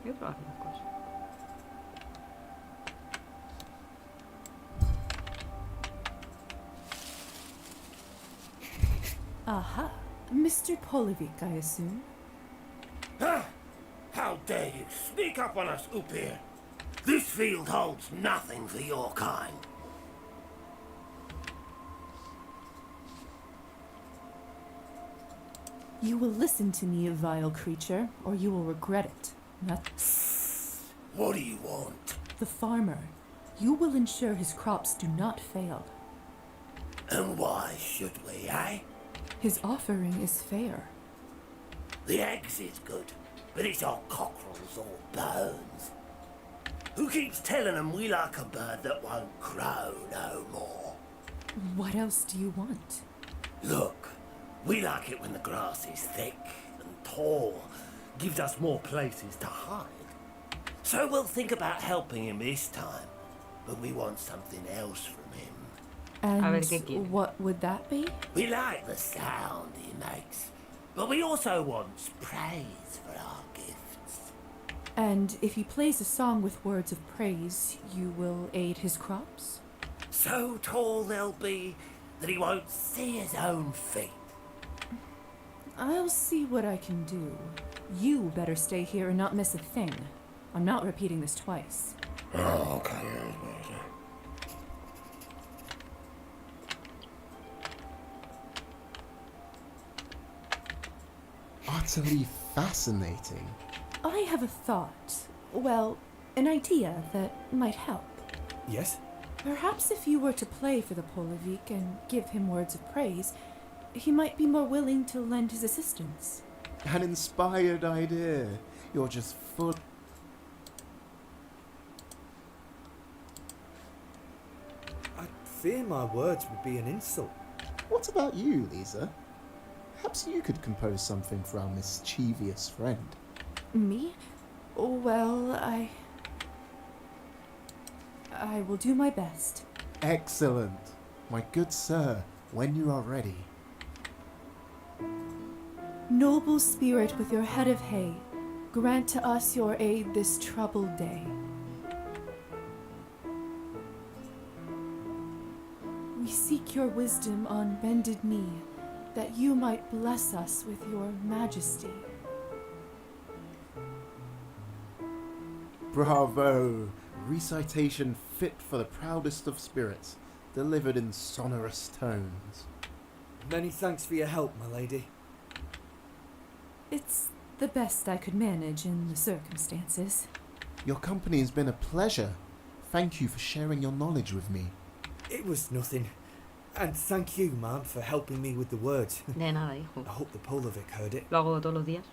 Voy a probar una cosa. Aha, Mr. Polovic, I assume. How dare you sneak up on us, Upir? This field holds nothing for your kind. You will listen to me, vile creature, or you will regret it. What do you want? The farmer. You will ensure his crops do not fail. And why should we, eh? His offering is fair. The eggs is good, but it's our cockerels or bones. Who keeps telling them we like a bird that won't crow no more? What else do you want? Look, we like it when the grass is thick and tall. Gives us more places to hide. So we'll think about helping him this time, but we want something else from him. And what would that be? We like the sound he makes, but we also want praise for our gifts. And if he plays a song with words of praise, you will aid his crops? So tall they'll be that he won't see his own feet. I'll see what I can do. You better stay here and not miss a thing. I'm not repeating this twice. Oh, okay. Utterly fascinating. I have a thought. Well, an idea that might help. Yes? Perhaps if you were to play for the Polovic and give him words of praise, he might be more willing to lend his assistance. An inspired idea. You're just full. I fear my words would be an insult. What about you, Lisa? Perhaps you could compose something for our mischievous friend. Me? Well, I will do my best. Excellent. My good sir, when you are ready. Noble spirit with your head of hay, grant to us your aid this troubled day. We seek your wisdom on bended knee, that you might bless us with your majesty. Bravo! Recitation fit for the proudest of spirits. delivered in sonorous tones. Many thanks for your help, my lady. It's the best I could manage in the circumstances. Your company has been a pleasure. Thank you for sharing your knowledge with me. It was nothing. And thank you, ma'am, for helping me with the words. De nada, hijo. I hope the Polovic heard it. Lo hago todos los días.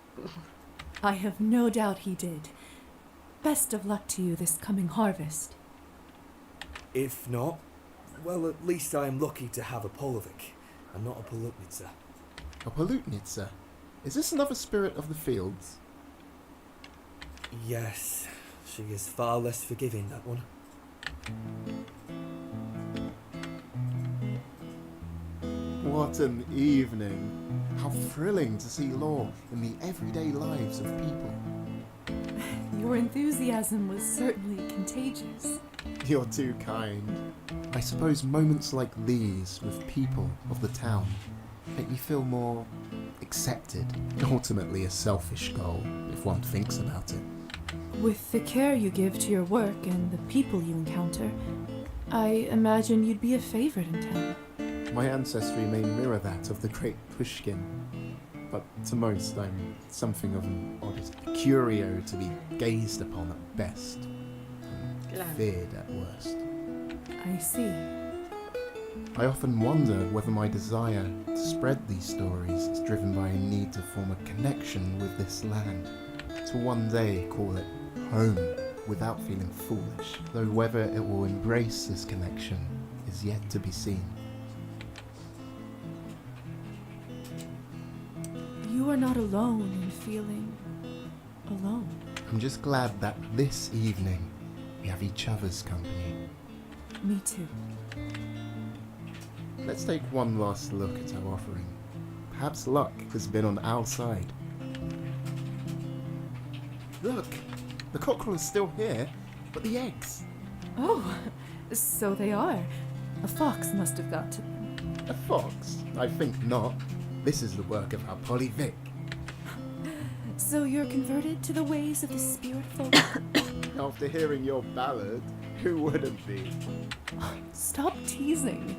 I have no doubt he did. Best of luck to you this coming harvest. If not, well, at least I am lucky to have a Polovic, and not a Polutnitsa. A Polutnitsa? Is this another spirit of the fields? Yes, she is far less forgiving, that one. What an evening. How thrilling to see law in the everyday lives of people. Your enthusiasm was certainly contagious. You're too kind. I suppose moments like these with people of the town make me feel more accepted. Ultimately a selfish goal, if one thinks about it. With the care you give to your work and the people you encounter, I imagine you'd be a favorite in town. My ancestry may mirror that of the great Pushkin, but to most I'm something of an oddity, a curio to be gazed upon at best, and feared at worst. I see. I often wonder whether my desire to spread these stories is driven by a need to form a connection with this land, to one day call it home without feeling foolish, though whether it will embrace this connection is yet to be seen. You are not alone in feeling alone. I'm just glad that this evening we have each other's company. Me too. Let's take one last look at our offering. Perhaps luck has been on our side. Look! The cockerel is still here, but the eggs! Oh, so they are. A fox must have got to them. A fox? I think not. This is the work of our Polly Vic. So you're converted to the ways of the spirit folk? After hearing your ballad, who wouldn't be? Stop teasing.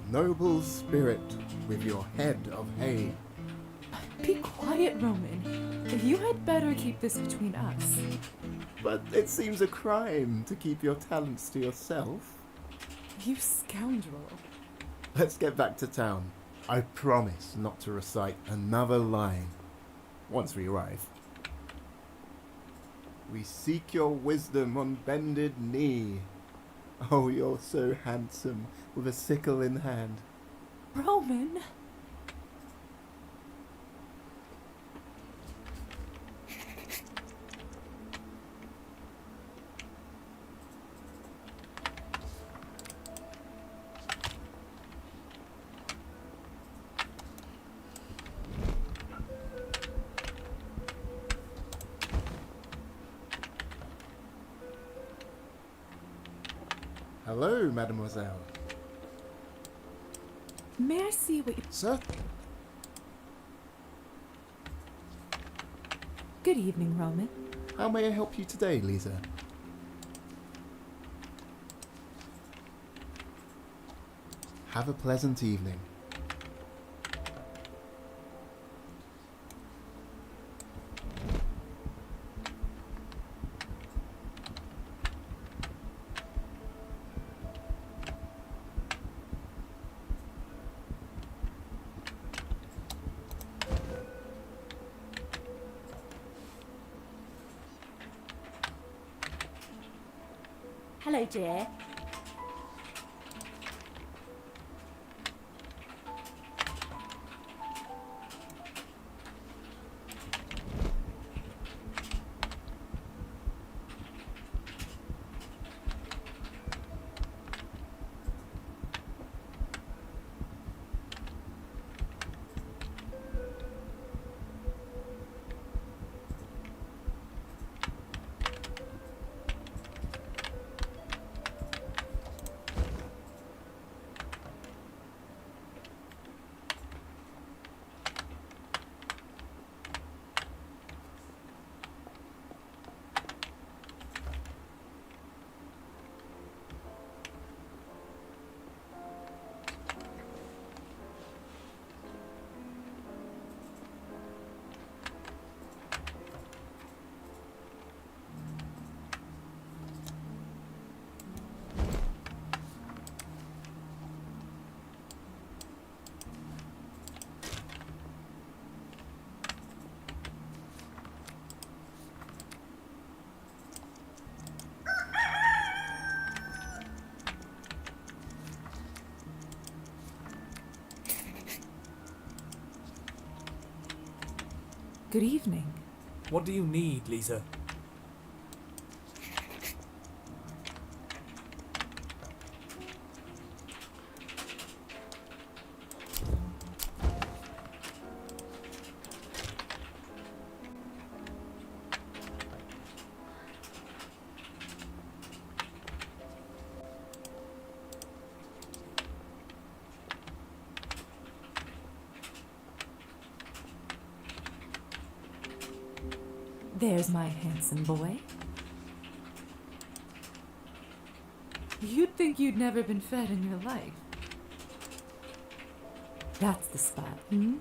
Noble spirit with your head of hay. Be quiet, Roman. You had better keep this between us. But it seems a crime to keep your talents to yourself. You scoundrel. Let's get back to town. I promise not to recite another line once we arrive. We seek your wisdom on bended knee. Oh, you're so handsome with a sickle in hand. Roman. Hello, mademoiselle. May I see what you... Sir? Good evening, Roman. How may I help you today, Lisa? Have a pleasant evening. Hello, dear. Good evening. What do you need, Lisa? There's my handsome boy. You'd think you'd never been fed in your life. That's the spot, hmm?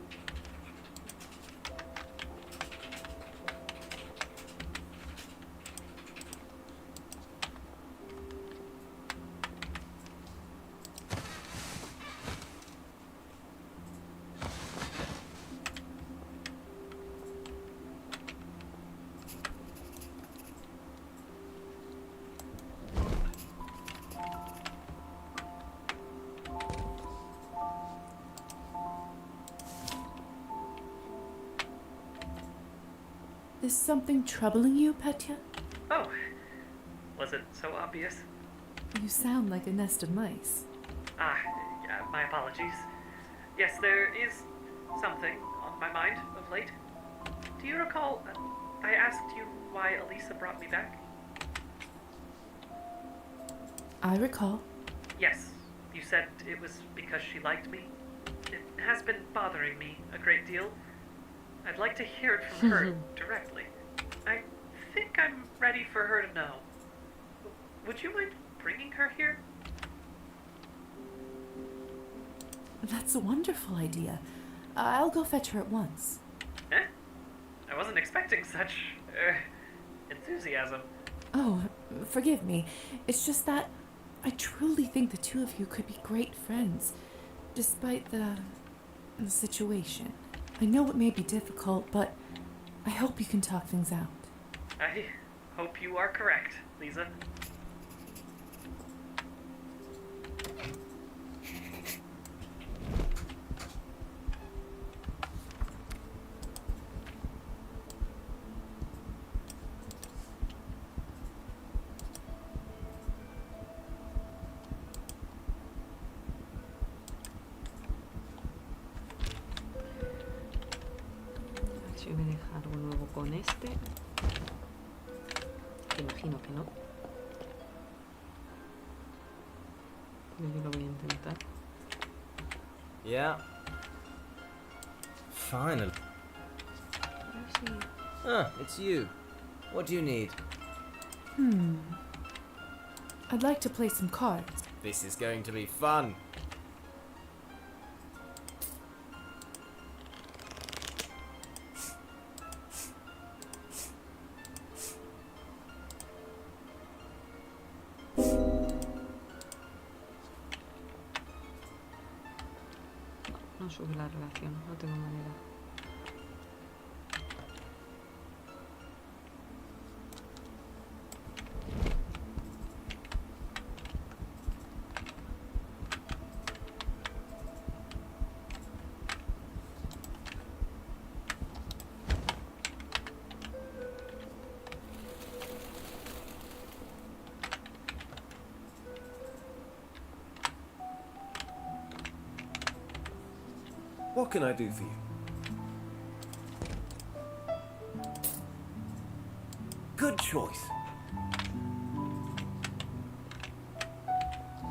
Is something troubling you, Petya? Oh, was it so obvious? You sound like a nest of mice. My apologies. Yes, there is something on my mind of late. Do you recall I asked you why Elisa brought me back? I recall. Yes, you said it was because she liked me. It has been bothering me a great deal. I'd like to hear it from her directly. I think I'm ready for her to know. Would you mind bringing her here? That's a wonderful idea. I'll go fetch her at once. Eh? I wasn't expecting such, enthusiasm. Oh, forgive me. It's just that I truly think the two of you could be great friends, despite the situation. I know it may be difficult, but I hope you can talk things out. I hope you are correct, Lisa. Yo voy a dejar un nuevo con este. Imagino que no. Pero yo lo voy a intentar. Yeah. Finally. Ah, it's you. What do you need? I'd like to play some cards. This is going to be fun. No sube la relación, no tengo manera. What can I do for you? Good choice.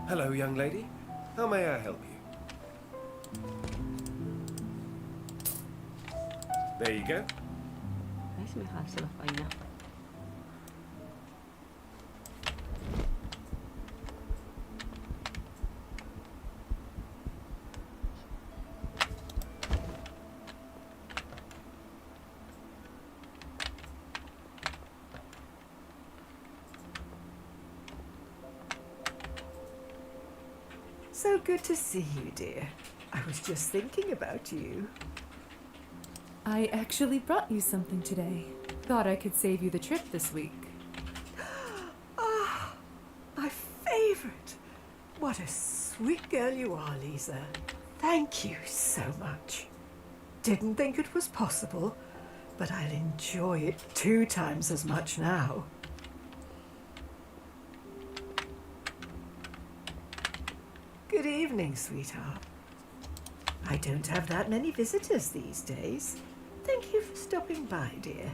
Hello, young lady. How may I help you? There you go. A ver si me deja darse la faena. So good to see you, dear. I was just thinking about you. I actually brought you something today. Thought I could save you the trip this week. Ah, my favourite. What a sweet girl you are, Lisa. Thank you so much. Didn't think it was possible, but I'll enjoy it 2 times as much now. Good evening, sweetheart. I don't have that many visitors these days. Thank you for stopping by, dear.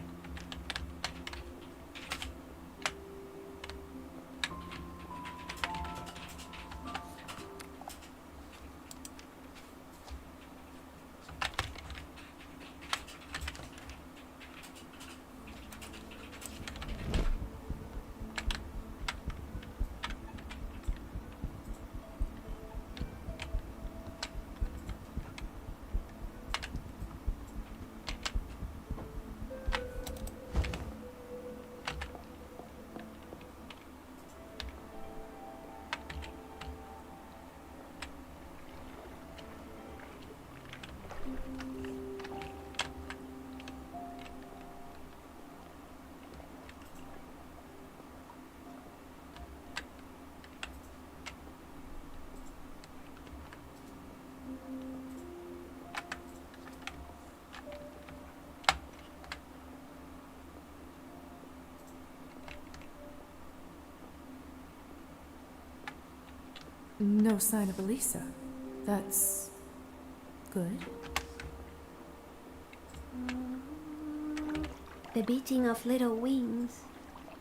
No sign of Elisa. That's good. The beating of little wings.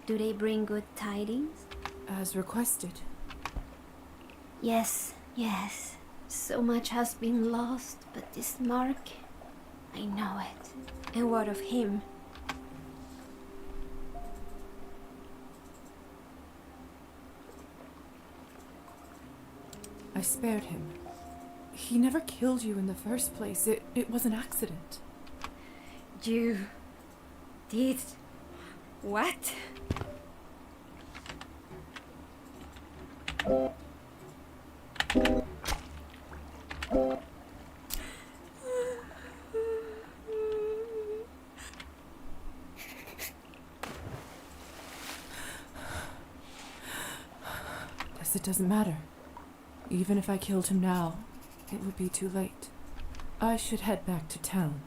Do they bring good tidings? As requested. Yes, yes. So much has been lost, but this mark, I know it. And what of him? I spared him. He never killed you in the first place. It was an accident. You did what? Guess it doesn't matter. Even if I killed him now, it would be too late. I should head back to town.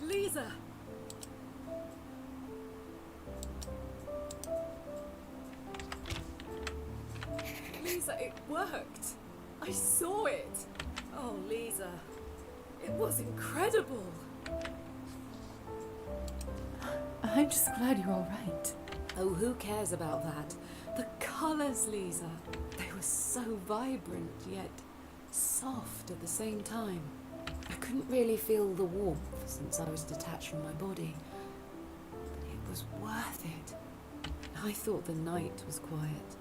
Lisa! Lisa, it worked! I saw it! Oh, Lisa. It was incredible! I'm just glad you're all right. Oh, who cares about that? The colours, Lisa. They were so vibrant, yet soft at the same time. I couldn't really feel the warmth since I was detached from my body. But it was worth it. I thought the night was quiet.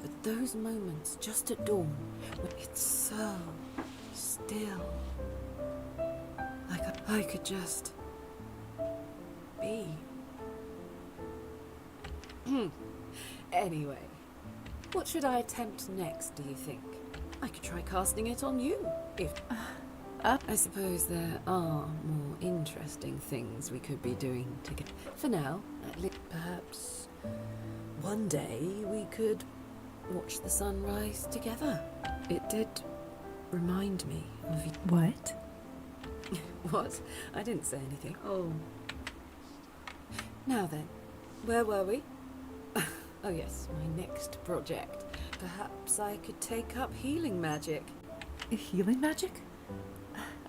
But those moments just at dawn, when it's so still. Like I could just be. Anyway, what should I attempt next, do you think? I could try casting it on you, if... I suppose there are more interesting things we could be doing together. For now, at least, perhaps one day we could watch the sunrise together. It did remind me of you. What? What? I didn't say anything. Oh. Now then, where were we? Oh yes, my next project. Perhaps I could take up healing magic. Healing magic?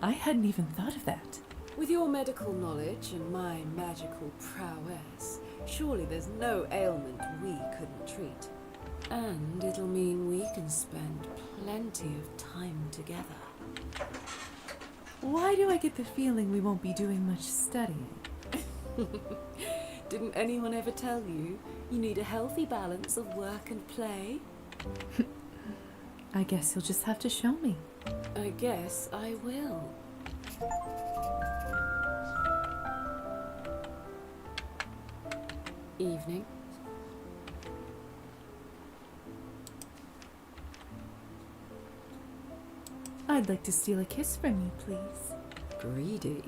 I hadn't even thought of that. With your medical knowledge and my magical prowess, surely there's no ailment we couldn't treat. And it'll mean we can spend plenty of time together. Why do I get the feeling we won't be doing much studying? Didn't anyone ever tell you you need a healthy balance of work and play? I guess you'll just have to show me. I guess I will. Evening. I'd like to steal a kiss from you, please. Greedy.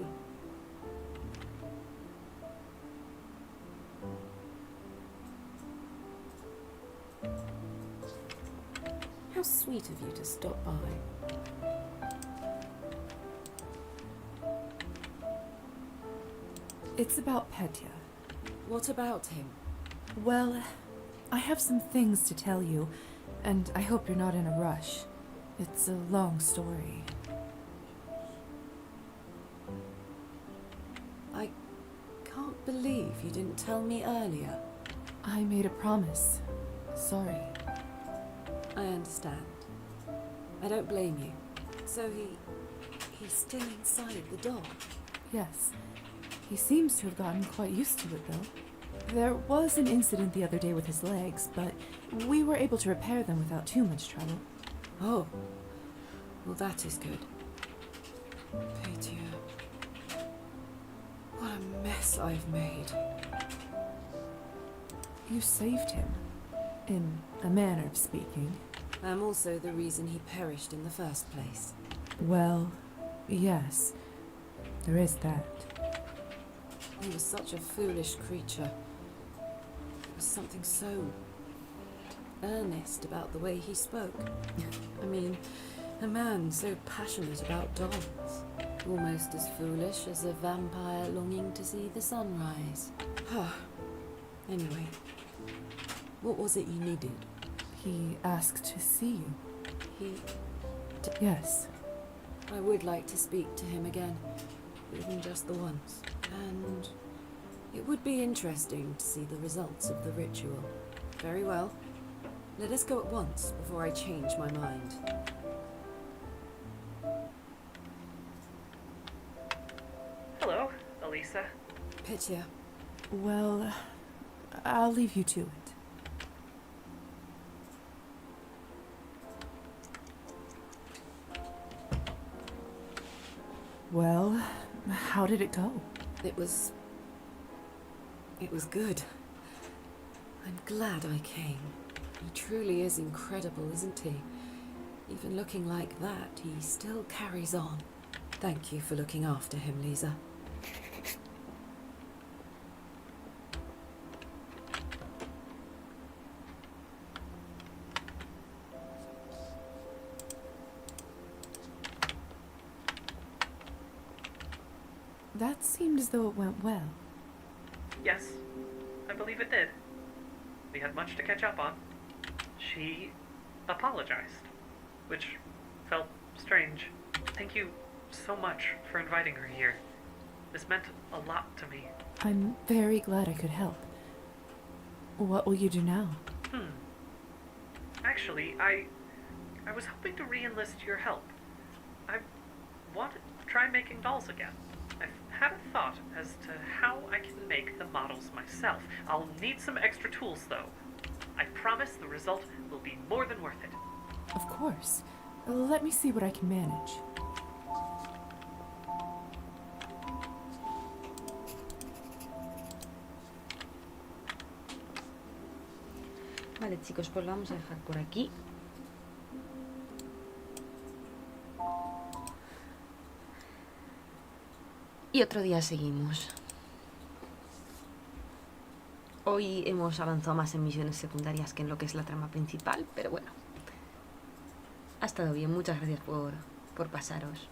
How sweet of you to stop by. It's about Petya. What about him? Well, I have some things to tell you, and I hope you're not in a rush. It's a long story. I can't believe you didn't tell me earlier. I made a promise. Sorry. I understand. I don't blame you. So he's still inside the dog? Yes. He seems to have gotten quite used to it, though. There was an incident the other day with his legs, but we were able to repair them without too much trouble. Oh. Well, that is good. Petya. What a mess I've made. You saved him, in a manner of speaking. I'm also the reason he perished in the first place. Well, yes. There is that. He was such a foolish creature. There was something so earnest about the way he spoke. I mean, a man so passionate about dogs. Almost as foolish as a vampire longing to see the sunrise. Anyway, what was it you needed? He asked to see you. Yes. I would like to speak to him again, even just the once. And it would be interesting to see the results of the ritual. Very well. Let us go at once before I change my mind. Hello, Elisa. Petya. Well, I'll leave you to it. Well, how did it go? It was good. I'm glad I came. He truly is incredible, isn't he? Even looking like that, he still carries on. Thank you for looking after him, Lisa. That seemed as though it went well. Yes, I believe it did. We had much to catch up on. She apologized, which felt strange. Thank you so much for inviting her here. This meant a lot to me. I'm very glad I could help. What will you do now? Actually, I was hoping to re-enlist your help. I want to try making dolls again. I've had a thought as to how I can make the models myself. I'll need some extra tools, though. I promise the result will be more than worth it. Of course. Let me see what I can manage. Vale, chicos, pues lo vamos a dejar por aquí. Y otro día seguimos. Hoy hemos avanzado más en misiones secundarias que en lo que es la trama principal, pero bueno. Ha estado bien, muchas gracias por pasaros.